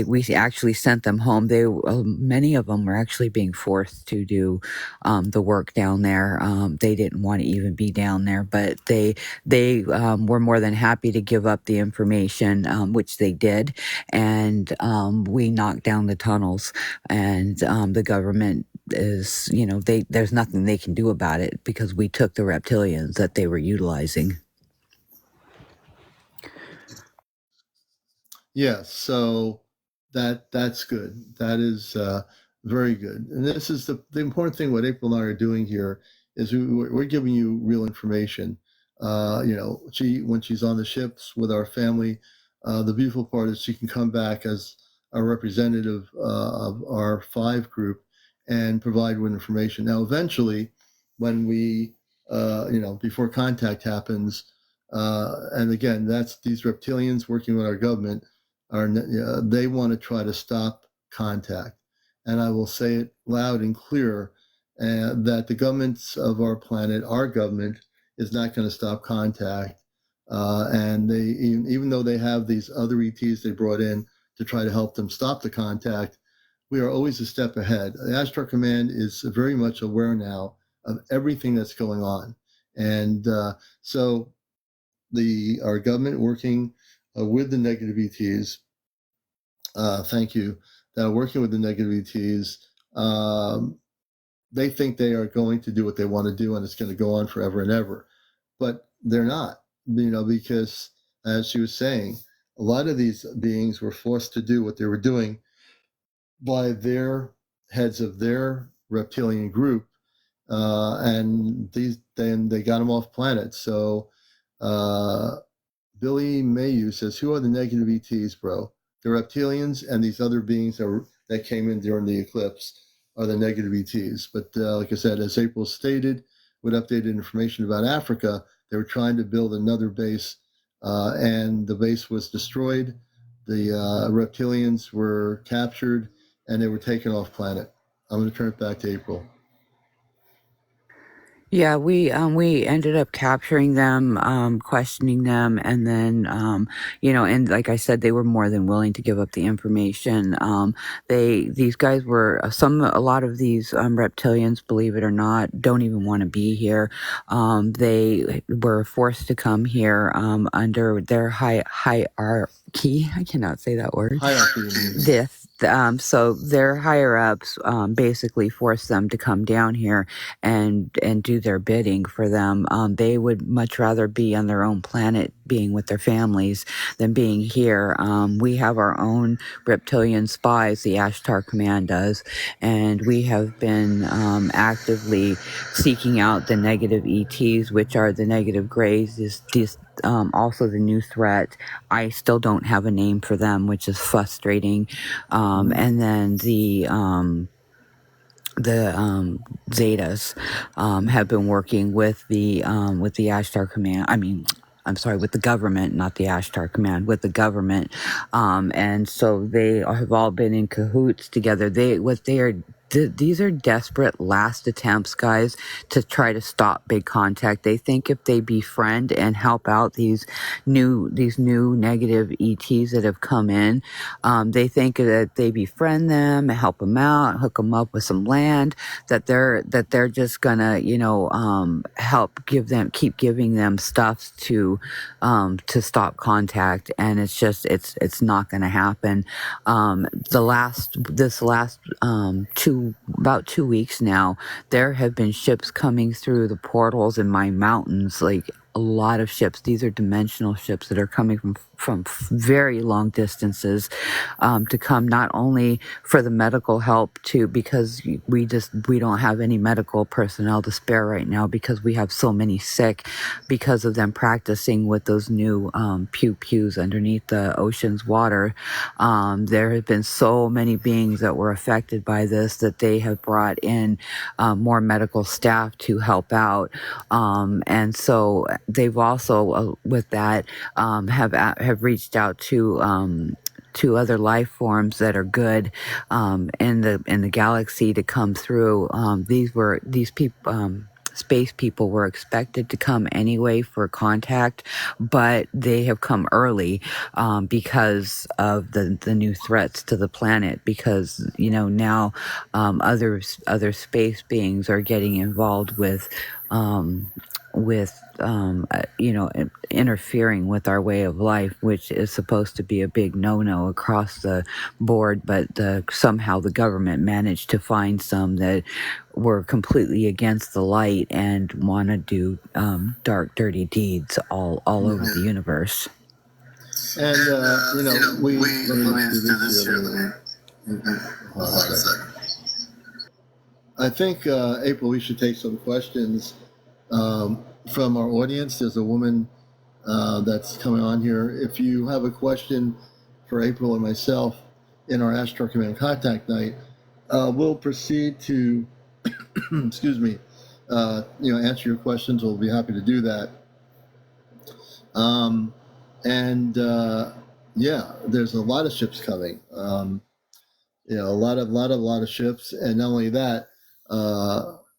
We actually sent them home. Many of them were actually being forced to do the work down there. They didn't want to even be down there, but they were more than happy to give up the information, which they did, and we knocked down the tunnels. And the government is, there's nothing they can do about it because we took the reptilians that they were utilizing. Yes, so that's good. That is very good. And this is the important thing. What April and I are doing here is we're giving you real information. When she's on the ships with our family, the beautiful part is she can come back as a representative of our 5 group and provide with information. Now, eventually, when we, before contact happens, and again, that's these reptilians working with our government they want to try to stop contact. And I will say it loud and clear that the governments of our planet, our government, is not going to stop contact. And they, even though they have these other ETs they brought in to try to help them stop the contact, we are always a step ahead. The Ashtar Command is very much aware now of everything that's going on. And so our government working with the negative ETs, thank you, that are working with the negative ETs, they think they are going to do what they want to do and it's going to go on forever and ever. But they're not, because as she was saying, a lot of these beings were forced to do what they were doing by their heads of their reptilian group. And then they got them off planet. So Billy Mayu says, "Who are the negative ETs, bro? The reptilians and these other beings that came in during the eclipse are the negative ETs." But like I said, as April stated, with updated information about Africa, they were trying to build another base, and the base was destroyed. the reptilians were captured and they were taken off planet. I'm going to turn it back to April. Yeah, we ended up capturing them, questioning them, and then and like I said, they were more than willing to give up the information. These guys were a lot of these reptilians, believe it or not, don't even want to be here. They were forced to come here under their hierarchy. I cannot say that word. Hierarchy. So their higher ups basically forced them to come down here and do their bidding for them. They would much rather be on their own planet, being with their families, than being here. We have our own reptilian spies, the Ashtar Command does, and we have been actively seeking out the negative ETs, which are the negative grays. Also the new threat. I still don't have a name for them, which is frustrating. And then the Zetas have been working with the Ashtar Command. I'm sorry, with the government, not the Ashtar Command, with the government. And so they have all been in cahoots together. These are desperate last attempts, guys, to try to stop big contact. They think if they befriend and help out these new negative ETs that have come in, they think that they befriend them, help them out, hook them up with some land, that they're just gonna help keep giving them stuff to stop contact, and it's not gonna happen. About 2 weeks now, there have been ships coming through the portals in my mountains, like a lot of ships. These are dimensional ships that are coming from very long distances to come not only for the medical help because we don't have any medical personnel to spare right now because we have so many sick because of them practicing with those new pews underneath the ocean's water. There have been so many beings that were affected by this that they have brought in more medical staff to help out, and so they've also with that have reached out to other life forms that are good in the galaxy to come through. These people. Space people were expected to come anyway for contact, but they have come early because of the new threats to the planet. Because now other space beings are getting involved with interfering with our way of life, which is supposed to be a big no-no across the board, but somehow the government managed to find some that were completely against the light and want to do dark, dirty deeds all over the universe. And let me do this here. Hold on a second. I think, April, we should take some questions from our audience. There's a woman that's coming on here. If you have a question for April and myself in our Ashtar Command Contact Night, we'll proceed to, excuse me, answer your questions. We'll be happy to do that. There's a lot of ships coming. A lot of ships, and not only that,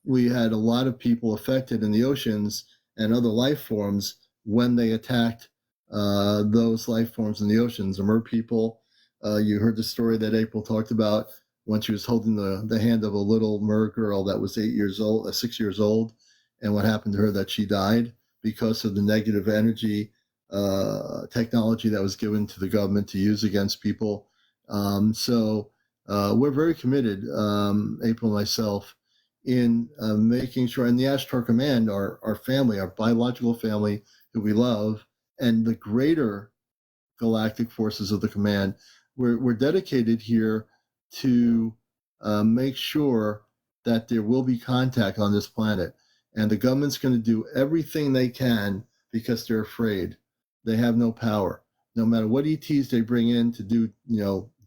we had a lot of people affected in the oceans and other life forms when they attacked those life forms in the oceans. The mer people, you heard the story that April talked about when she was holding the hand of a little mer girl that was 6 years old, and what happened to her, that she died because of the negative energy technology that was given to the government to use against people. So we're very committed, April and myself, in making sure, and the Ashtar Command, our family, our biological family who we love, and the greater galactic forces of the command, we're dedicated here to make sure that there will be contact on this planet. And the government's going to do everything they can because they're afraid. They have no power. No matter what ETs they bring in to do,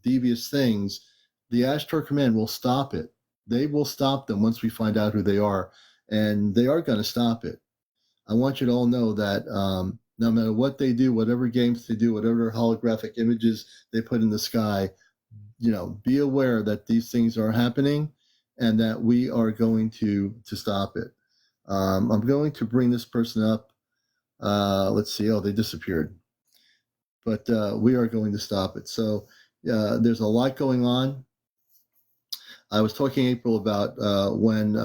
devious things, the Ashtar Command will stop it. They will stop them once we find out who they are, and they are going to stop it. I want you to all know that No matter what they do, whatever games they do, whatever holographic images they put in the sky, be aware that these things are happening and that we are going to stop it. I'm going to bring this person up. Let's see. Oh, they disappeared. But we are going to stop it. So there's a lot going on. I was talking April about when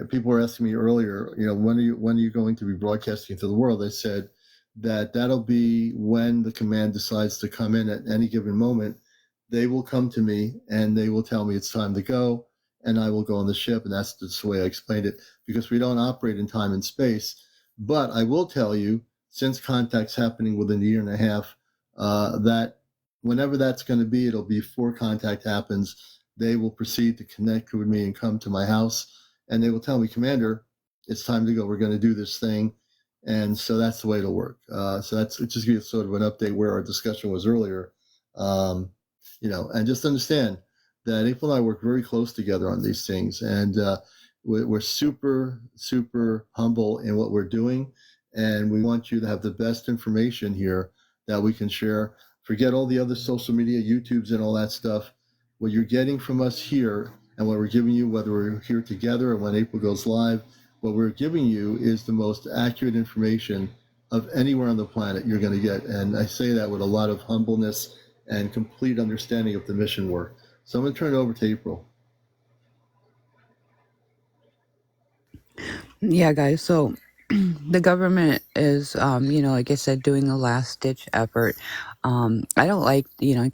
people were asking me earlier, when are you going to be broadcasting to the world? I said that'll be when the command decides to come in at any given moment. They will come to me and they will tell me it's time to go, and I will go on the ship. And that's just the way I explained it, because we don't operate in time and space. But I will tell you, since contact's happening within a year and a half, that whenever that's going to be, it'll be before contact happens. They will proceed to connect with me and come to my house, and they will tell me, Commander, it's time to go. We're going to do this thing. And so that's the way it'll work. So that's just give you sort of an update where our discussion was earlier. And just understand that April and I work very close together on these things, and we're super, super humble in what we're doing, and we want you to have the best information here that we can share. Forget all the other social media, YouTubes, and all that stuff. What you're getting from us here, and what we're giving you, whether we're here together or when April goes live, what we're giving you is the most accurate information of anywhere on the planet you're going to get. And I say that with a lot of humbleness and complete understanding of the mission work. So I'm going to turn it over to April. Yeah, guys. So the government is, like I said, doing a last ditch effort. I don't like,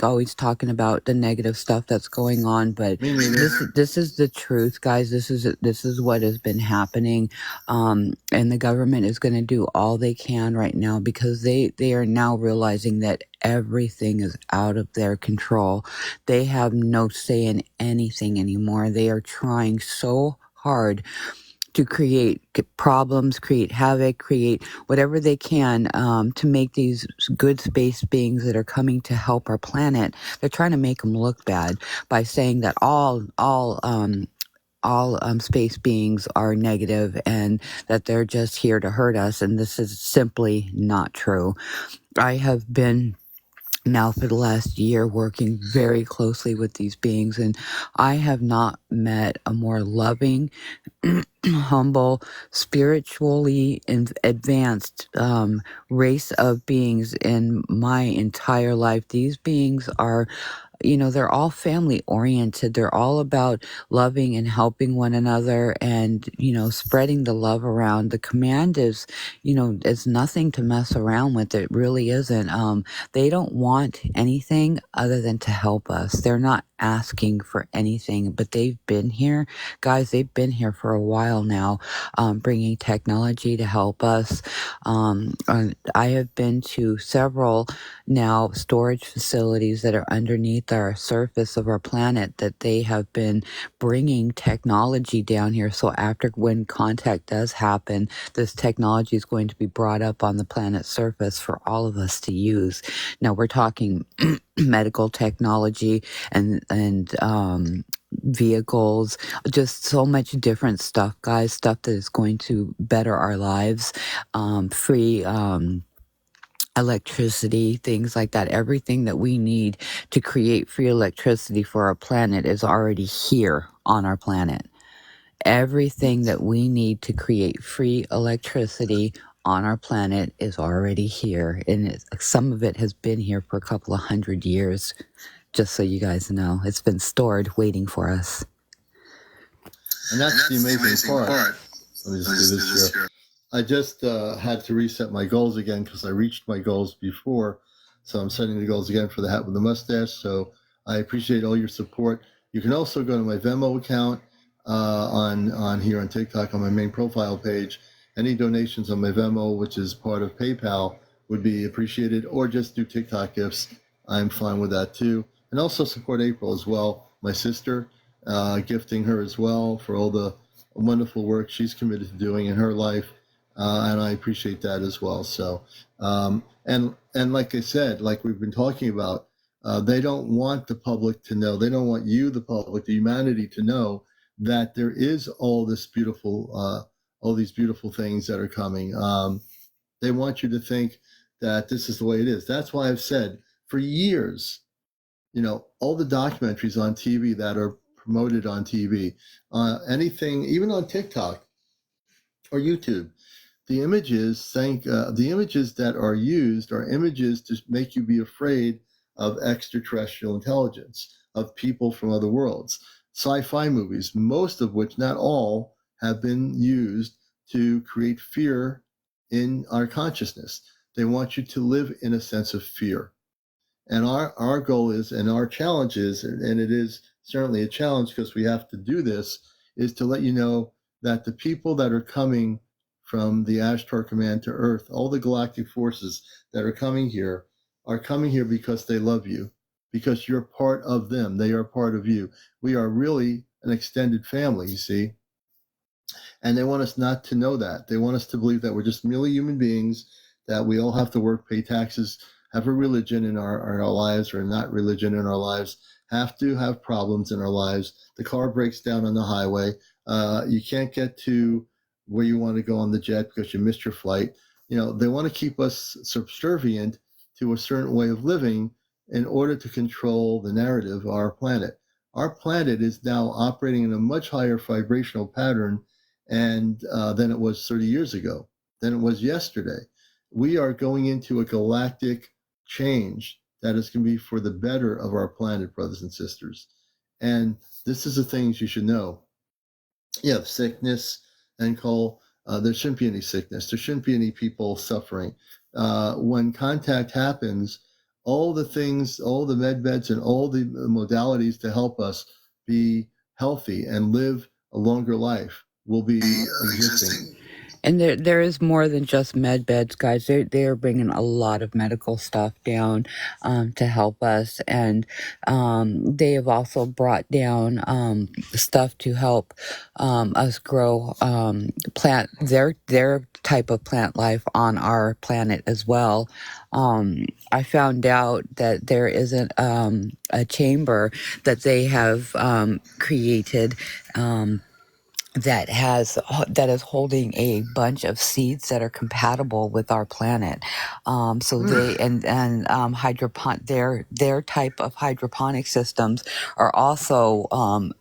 always talking about the negative stuff that's going on, but this is the truth, guys. This is what has been happening. And the government is going to do all they can right now, because they are now realizing that everything is out of their control. They have no say in anything anymore. They are trying so hard to create problems, create havoc, create whatever they can to make these good space beings that are coming to help our planet. They're trying to make them look bad by saying that all space beings are negative and that they're just here to hurt us. And this is simply not true. I have been now for the last year working very closely with these beings, and I have not met a more loving, humble, spiritually advanced race of beings in my entire life. These beings are, they're all family oriented. They're all about loving and helping one another and, spreading the love around. The command is, it's nothing to mess around with. It really isn't. They don't want anything other than to help us. They're not asking for anything, but they've been here. Guys, they've been here for a while now, bringing technology to help us. I have been to several now storage facilities that are underneath our surface of our planet, that they have been bringing technology down here. So after, when contact does happen, this technology is going to be brought up on the planet's surface for all of us to use. Now we're talking medical technology and vehicles, just so much different stuff, guys, stuff that is going to better our lives, free electricity, things like that. Everything that we need to create free electricity for our planet is already here on our planet. Everything that we need to create free electricity on our planet is already here, and some of it has been here for a couple of 100 years. Just so you guys know, it's been stored waiting for us. And that's the amazing part. Let me just do this here. I just had to reset my goals again because I reached my goals before. So I'm setting the goals again for the hat with the mustache. So I appreciate all your support. You can also go to my Venmo account on here on TikTok on my main profile page. Any donations on my Venmo, which is part of PayPal, would be appreciated, or just do TikTok gifts. I'm fine with that too. And also support April as well, my sister, gifting her as well for all the wonderful work she's committed to doing in her life. And I appreciate that as well. So, and like I said, like we've been talking about, they don't want the public to know. They don't want you, the public, the humanity, to know that there is all these beautiful things that are coming. They want you to think that this is the way it is. That's why I've said for years, all the documentaries on TV that are promoted on TV, anything, even on TikTok or YouTube, the images that are used are images to make you be afraid of extraterrestrial intelligence, of people from other worlds. Sci-fi movies, most of which, not all, have been used to create fear in our consciousness. They want you to live in a sense of fear. And our goal is, and our challenge is, and it is certainly a challenge because we have to do this, is to let you know that the people that are coming from the Ashtar command to Earth, all the galactic forces that are coming here because they love you, because you're part of them. They are part of you. We are really an extended family, you see. And they want us not to know that. They want us to believe that we're just merely human beings, that we all have to work, pay taxes, have a religion in our lives or not religion in our lives, have to have problems in our lives. The car breaks down on the highway. You can't get to where you want to go on the jet because you missed your flight. They want to keep us subservient to a certain way of living in order to control the narrative of our planet. Our planet is now operating in a much higher vibrational pattern and than it was 30 years ago, than it was yesterday. We are going into a galactic change that is going to be for the better of our planet, brothers and sisters. And this is the things you should know. You have sickness and coal. There shouldn't be any sickness. There shouldn't be any people suffering. When contact happens, all the things, all the med beds and all the modalities to help us be healthy and live a longer life will be existing. And there is more than just med beds, guys. They're bringing a lot of medical stuff down to help us, and they have also brought down stuff to help us grow plant their type of plant life on our planet as well. I found out that there isn't a chamber that they have created. That is holding a bunch of seeds that are compatible with our planet. So they their type of hydroponic systems are also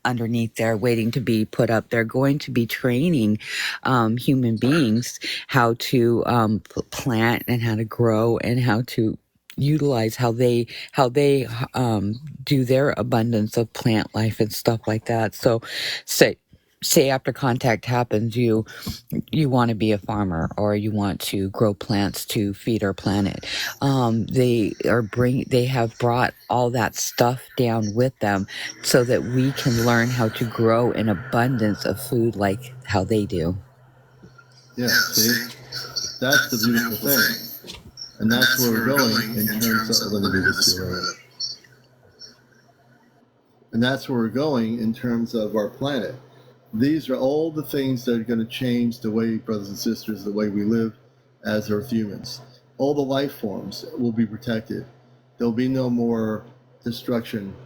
underneath there, waiting to be put up. They're going to be training human beings how to plant and how to grow and how to utilize how they do their abundance of plant life and stuff like that. So say after contact happens, you want to be a farmer or you want to grow plants to feed our planet. They have brought all that stuff down with them so that we can learn how to grow an abundance of food like how they do. Yeah, see, that's the beautiful thing, and that's where we're going in terms of. Let me do this here, right? And that's where we're going in terms of our planet. These are all the things that are going to change the way, brothers and sisters, the way we live as Earth humans. All the life forms will be protected. There'll be no more destruction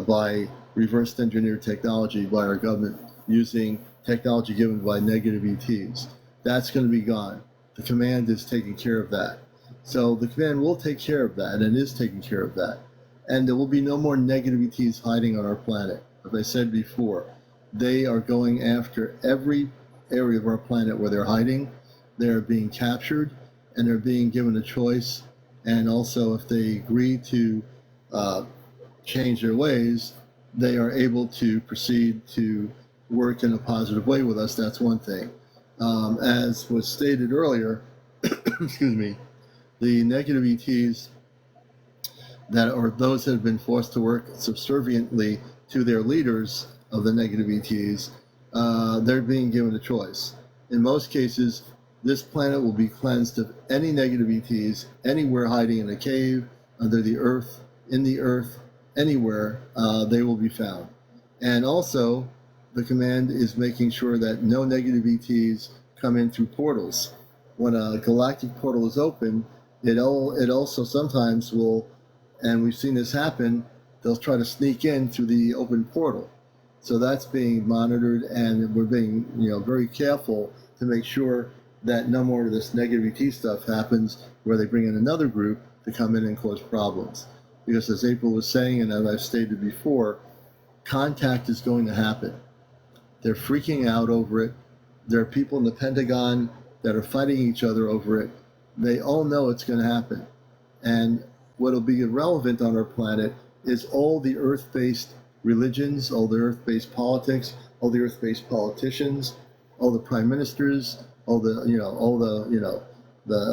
by reverse engineered technology by our government using technology given by negative ETs. That's going to be gone. The command is taking care of that. So the command will take care of that and is taking care of that. And there will be no more negative ETs hiding on our planet. As I said before, they are going after every area of our planet where they're hiding. They're being captured and they're being given a choice. And also, if they agree to change their ways, they are able to proceed to work in a positive way with us. That's one thing. As was stated earlier, excuse me, the negative ETs that are those that have been forced to work subserviently to their leaders of the negative ETs, they're being given a choice. In most cases, this planet will be cleansed of any negative ETs anywhere hiding in a cave, under the earth, in the earth, anywhere they will be found. And also, the command is making sure that no negative ETs come in through portals. When a galactic portal is open, it also sometimes will, and we've seen this happen, they'll try to sneak in through the open portal. So that's being monitored, and we're being very careful to make sure that no more of this negativity stuff happens where they bring in another group to come in and cause problems. Because as April was saying, and as I've stated before, contact is going to happen. They're freaking out over it. There are people in the Pentagon that are fighting each other over it. They all know it's going to happen. And what will be irrelevant on our planet is all the earth-based religions, all the earth-based politics, all the earth-based politicians, all the prime ministers, the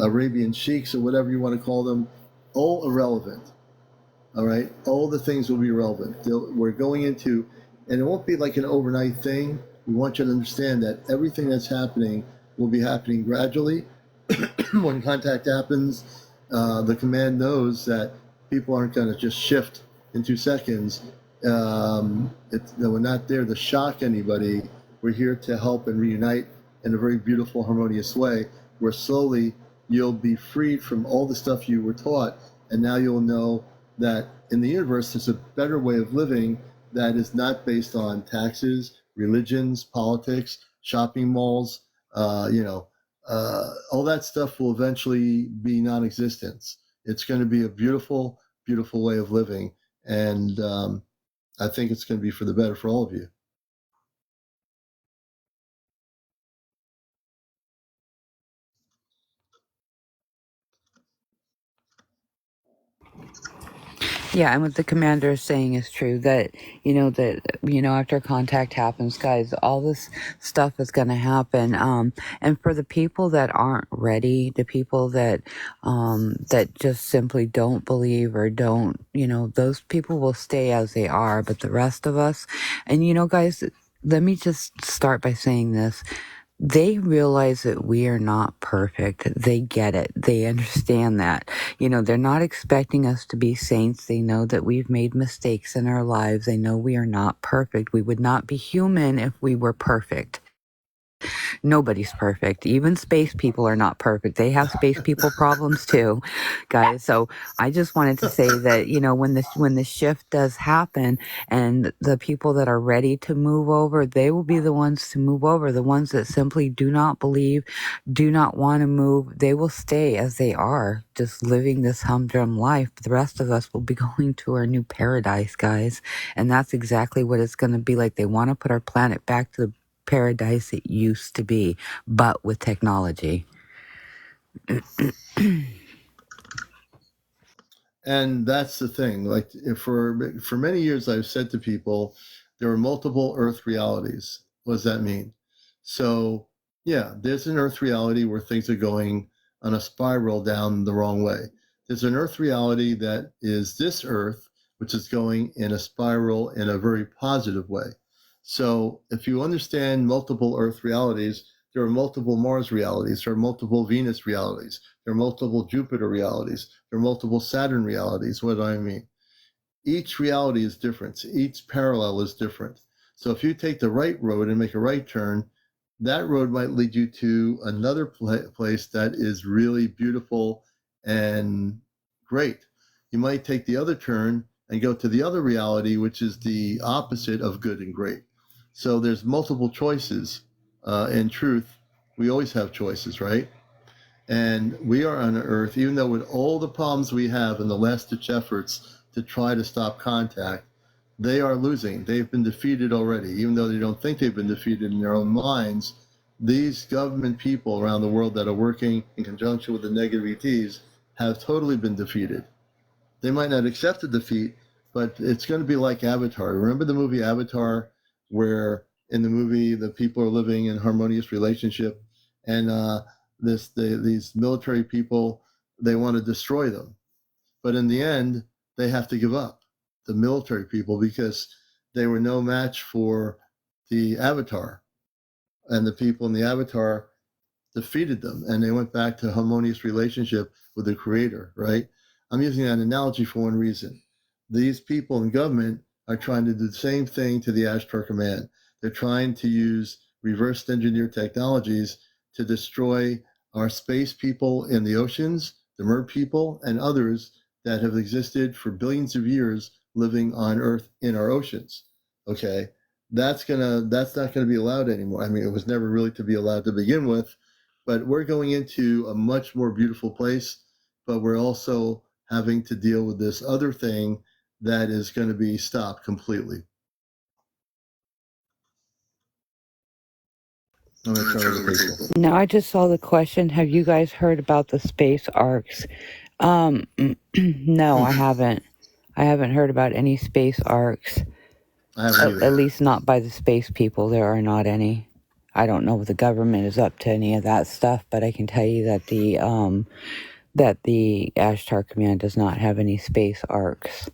Arabian sheiks or whatever you want to call them, all irrelevant. All right, all the things will be irrelevant. We're going into, and it won't be like an overnight thing. We want you to understand that everything that's happening will be happening gradually. When contact happens, the command knows that people aren't going to just shift in 2 seconds. We're not there to shock anybody. We're here to help and reunite in a very beautiful, harmonious way, where slowly you'll be freed from all the stuff you were taught, and now you'll know that in the universe there's a better way of living that is not based on taxes, religions, politics, shopping malls, all that stuff will eventually be non-existence. It's going to be a beautiful, beautiful way of living, and I think it's going to be for the better for all of you. Yeah, and what the commander is saying is true, that after contact happens, guys, all this stuff is going to happen. And for the people that aren't ready, the people that just simply don't believe or don't, those people will stay as they are. But the rest of us, and guys, let me just start by saying this. They realize that we are not perfect. They get it. They understand that. They're not expecting us to be saints. They know that we've made mistakes in our lives. They know we are not perfect. We would not be human if we were perfect. Nobody's perfect. Even space people are not perfect. They have space people problems too, guys. So I just wanted to say that, when the shift does happen and the people that are ready to move over, they will be the ones to move over. The ones that simply do not believe, do not want to move, they will stay as they are, just living this humdrum life. The rest of us will be going to our new paradise, guys. And that's exactly what it's going to be like. They want to put our planet back to the paradise it used to be, but with technology. And that's the thing. Like for many years, I've said to people, there are multiple Earth realities. What does that mean? So yeah, there's an Earth reality where things are going on a spiral down the wrong way. There's an Earth reality that is this Earth, which is going in a spiral in a very positive way. So if you understand multiple Earth realities, there are multiple Mars realities, there are multiple Venus realities, there are multiple Jupiter realities, there are multiple Saturn realities. What do I mean? Each reality is different. Each parallel is different. So if you take the right road and make a right turn, that road might lead you to another place that is really beautiful and great. You might take the other turn and go to the other reality, which is the opposite of good and great. So there's multiple choices. In truth, we always have choices, right? And we are on Earth, even though with all the problems we have in the last-ditch efforts to try to stop contact, they are losing. They've been defeated already, even though they don't think they've been defeated in their own minds. These government people around the world that are working in conjunction with the negative ETs have totally been defeated. They might not accept the defeat, but it's going to be like Avatar. Remember the movie Avatar, where in the movie the people are living in harmonious relationship, and these military people, they want to destroy them, but in the end they have to give up, the military people, because they were no match for the Avatar, and the people in the Avatar defeated them, and they went back to harmonious relationship with the creator, right? I'm using that analogy for one reason. These people in government are trying to do the same thing to the Ashtar command. They're trying to use reverse engineer technologies to destroy our space people in the oceans, the mer people, and others that have existed for billions of years living on Earth in our oceans. Okay, that's not gonna be allowed anymore. I mean, it was never really to be allowed to begin with, but we're going into a much more beautiful place, but we're also having to deal with this other thing that is going to be stopped completely. I'm going to turn over to people. Now, I just saw the question. Have you guys heard about the space arcs? No, I haven't. I haven't heard about any space arcs. I haven't either. At least not by the space people. There are not any. I don't know if the government is up to any of that stuff, but I can tell you that the Ashtar command does not have any space arcs.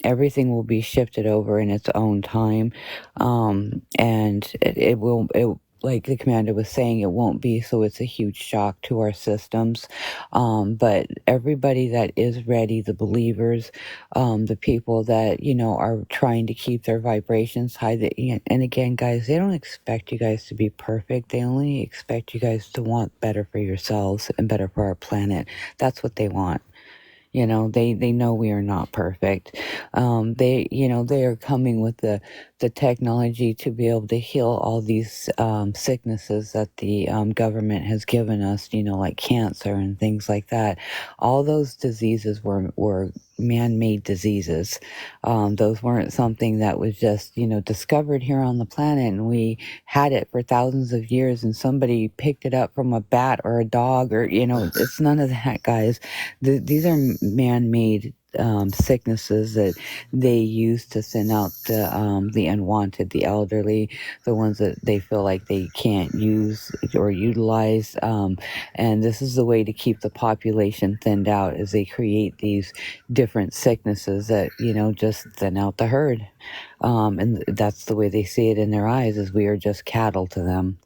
Everything will be shifted over in its own time, and it will. Like the commander was saying, it won't be so it's a huge shock to our systems. But everybody that is ready, the believers, the people that, are trying to keep their vibrations high. And again, guys, they don't expect you guys to be perfect. They only expect you guys to want better for yourselves and better for our planet. That's what they want. They know we are not perfect. They are coming with the technology to be able to heal all these sicknesses that the government has given us, like cancer and things like that. All those diseases were man-made diseases. Those weren't something that was just, discovered here on the planet, and we had it for thousands of years and somebody picked it up from a bat or a dog or, it's none of that, guys. These are man-made sicknesses that they use to send out the unwanted, the elderly, the ones that they feel like they can't use or utilize. And this is the way to keep the population thinned out, as they create these different sicknesses that, just thin out the herd. And that's the way they see it in their eyes, as we are just cattle to them.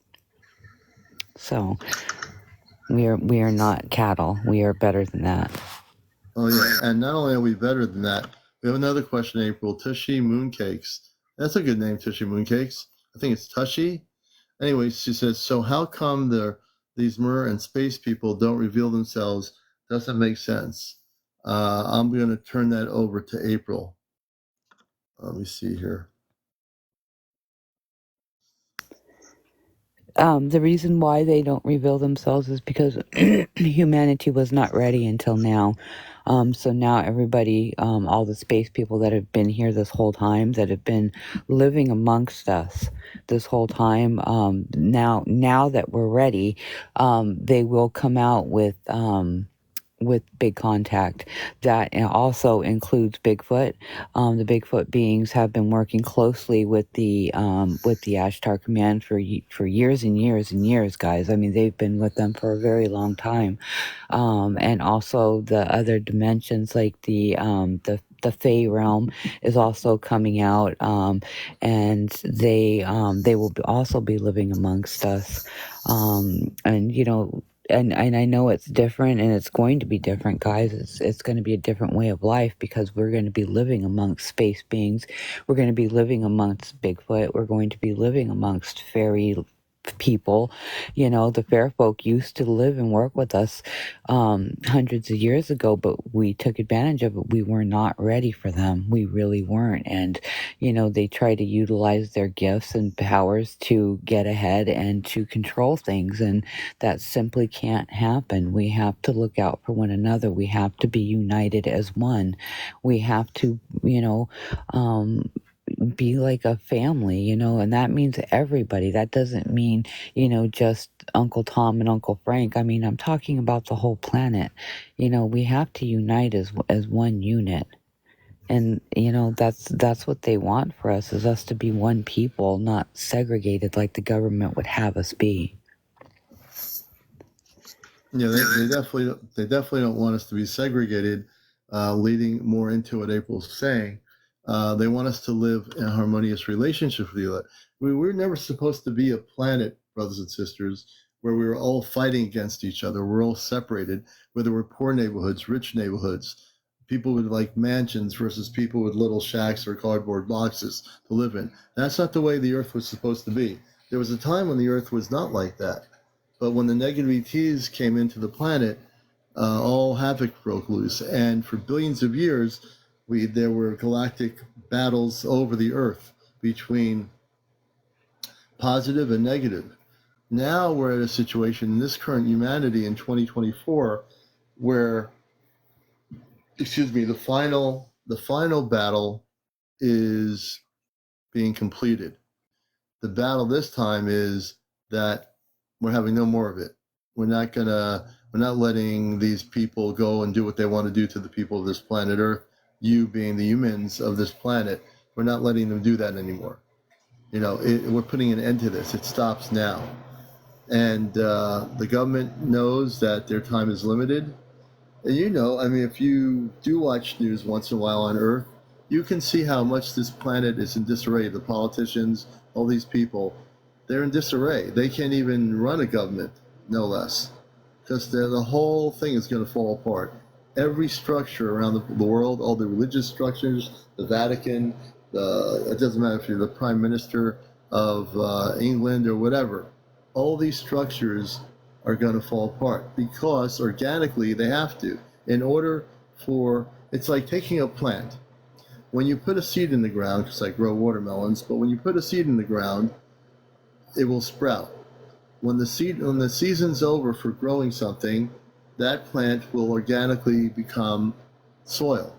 So we are not cattle. We are better than that. Oh yeah, and not only are we better than that, we have another question, April. Tushy Mooncakes. That's a good name, Tushy Mooncakes. I think it's Tushy. Anyway, she says, so how come these Mir and space people don't reveal themselves? Doesn't make sense. I'm going to turn that over to April. Let me see here. The reason why they don't reveal themselves is because humanity was not ready until now. So now everybody, all the space people that have been here this whole time, that have been living amongst us this whole time, now that we're ready, they will come out with big contact. That also includes Bigfoot. The Bigfoot beings have been working closely with the Ashtar Command for years and years and years, guys. I mean, they've been with them for a very long time. And also the other dimensions, like the Fey realm, is also coming out, and they will also be living amongst us. And I know it's different, and it's going to be different, guys. It's going to be a different way of life, because we're going to be living amongst space beings. We're going to be living amongst Bigfoot. We're going to be living amongst fairy people. The fair folk used to live and work with us hundreds of years ago, but we took advantage of it. We were not ready for them. We really weren't. And they try to utilize their gifts and powers to get ahead and to control things, and that simply can't happen. We have to look out for one another. We have to be united as one. We have to be like a family, and that means everybody. That doesn't mean, just Uncle Tom and Uncle Frank. I mean, I'm talking about the whole planet. We have to unite as one unit. And, that's what they want for us, is us to be one people, not segregated like the government would have us be. Yeah, they definitely don't want us to be segregated, leading more into what April's saying. They want us to live in a harmonious relationship with each other. We're never supposed to be a planet, brothers and sisters, where we're all fighting against each other. We're all separated, whether we're poor neighborhoods, rich neighborhoods, people with like mansions versus people with little shacks or cardboard boxes to live in. That's not the way the earth was supposed to be. There was a time when the earth was not like that. But when the negative ETs came into the planet, all havoc broke loose. And for billions of years, there were galactic battles over the earth between positive and negative. Now we're at a situation in this current humanity in 2024 where, the final battle is being completed. The battle this time is that we're having no more of it. We're not letting these people go and do what they want to do to the people of this planet Earth, you being the humans of this planet. We're not letting them do that anymore. We're putting an end to this. It stops now. And the government knows that their time is limited. And if you do watch news once in a while on Earth, you can see how much this planet is in disarray. The politicians, all these people, they're in disarray. They can't even run a government, no less, because the whole thing is going to fall apart. Every structure around the world, all the religious structures, the Vatican, it doesn't matter if you're the Prime Minister of England or whatever, all these structures are going to fall apart because organically they have to. It's like taking a plant. When you put a seed in the ground, because I grow watermelons, but when you put a seed in the ground, it will sprout. When the season's over for growing something, that plant will organically become soil.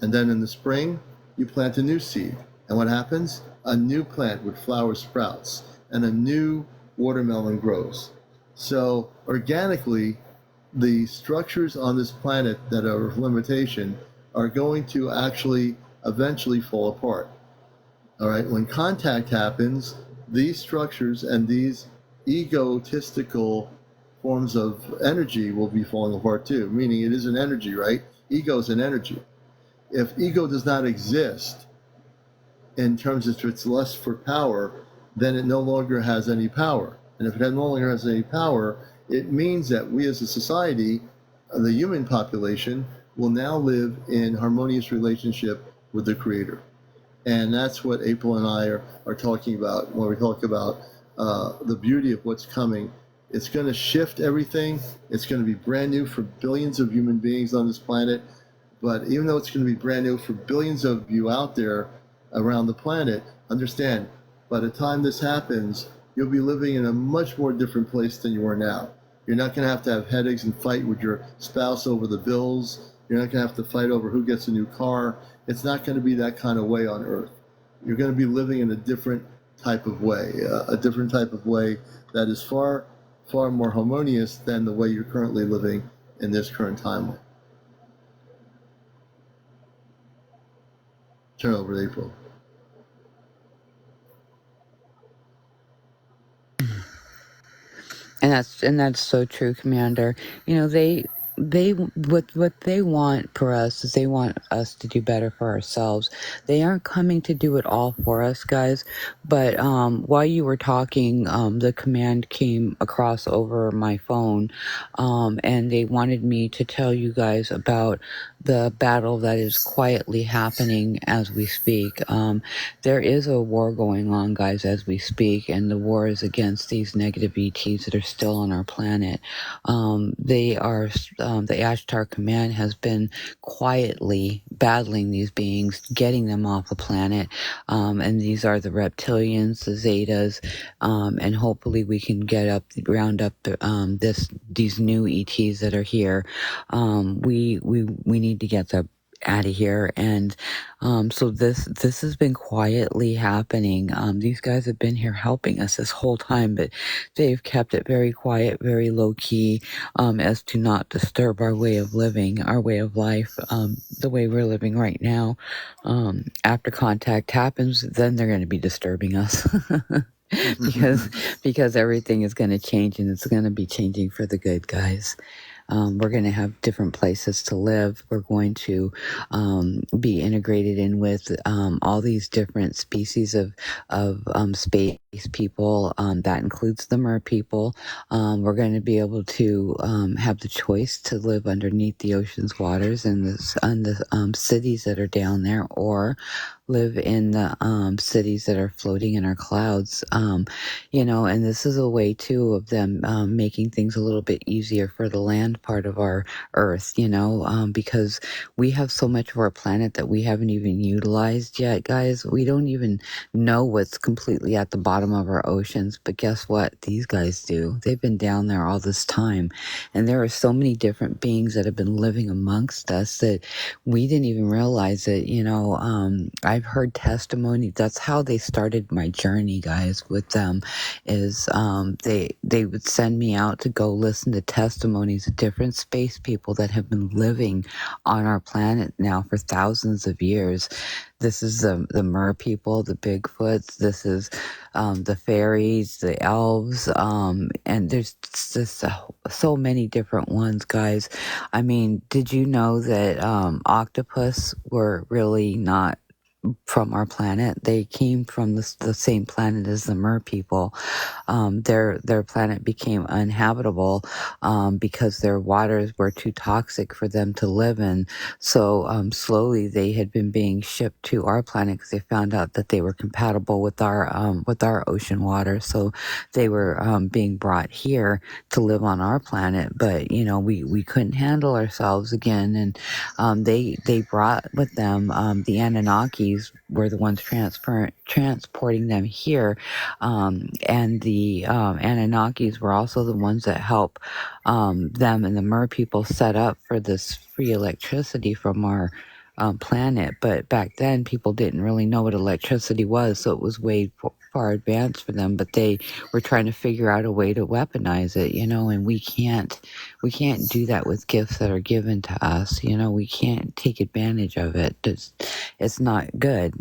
And then in the spring, you plant a new seed. And what happens? A new plant with flower sprouts, and a new watermelon grows. So organically, the structures on this planet that are of limitation are going to actually eventually fall apart. All right, when contact happens, these structures and these egotistical forms of energy will be falling apart too, meaning it is an energy, right? Ego is an energy. If ego does not exist in terms of its lust for power, then it no longer has any power. And if it no longer has any power, it means that we as a society, the human population, will now live in harmonious relationship with the Creator. And that's what April and I are talking about when we talk about the beauty of what's coming. It's going to shift everything. It's going to be brand new for billions of human beings on this planet. But even though it's going to be brand new for billions of you out there around the planet, understand, by the time this happens, you'll be living in a much more different place than you are now. You're not going to have headaches and fight with your spouse over the bills. You're not going to have to fight over who gets a new car. It's not going to be that kind of way on Earth. You're going to be living in a different type of way, that is far, far more harmonious than the way you're currently living in this current timeline. Turn over to April. And that's so true, Commander. They what they want for us is they want us to do better for ourselves. They aren't coming to do it all for us, guys. But while you were talking, the command came across over my phone, and they wanted me to tell you guys about the battle that is quietly happening as we speak. There is a war going on, guys, as we speak, and the war is against these negative ETs that are still on our planet. The Ashtar command has been quietly battling these beings, getting them off the planet, and these are the reptilians, the Zetas, and hopefully we can round up these new ETs that are here. We need to get them out of here. And so this has been quietly happening. These guys have been here helping us this whole time, but they've kept it very quiet, very low key, as to not disturb our way of living, our way of life, the way we're living right now. After contact happens, then they're going to be disturbing us. because everything is going to change, and it's going to be changing for the good, guys. We're going to have different places to live. We're going to be integrated in with all these different species of space people. That includes the mer people. We're going to be able to have the choice to live underneath the ocean's waters and the cities that are down there, or live in the cities that are floating in our clouds. And this is a way too of them making things a little bit easier for the land part of our Earth, because we have so much of our planet that we haven't even utilized yet, guys. We don't even know what's completely at the bottom of our oceans, but guess what? These guys do. They've been down there all this time, and there are so many different beings that have been living amongst us that we didn't even realize it. I've heard testimony. That's how they started my journey, guys, with them. Is they would send me out to go listen to testimonies of different space people that have been living on our planet now for thousands of years. This is the mer people, the Bigfoots. This is the fairies, the elves, and there's just so many different ones, guys. I mean, did you know that octopus were really not from our planet? They came from the same planet as the mer people. Their planet became uninhabitable because their waters were too toxic for them to live in. So slowly they had been being shipped to our planet because they found out that they were compatible with our ocean water. So they were being brought here to live on our planet. But we couldn't handle ourselves again, and they brought with them the Anunnakis were the ones transporting them here, and the Anunnakis were also the ones that help them and the mer people set up for this free electricity from our planet. But back then, people didn't really know what electricity was, so it was way far advanced for them. But they were trying to figure out a way to weaponize it, and we can't do that with gifts that are given to us. We can't take advantage of it. It's not good.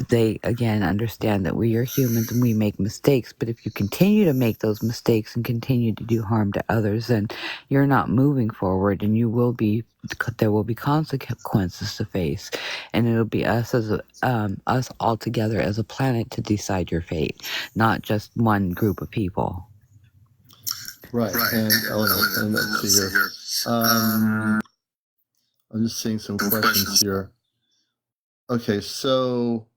They again understand that we are humans and we make mistakes, but if you continue to make those mistakes and continue to do harm to others, then you're not moving forward, and there will be consequences to face, and it'll be us us all together as a planet to decide your fate, not just one group of people. Right. And let's see here. I'm just seeing some questions here. Okay, so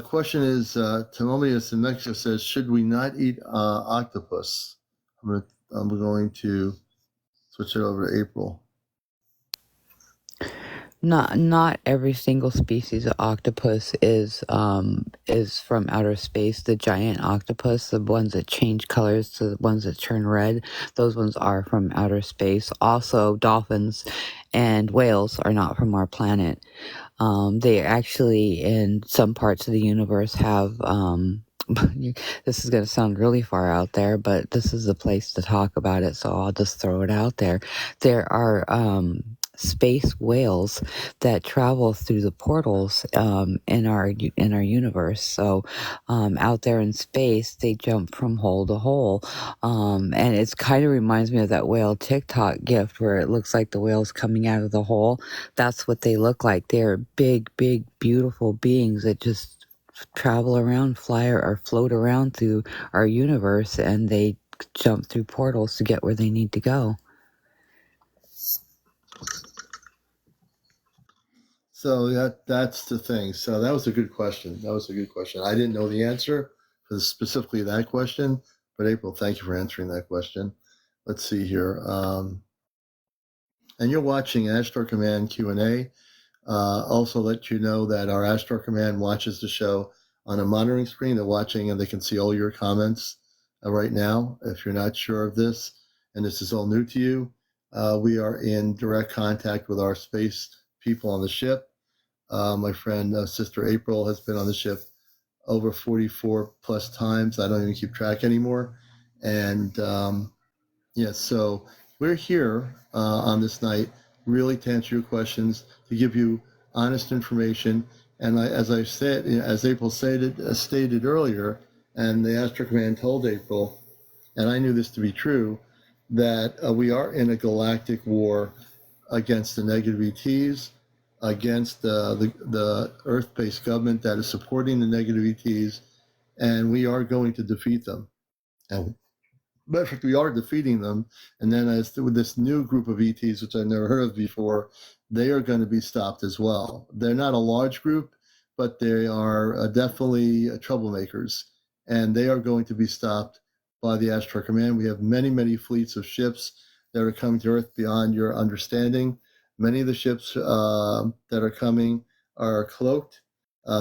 question is, Timonius in Mexico says, should we not eat octopus? I'm going to switch it over to April. Not every single species of octopus is from outer space. The giant octopus, the ones that change colors to the ones that turn red, those ones are from outer space. Also, dolphins and whales are not from our planet. They actually, in some parts of the universe, have this is going to sound really far out there, but this is the place to talk about it, so I'll just throw it out there. There are space whales that travel through the portals in our universe. So out there in space, they jump from hole to hole, and it kind of reminds me of that whale TikTok gift where it looks like the whale's coming out of the hole. That's what they look like. They're big, beautiful beings that just travel around, fly or float around through our universe, and they jump through portals to get where they need to go. So that's the thing. So that was a good question. I didn't know the answer for specifically that question, but April, thank you for answering that question. Let's see here. And you're watching Ashtar Command Q&A. Also let you know that our Ashtar Command watches the show on a monitoring screen. They're watching and they can see all your comments right now. If you're not sure of this, and this is all new to you, we are in direct contact with our space people on the ship. My friend, Sister April, has been on the ship over 44 plus times. I don't even keep track anymore. And so we're here on this night really to answer your questions, to give you honest information. And as April stated earlier, and the Astro Command told April, and I knew this to be true, that we are in a galactic war against the negative ETs, against the Earth-based government that is supporting the negative ETs, and we are going to defeat them. But we are defeating them, and then with this new group of ETs, which I've never heard of before, they are going to be stopped as well. They're not a large group, but they are definitely troublemakers, and they are going to be stopped by the Ashtar Command. We have many fleets of ships that are coming to Earth beyond your understanding. Many of the ships that are coming are cloaked,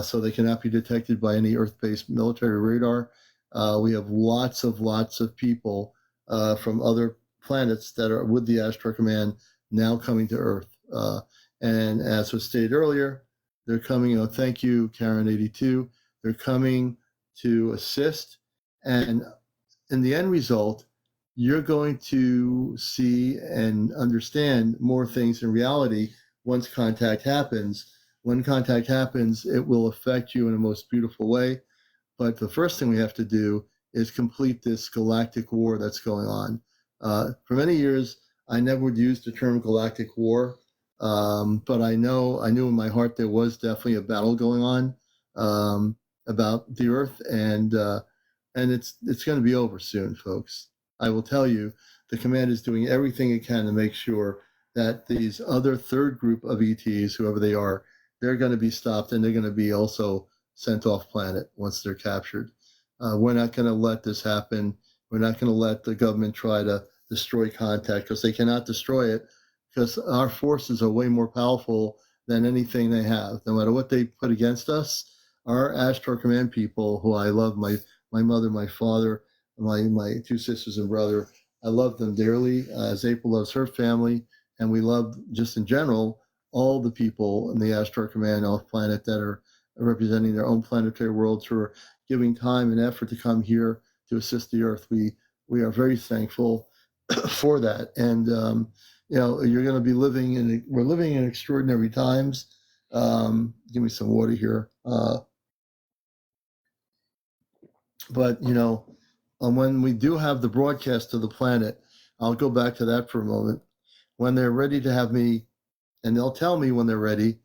so they cannot be detected by any Earth-based military radar. We have lots of people from other planets that are with the Ashtar Command now coming to Earth. And as was stated earlier, they're coming, thank you, Karen82, they're coming to assist. And in the end result, you're going to see and understand more things in reality once contact happens. When contact happens, it will affect you in a most beautiful way. But the first thing we have to do is complete this galactic war that's going on. For many years, I never would use the term galactic war, but I knew in my heart there was definitely a battle going on about the Earth, and it's going to be over soon, folks. I will tell you, the command is doing everything it can to make sure that these other third group of ETs, whoever they are, they're going to be stopped, and they're going to be also sent off planet once they're captured. We're not going to let this happen. We're not going to let the government try to destroy contact, because they cannot destroy it, because our forces are way more powerful than anything they have. No matter what they put against us, our Ashtar Command people, who I love, my mother, my father, my two sisters and brother, I love them dearly, as April loves her family, and we love, just in general, all the people in the Ashtar Command off planet that are representing their own planetary worlds, who are giving time and effort to come here to assist the Earth. We are very thankful for that. And you're going to be we're living in extraordinary times. Give me some water here. But when we do have the broadcast to the planet, I'll go back to that for a moment. When they're ready to have me, and they'll tell me when they're ready,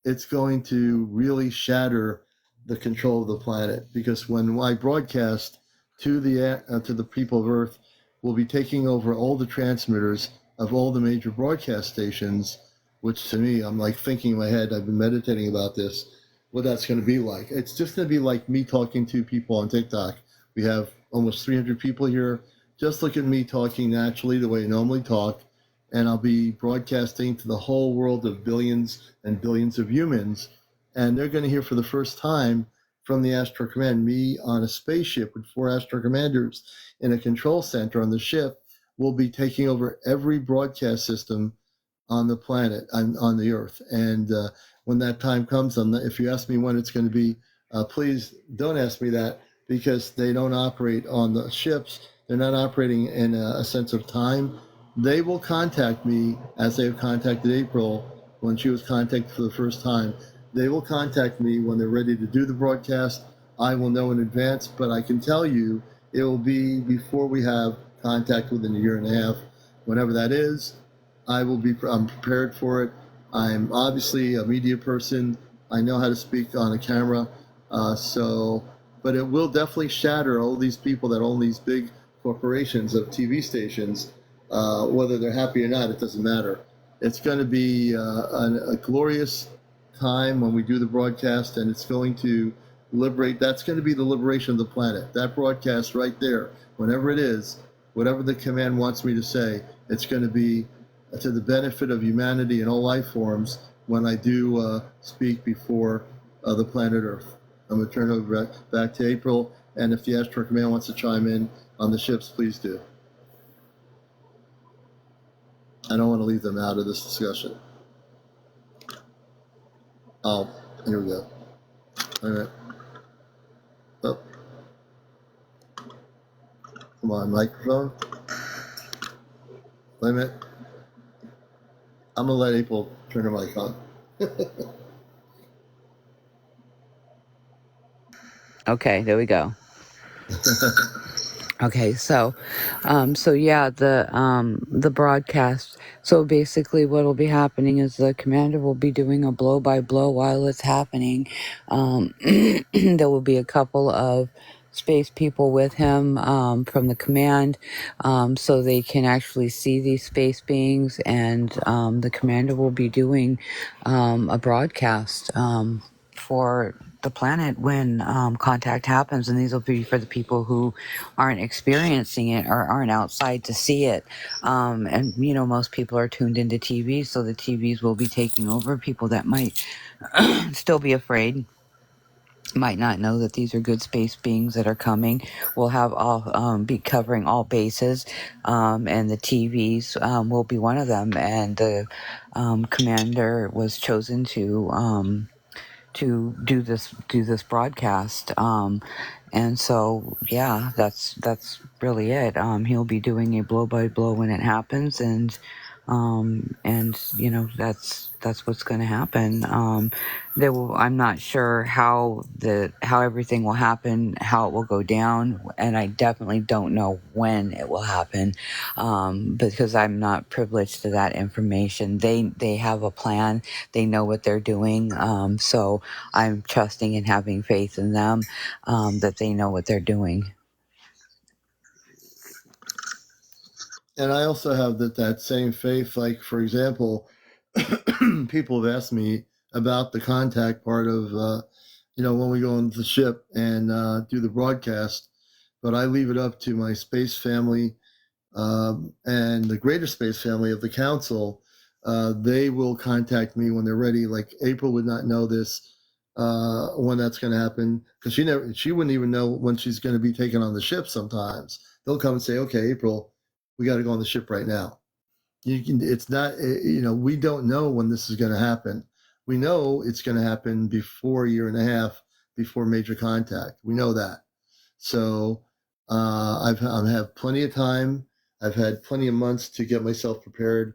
it's going to really shatter the control of the planet. Because when I broadcast to the people of Earth, we'll be taking over all the transmitters of all the major broadcast stations, which to me, I'm like thinking in my head, I've been meditating about this, what that's going to be like. It's just going to be like me talking to people on TikTok. We have almost 300 people here. Just look at me talking naturally the way I normally talk, and I'll be broadcasting to the whole world of billions and billions of humans, and they're going to hear for the first time from the Ashtar Command, me on a spaceship with 4 Ashtar commanders in a control center on the ship, will be taking over every broadcast system on the planet, on the Earth. And when that time comes, if you ask me when it's going to be, please don't ask me that, because they don't operate on the ships. They're not operating in a sense of time. They will contact me, as they have contacted April when she was contacted for the first time. They will contact me when they're ready to do the broadcast. I will know in advance, but I can tell you it will be before we have contact, within a year and a half, whenever that is. I'm prepared for it. I'm obviously a media person. I know how to speak on a camera. But it will definitely shatter all these people that own these big corporations of TV stations. Whether they're happy or not, it doesn't matter. It's going to be a glorious time when we do the broadcast, and it's going to liberate. That's going to be the liberation of the planet. That broadcast right there, whenever it is, whatever the command wants me to say, it's going to be to the benefit of humanity and all life forms when I do speak before the planet Earth. I'm going to turn over back to April, and if the Ashtar Command wants to chime in on the ships, please do. I don't want to leave them out of this discussion. Oh, here we go. All right. Oh. Come on, microphone. Wait a minute. I'm going to let April turn her mic on. Okay, there we go. Okay, so yeah, the broadcast. So basically, what will be happening is the commander will be doing a blow by blow while it's happening. There will be a couple of space people with him from the command, so they can actually see these space beings, and the commander will be doing a broadcast. for the planet when contact happens, and these will be for the people who aren't experiencing it or aren't outside to see it. And most people are tuned into TV, so the TVs will be taking over. People that might still be afraid, might not know that these are good space beings that are coming. We'll have all be covering all bases, and the TVs will be one of them. And the commander was chosen to do this broadcast. And so, yeah, that's really it. He'll be doing a blow by blow when it happens, and that's what's going to happen. I'm not sure how everything will happen, how it will go down, and I definitely don't know when it will happen, because I'm not privileged to that information. They have a plan. They know what they're doing. So I'm trusting and having faith in them, that they know what they're doing. And I also have that same faith. Like, for example, people have asked me about the contact part of, when we go on the ship and do the broadcast, but I leave it up to my space family and the greater space family of the council. They will contact me when they're ready. Like, April would not know this when that's going to happen, because she wouldn't even know when she's going to be taken on the ship. Sometimes they'll come and say, "Okay, April, we got to go on the ship right now." It's not, we don't know when this is going to happen. We know it's going to happen before a year and a half before major contact. We know that. So I have plenty of time. I've had plenty of months to get myself prepared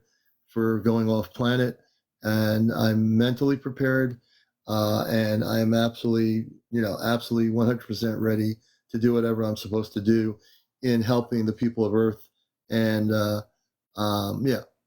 for going off planet, and I'm mentally prepared, and I am absolutely 100% ready to do whatever I'm supposed to do in helping the people of Earth. And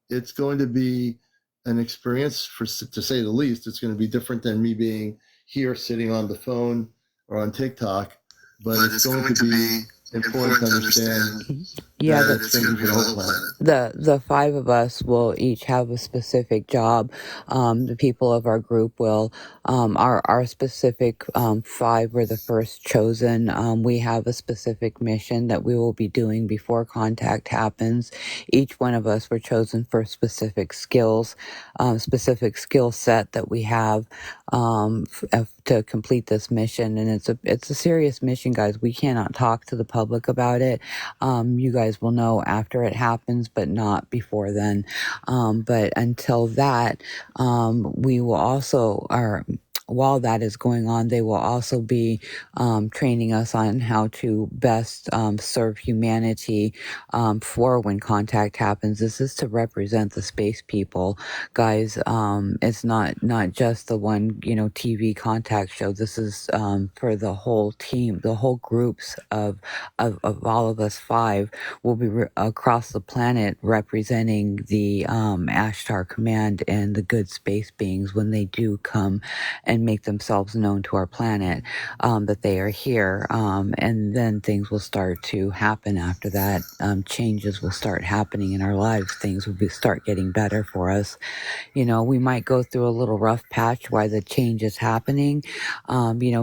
it's going to be an experience, to say the least. It's going to be different than me being here sitting on the phone or on TikTok, but it's going to be important to understand. Yeah, that it's going to be for the whole planet. The five of us will each have a specific job. The people of our group will, our specific five were the first chosen. We have a specific mission that we will be doing before contact happens. Each one of us were chosen for specific skills, specific skill set that we have to complete this mission. And it's a serious mission, guys. We cannot talk to the public about it. You guys will know after it happens, but not before then. But until that, we will also, while that is going on, they will also be training us on how to best serve humanity for when contact happens. This is to represent the space people, guys. It's not just the one TV contact show. This is for the whole team, the whole groups of all of us five will be across the planet representing the Ashtar Command and the good space beings when they do come and make themselves known to our planet, that they are here. And then things will start to happen after that. Changes will start happening in our lives. Things will start getting better for us. We might go through a little rough patch while the change is happening.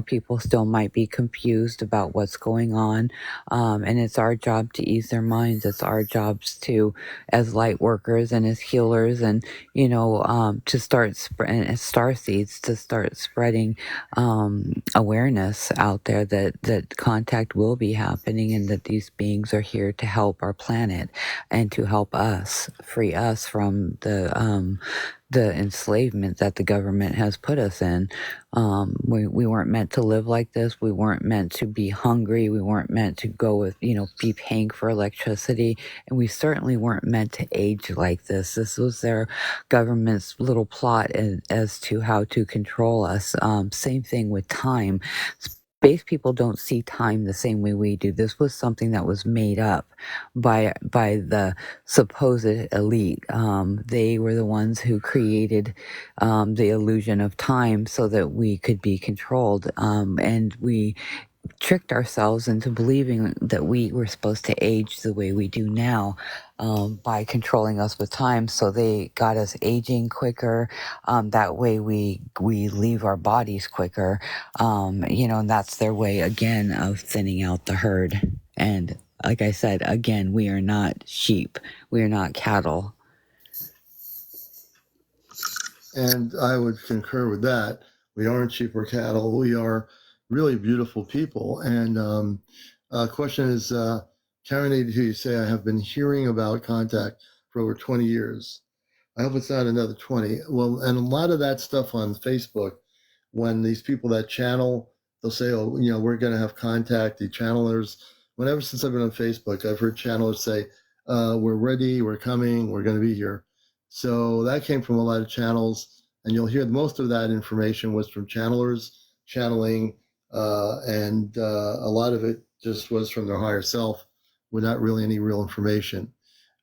People still might be confused about what's going on. And it's our job to ease their minds. It's our jobs to, as light workers and as healers, and, to start as star seeds, to start spreading awareness out there that contact will be happening, and that these beings are here to help our planet and to help us, free us from the enslavement that the government has put us in. We weren't meant to live like this. We weren't meant to be hungry. We weren't meant to go with, be paying for electricity. And we certainly weren't meant to age like this. This was their government's little plot as to how to control us. Same thing with time. Space people don't see time the same way we do. This was something that was made up by the supposed elite. They were the ones who created the illusion of time so that we could be controlled. And we tricked ourselves into believing that we were supposed to age the way we do now, by controlling us with time. So they got us aging quicker. That way we leave our bodies quicker. And that's their way again of thinning out the herd. And like I said, again, we are not sheep. We are not cattle. And I would concur with that. We aren't sheep or cattle. We are really beautiful people. And question is, Karen, who you say, I have been hearing about contact for over 20 years. I hope it's not another 20. Well, and a lot of that stuff on Facebook, when these people that channel, they'll say, oh, we're going to have contact, the channelers. Whenever since I've been on Facebook, I've heard channelers say, we're ready, we're coming, we're going to be here. So that came from a lot of channels, and you'll hear most of that information was from channelers channeling, and a lot of it just was from their higher self without really any real information.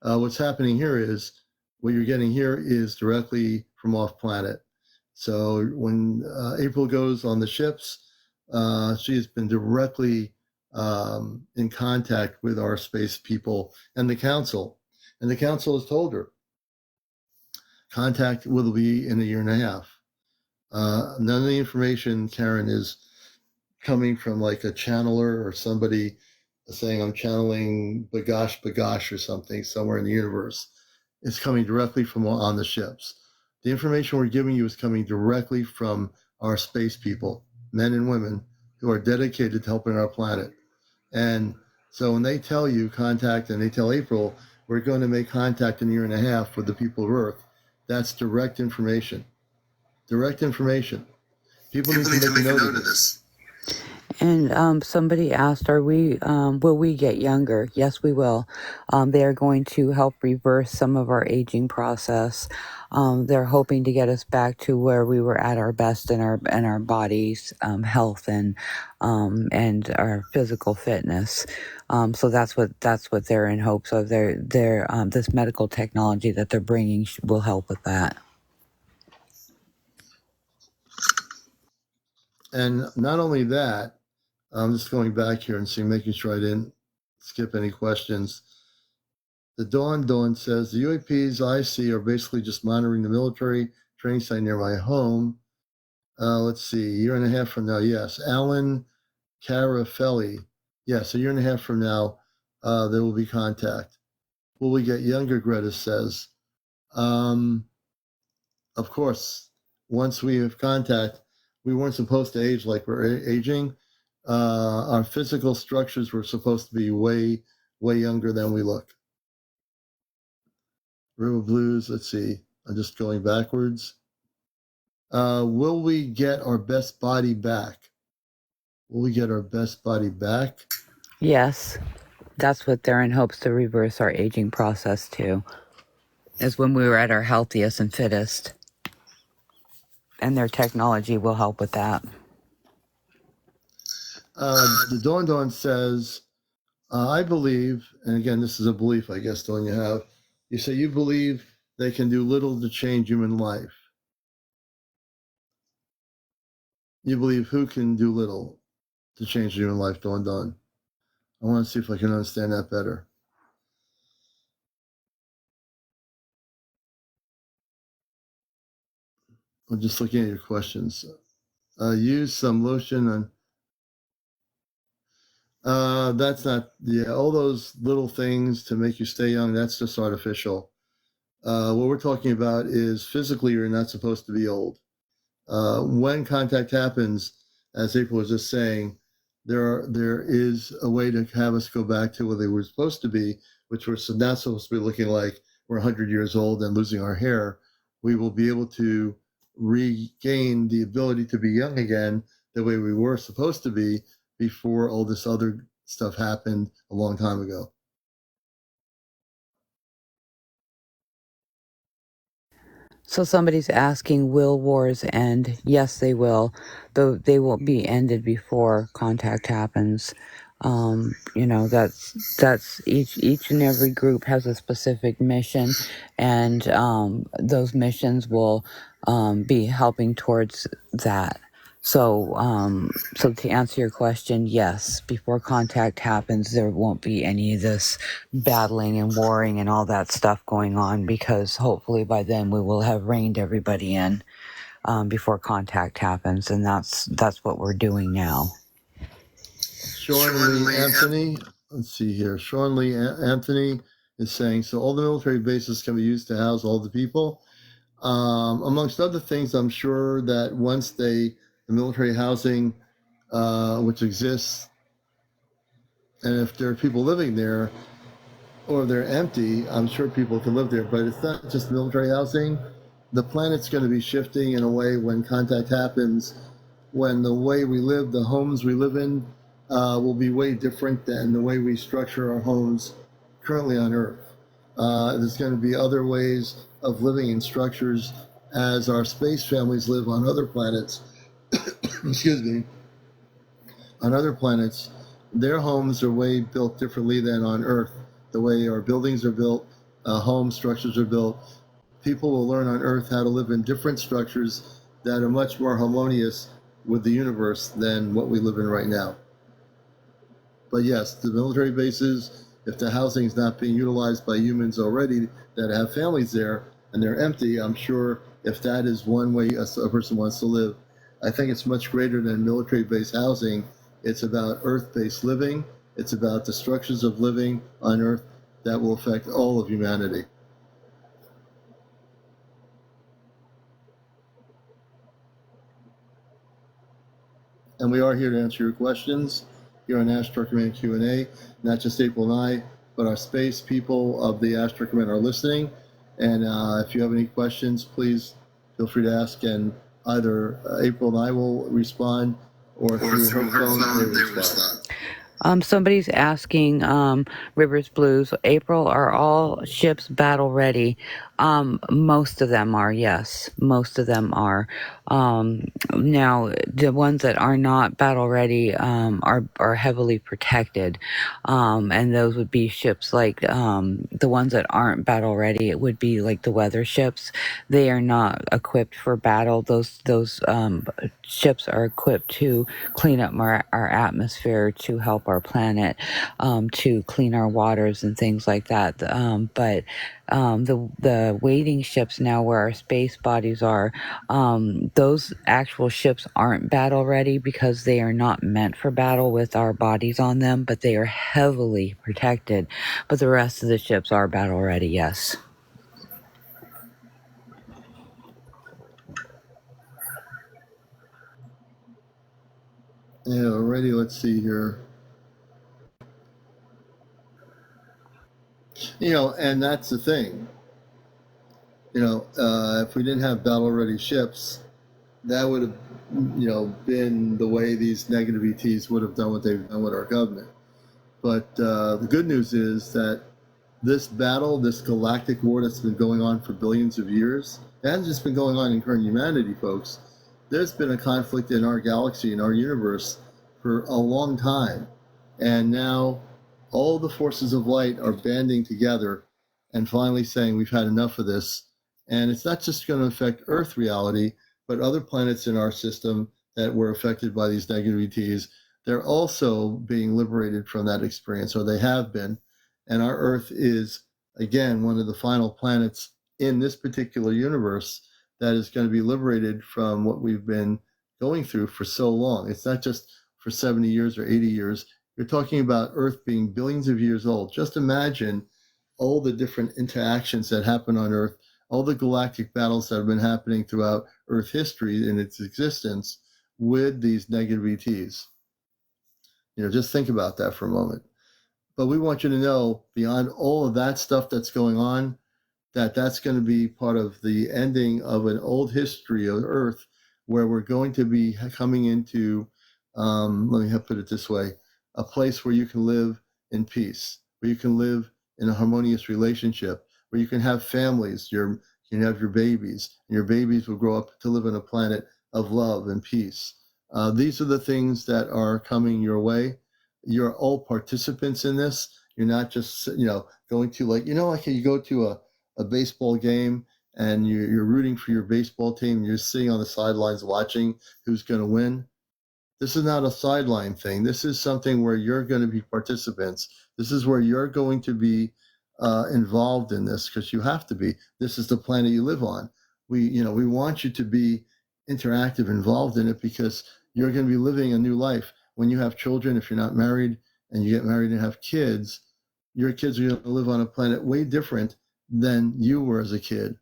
What's happening here is what you're getting here is directly from off planet. So when April goes on the ships, she has been directly in contact with our space people and the council. And the council has told her, contact will be in a year and a half. None of the information, Karen, is coming from like a channeler or somebody saying I'm channeling Bagash or something somewhere in the universe. It's coming directly from on the ships. The information we're giving you is coming directly from our space people, men and women, who are dedicated to helping our planet. And so when they tell you contact, and they tell April, we're going to make contact in a year and a half with the people of Earth, that's direct information. Direct information. People need to make a note of this. And somebody asked, will we get younger? Yes, we will. They are going to help reverse some of our aging process. They're hoping to get us back to where we were at our best in our bodies, health and our physical fitness. So that's what they're in hopes of. This medical technology that they're bringing will help with that. And not only that, I'm just going back here and making sure I didn't skip any questions. The Dawn says the UAPs I see are basically just monitoring the military training site near my home. Let's see, a year and a half from now, yes. Alan Carafelli, yes, a year and a half from now, there will be contact. Will we get younger, Greta says. Of course, once we have contact, we weren't supposed to age like we're aging. Our physical structures were supposed to be way, way younger than we look. River Blues, let's see, I'm just going backwards. Will we get our best body back? Will we get our best body back? Yes, that's what they're in hopes to reverse our aging process too, is when we were at our healthiest and fittest. And their technology will help with that. The Dawn says, I believe, and again, this is a belief, I guess, Dawn, you say you believe they can do little to change human life. You believe who can do little to change human life, Dawn? I want to see if I can understand that better. I'm just looking at your questions. Use some lotion on. That's not, all those little things to make you stay young, that's just artificial. What we're talking about is physically you're not supposed to be old. When contact happens, as April was just saying, there is a way to have us go back to where they were supposed to be, which we're not supposed to be looking like we're 100 years old and losing our hair. We will be able to regain the ability to be young again the way we were supposed to be before all this other stuff happened a long time ago. So somebody's asking, will wars end? Yes, they will. Though they will be ended before contact happens. That's each and every group has a specific mission, and those missions will be helping towards that. So to answer your question, yes, before contact happens, there won't be any of this battling and warring and all that stuff going on, because hopefully by then we will have reined everybody in before contact happens, and that's what we're doing now. Sean Lee Anthony, let's see here. Sean Lee Anthony is saying, so all the military bases can be used to house all the people. Amongst other things, I'm sure that once the military housing, which exists, and if there are people living there or they're empty, I'm sure people can live there. But it's not just military housing. The planet's going to be shifting in a way when contact happens, when the way we live, the homes we live in, will be way different than the way we structure our homes currently on Earth. There's going to be other ways of living in structures as our space families live on other planets. Excuse me. On other planets, their homes are way built differently than on Earth. The way our buildings are built, home structures are built. People will learn on Earth how to live in different structures that are much more harmonious with the universe than what we live in right now. But yes, the military bases, if the housing is not being utilized by humans already that have families there and they're empty, I'm sure if that is one way a person wants to live, I think it's much greater than military-based housing. It's about Earth-based living. It's about the structures of living on Earth that will affect all of humanity. And we are here to answer your questions here on Ashtar Command Q&A. Not just April and I, but our space people of the Ashtar Command are listening. And if you have any questions, please feel free to ask, and either April and I will respond, or through her phone they will respond. Somebody's asking, Rivers Blues, April, are all ships battle ready? Most of them are, yes. Most of them are. Now, the ones that are not battle ready are heavily protected. And those would be ships like the ones that aren't battle ready. It would be like the weather ships. They are not equipped for battle. Those ships are equipped to clean up our atmosphere, to help our planet, to clean our waters and things like that. But the waiting ships now, where our space bodies are, those actual ships aren't battle ready because they are not meant for battle with our bodies on them, but they are heavily protected. But the rest of the ships are battle ready, yes. Yeah, already, let's see here. And that's the thing. If we didn't have battle-ready ships, that would have, been the way these negative ETs would have done what they've done with our government. But the good news is that this battle, this galactic war that's been going on for billions of years, it hasn't just been going on in current humanity, folks. There's been a conflict in our galaxy, in our universe, for a long time. And now all the forces of light are banding together and finally saying we've had enough of this. And it's not just going to affect Earth reality, but other planets in our system that were affected by these negative ETs. They're also being liberated from that experience, or they have been. And our Earth is, again, one of the final planets in this particular universe that is going to be liberated from what we've been going through for so long. It's not just for 70 years or 80 years. You're talking about Earth being billions of years old. Just imagine all the different interactions that happen on Earth, all the galactic battles that have been happening throughout Earth history in its existence with these negative ETs. Just think about that for a moment. But we want you to know, beyond all of that stuff that's going on, that's going to be part of the ending of an old history of Earth, where we're going to be coming into, let me put it this way, a place where you can live in peace, where you can live in a harmonious relationship, where you can have families, you can have your babies, and your babies will grow up to live on a planet of love and peace. These are the things that are coming your way. You're all participants in this. You're not just, going to, like you go to a baseball game and you're rooting for your baseball team. You're sitting on the sidelines watching who's going to win. This is not a sideline thing. This is something where you're going to be participants. This is where you're going to be involved in this, because you have to be. This is the planet you live on. We want you to be interactive, involved in it, because you're going to be living a new life. When you have children, if you're not married and you get married and have kids, your kids are going to live on a planet way different than you were as a kid.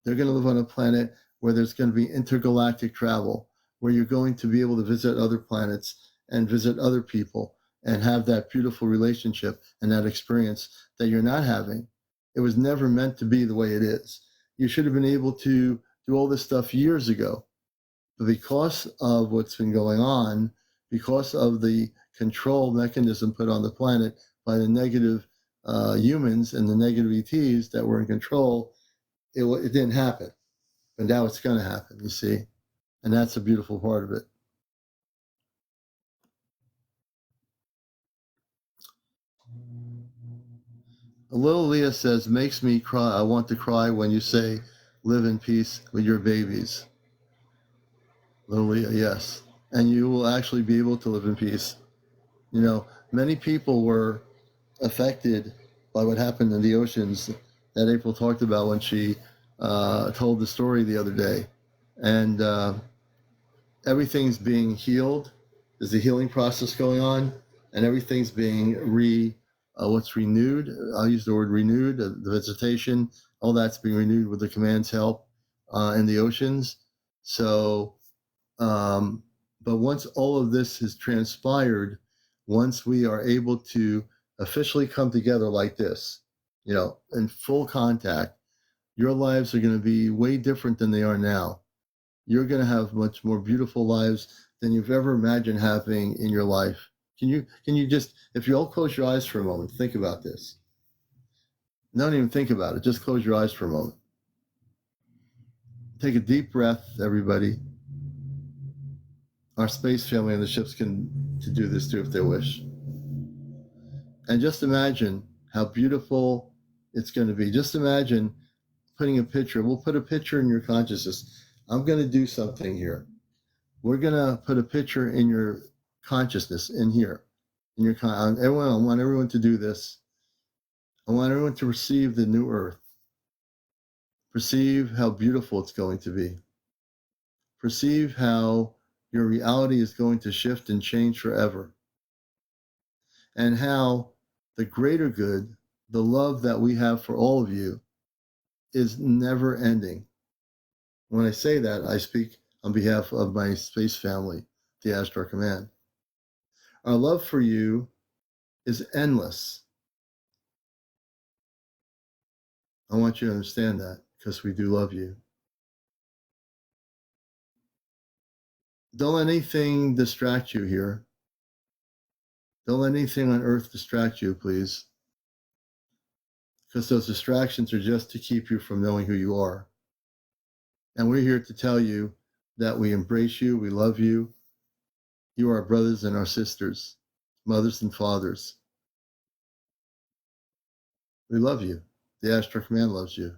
They're going to live on a planet where there's going to be intergalactic travel, where you're going to be able to visit other planets and visit other people and have that beautiful relationship and that experience that you're not having. It was never meant to be the way it is. You should have been able to do all this stuff years ago. But because of what's been going on, because of the control mechanism put on the planet by the negative humans and the negative ETs that were in control, it didn't happen. But now it's going to happen, you see. And that's a beautiful part of it. Little Leah says, makes me cry. I want to cry when you say, live in peace with your babies. Little Leah, yes. And you will actually be able to live in peace. Many people were affected by what happened in the oceans that April talked about when she told the story the other day. And everything's being healed. There's a healing process going on, and everything's being renewed. I'll use the word renewed. The vegetation, all that's being renewed with the command's help in the oceans. So, but once all of this has transpired, once we are able to officially come together like this, in full contact, your lives are going to be way different than they are now. You're going to have much more beautiful lives than you've ever imagined having in your life. Can you just, if you all close your eyes for a moment, think about this. Don't even think about it. Just close your eyes for a moment. Take a deep breath, everybody. Our space family and the ships can do this too if they wish. And just imagine how beautiful it's going to be. Just imagine putting a picture. We'll put a picture in your consciousness. I'm going to do something here. We're going to put a picture in your consciousness in here. I want everyone to do this. I want everyone to receive the new earth. Perceive how beautiful it's going to be. Perceive how your reality is going to shift and change forever. And how the greater good, the love that we have for all of you, is never ending. When I say that, I speak on behalf of my space family, the Ashtar Command. Our love for you is endless. I want you to understand that, because we do love you. Don't let anything distract you here. Don't let anything on earth distract you, please. Because those distractions are just to keep you from knowing who you are. And we're here to tell you that we embrace you, we love you. You are our brothers and our sisters, mothers and fathers. We love you. The Ashtar Command loves you.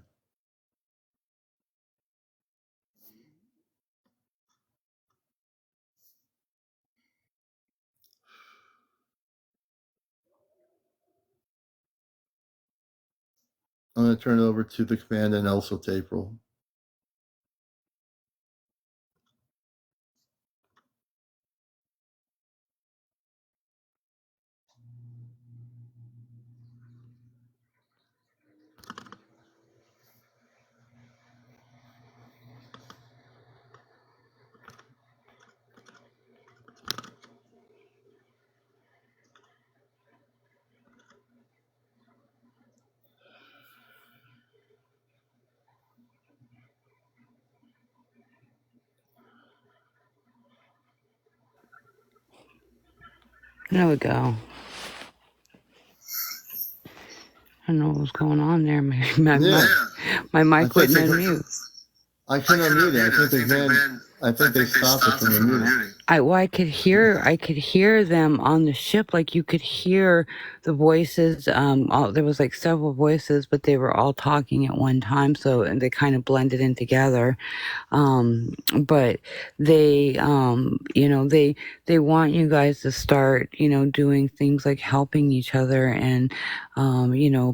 I'm going to turn it over to the command and also to April. There we go. I don't know what was going on there. My mic wouldn't unmute. I couldn't unmute it. I think they stopped it from unmuting. I could hear them on the ship. Like you could hear the voices. There was like several voices, but they were all talking at one time. So and they kind of blended in together. But they want you guys to start, doing things like helping each other and,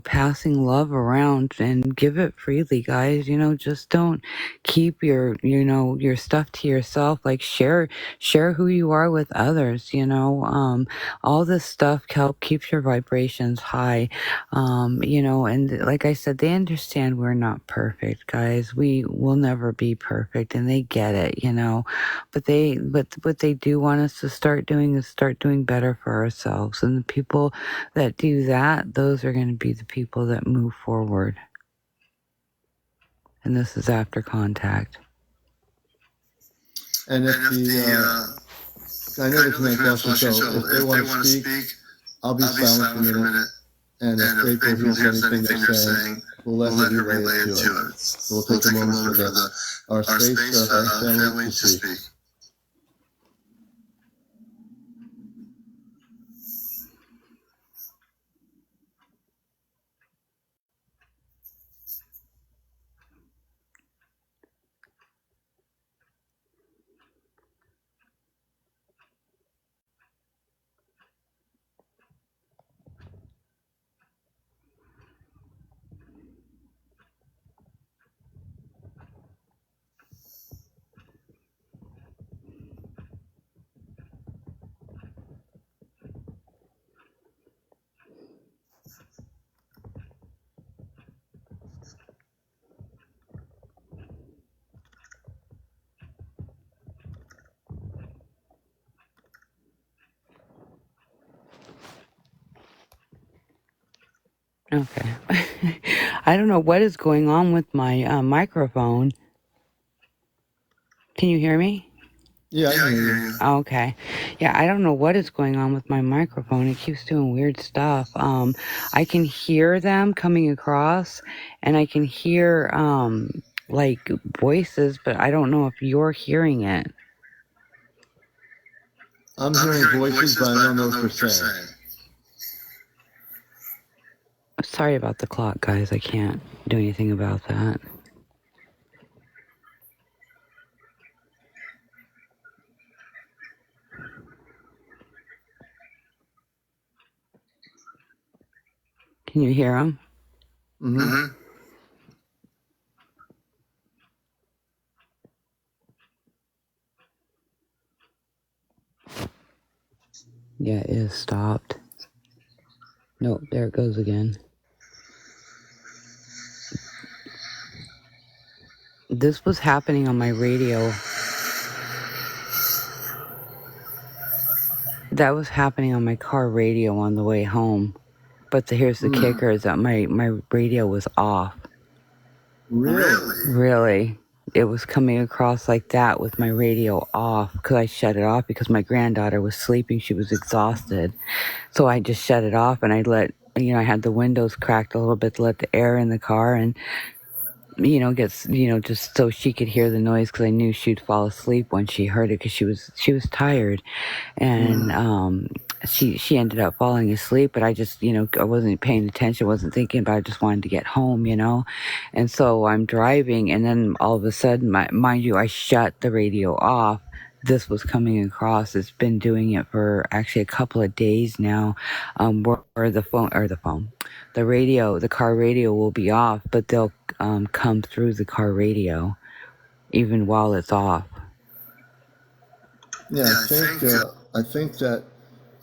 passing love around and give it freely, guys. Just don't keep your stuff to yourself. Like share who you are with others. All this stuff keeps your vibrations high. And like I said, they understand we're not perfect, guys. We will never be perfect, and they get it, but what they do want us to start doing is start doing better for ourselves. And the people that do that, those are going to be the people that move forward. And this is after contact. And if I know there's no flashing, so if they want to speak, I'll be silent for a minute. And if April hears anything they're saying, we'll let her relay it to it. So we'll take a moment for our space family to speak. Okay. I don't know what is going on with my microphone. Can you hear me? Yeah, I can hear you. Okay. Yeah, I don't know what is going on with my microphone. It keeps doing weird stuff. I can hear them coming across, and I can hear like voices, but I don't know if you're hearing it. I'm hearing voices, but I don't know what they're saying. Sorry about the clock, guys. I can't do anything about that. Can you hear them? Mm-hmm. Yeah, it is stopped. Nope, there it goes again. This was happening on my radio. That was happening on my car radio on the way home. But here's the kicker is that my radio was off. Really? Really. It was coming across like that with my radio off because I shut it off because my granddaughter was sleeping. She was exhausted. So I just shut it off and I had the windows cracked a little bit to let the air in the car and, just so she could hear the noise because I knew she'd fall asleep when she heard it because she was tired. And she ended up falling asleep, but I just, I wasn't paying attention, wasn't thinking about it, I just wanted to get home, And so I'm driving, and then all of a sudden, mind you, I shut the radio off. This was coming across. It's been doing it for actually a couple of days now, where the car radio will be off, but they'll come through the car radio even while it's off. Yeah, I think that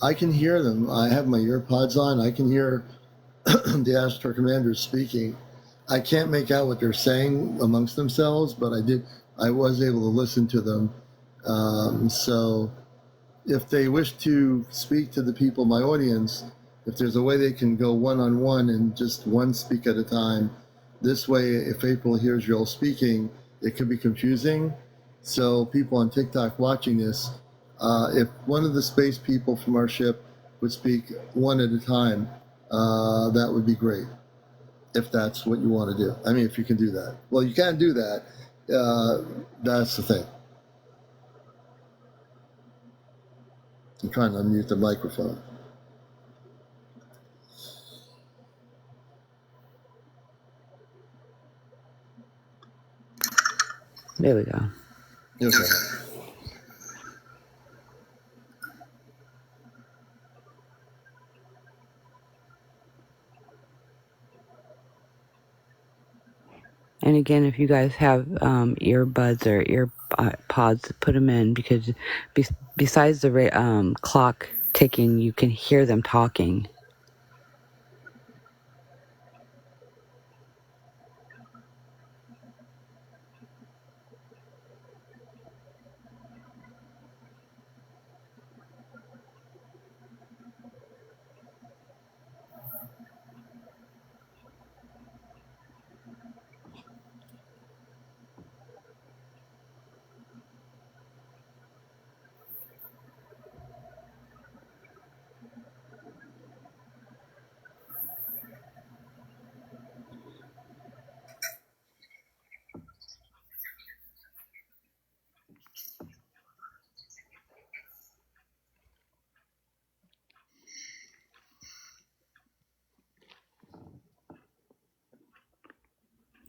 I can hear them. I have my earpods on. I can hear the Ashtar commanders speaking. I can't make out what they're saying amongst themselves, but I was able to listen to them. So if they wish to speak to the people, my audience, if there's a way they can go one-on-one and just one speak at a time, this way, if April hears you all speaking, it could be confusing. So people on TikTok watching this, if one of the space people from our ship would speak one at a time, that would be great, if that's what you want to do. I mean, if you can do that. Well, you can't do that. That's the thing. I'm trying to unmute the microphone. There we go. Okay. And again, if you guys have earbuds or ear pods, put them in, because besides the clock ticking, you can hear them talking.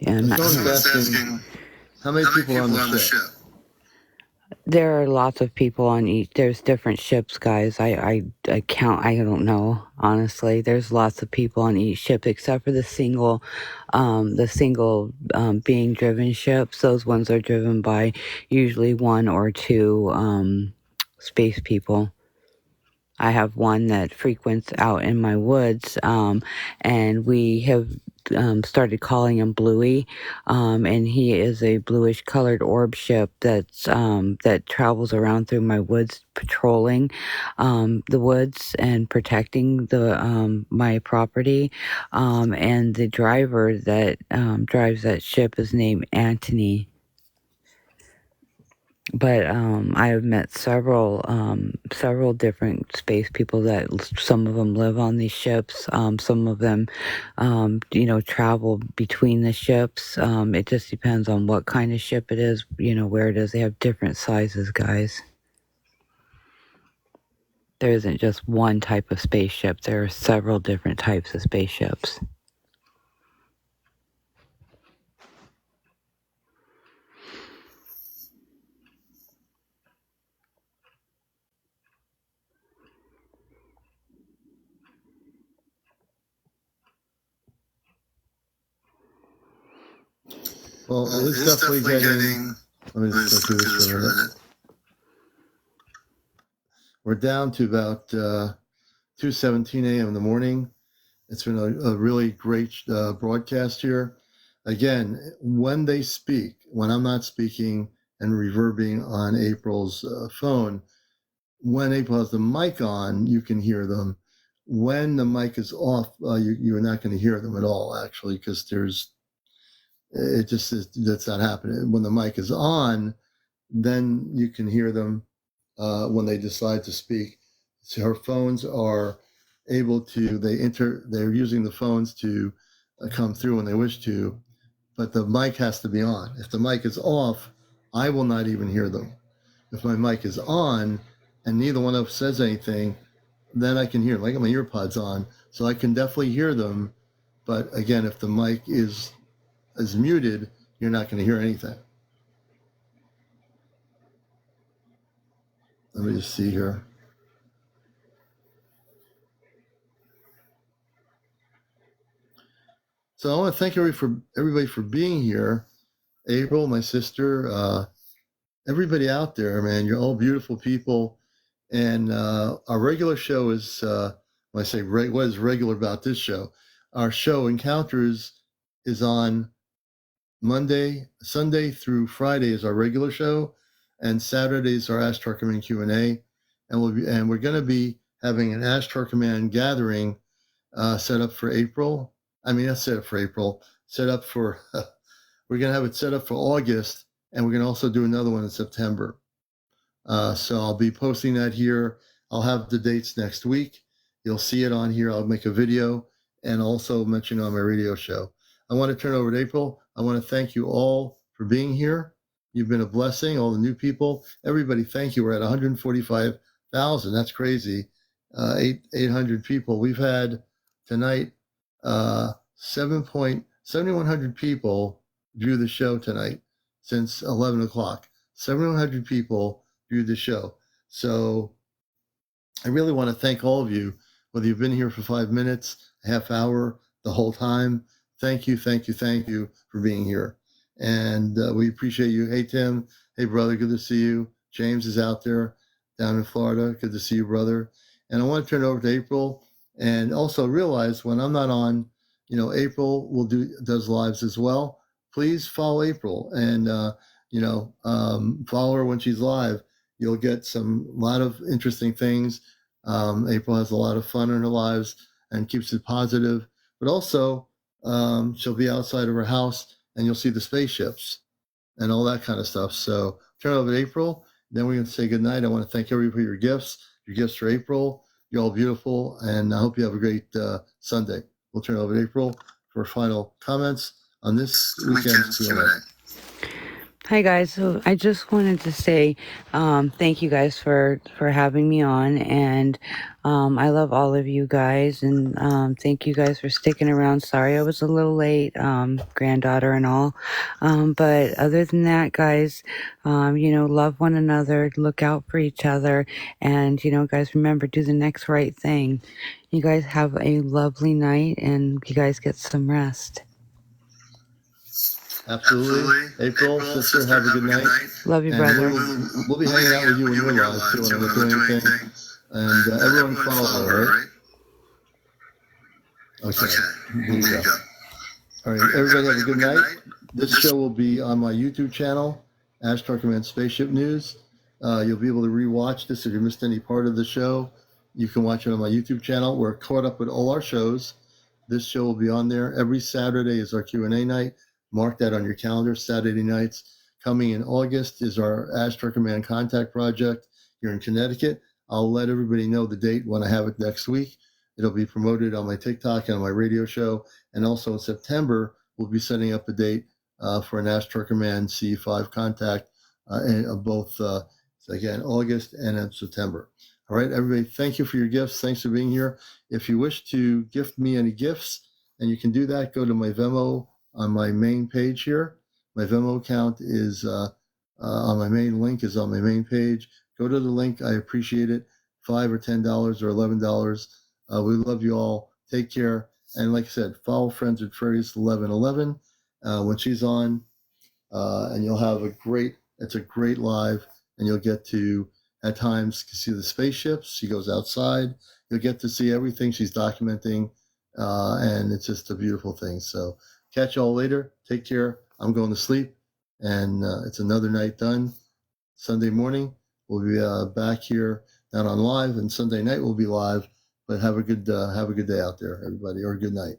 And Someone's asking, how many people are on the ship? there are lots of people on each. There's different ships, guys. I count. I don't know, honestly. There's lots of people on each ship, except for the single being driven ships. Those ones are driven by usually one or two space people. I have one that frequents out in my woods, and we have started calling him Bluey, and he is a bluish colored orb ship that travels around through my woods, patrolling the woods and protecting the my property. And the driver that drives that ship is named Anthony. But I have met several different space people that some of them live on these ships. Some of them, travel between the ships. It just depends on what kind of ship it is, where it is. They have different sizes, guys. There isn't just one type of spaceship. There are several different types of spaceships. Well, it's definitely getting. Let me just go through this for a minute. We're down to about 2:17 a.m. in the morning. It's been a really great broadcast here. Again, when they speak, when I'm not speaking and reverbing on April's phone, when April has the mic on, you can hear them. When the mic is off, you're not going to hear them at all, actually, because that's not happening. When the mic is on, then you can hear them when they decide to speak. So her phones are able to, they're using the phones to come through when they wish to, but the mic has to be on. If the mic is off, I will not even hear them. If my mic is on and neither one of us says anything, then I can hear them. I got my earpods on, so I can definitely hear them. But again, if the mic is muted, you're not going to hear anything. Let me just see here. So I want to thank everybody for being here. April, my sister, everybody out there, man, you're all beautiful people. And our regular show is, when I say what is regular about this show, our show Encounters is on Sunday through Friday is our regular show, and Saturdays our Ashtar Command Q&A, and we're going to be having an Ashtar Command gathering set up for April. I mean, not set up for April, set up for, we're going to have it set up for August, and we're going to also do another one in September. So I'll be posting that here. I'll have the dates next week. You'll see it on here. I'll make a video and also mention it on my radio show. I want to turn over to April. I want to thank you all for being here. You've been a blessing, all the new people. Everybody, thank you. We're at 145 thousand. That's crazy. 800 people. We've had tonight 7,100 people view the show tonight since 11 o'clock. 7,100 people viewed the show. So I really want to thank all of you, whether you've been here for 5 minutes, a half hour, the whole time. Thank you, thank you, thank you for being here. And we appreciate you. Hey, Tim. Hey, brother. Good to see you. James is out there down in Florida. Good to see you, brother. And I want to turn it over to April. And also realize when I'm not on, April does lives as well. Please follow April and, follow her when she's live. You'll get a lot of interesting things. April has a lot of fun in her lives and keeps it positive. But also, she'll be outside of her house and you'll see the spaceships and all that kind of stuff. So turn it over to April. Then we're going to say goodnight. I want to thank everybody for your gifts for April. You're all beautiful. And I hope you have a great Sunday. We'll turn it over to April for final comments on this weekend's Q&A. Hi guys, so I just wanted to say thank you guys for having me on, and I love all of you guys, and thank you guys for sticking around. Sorry I was a little late, granddaughter and all, but other than that, guys, love one another, look out for each other, and guys, remember, do the next right thing. You guys have a lovely night, and you guys get some rest. Absolutely. April, sister, have a good night. Love you, brother. We'll be hanging out with you when you're live, too, when I'm not doing anything. And everyone follow, all right? Okay. Here you go. All right, everybody have a good night. This show will be on my YouTube channel, Ashtar Command Spaceship News. You'll be able to rewatch this if you missed any part of the show. You can watch it on my YouTube channel. We're caught up with all our shows. This show will be on there. Every Saturday is our Q&A night. Mark that on your calendar, Saturday nights. Coming in August is our Ashtar Command Contact Project here in Connecticut. I'll let everybody know the date when I have it next week. It'll be promoted on my TikTok and on my radio show. And also in September, we'll be setting up a date for an Ashtar Command C5 contact in both, again, August and in September. All right, everybody, thank you for your gifts. Thanks for being here. If you wish to gift me any gifts, and you can do that, go to my Venmo on my main page here. My Venmo account is on my main link is on my main page. Go to the link. I appreciate it. $5 or $10 or $11. We love you all. Take care. And like I said, follow Friends with Fairies 1111 when she's on, and you'll have it's a great live, and you'll get to, at times, see the spaceships. She goes outside. You'll get to see everything she's documenting, and it's just a beautiful thing. So catch y'all later. Take care. I'm going to sleep, and it's another night done. Sunday morning, we'll be back here, not on live, and Sunday night we'll be live. But have a good day out there, everybody, or good night.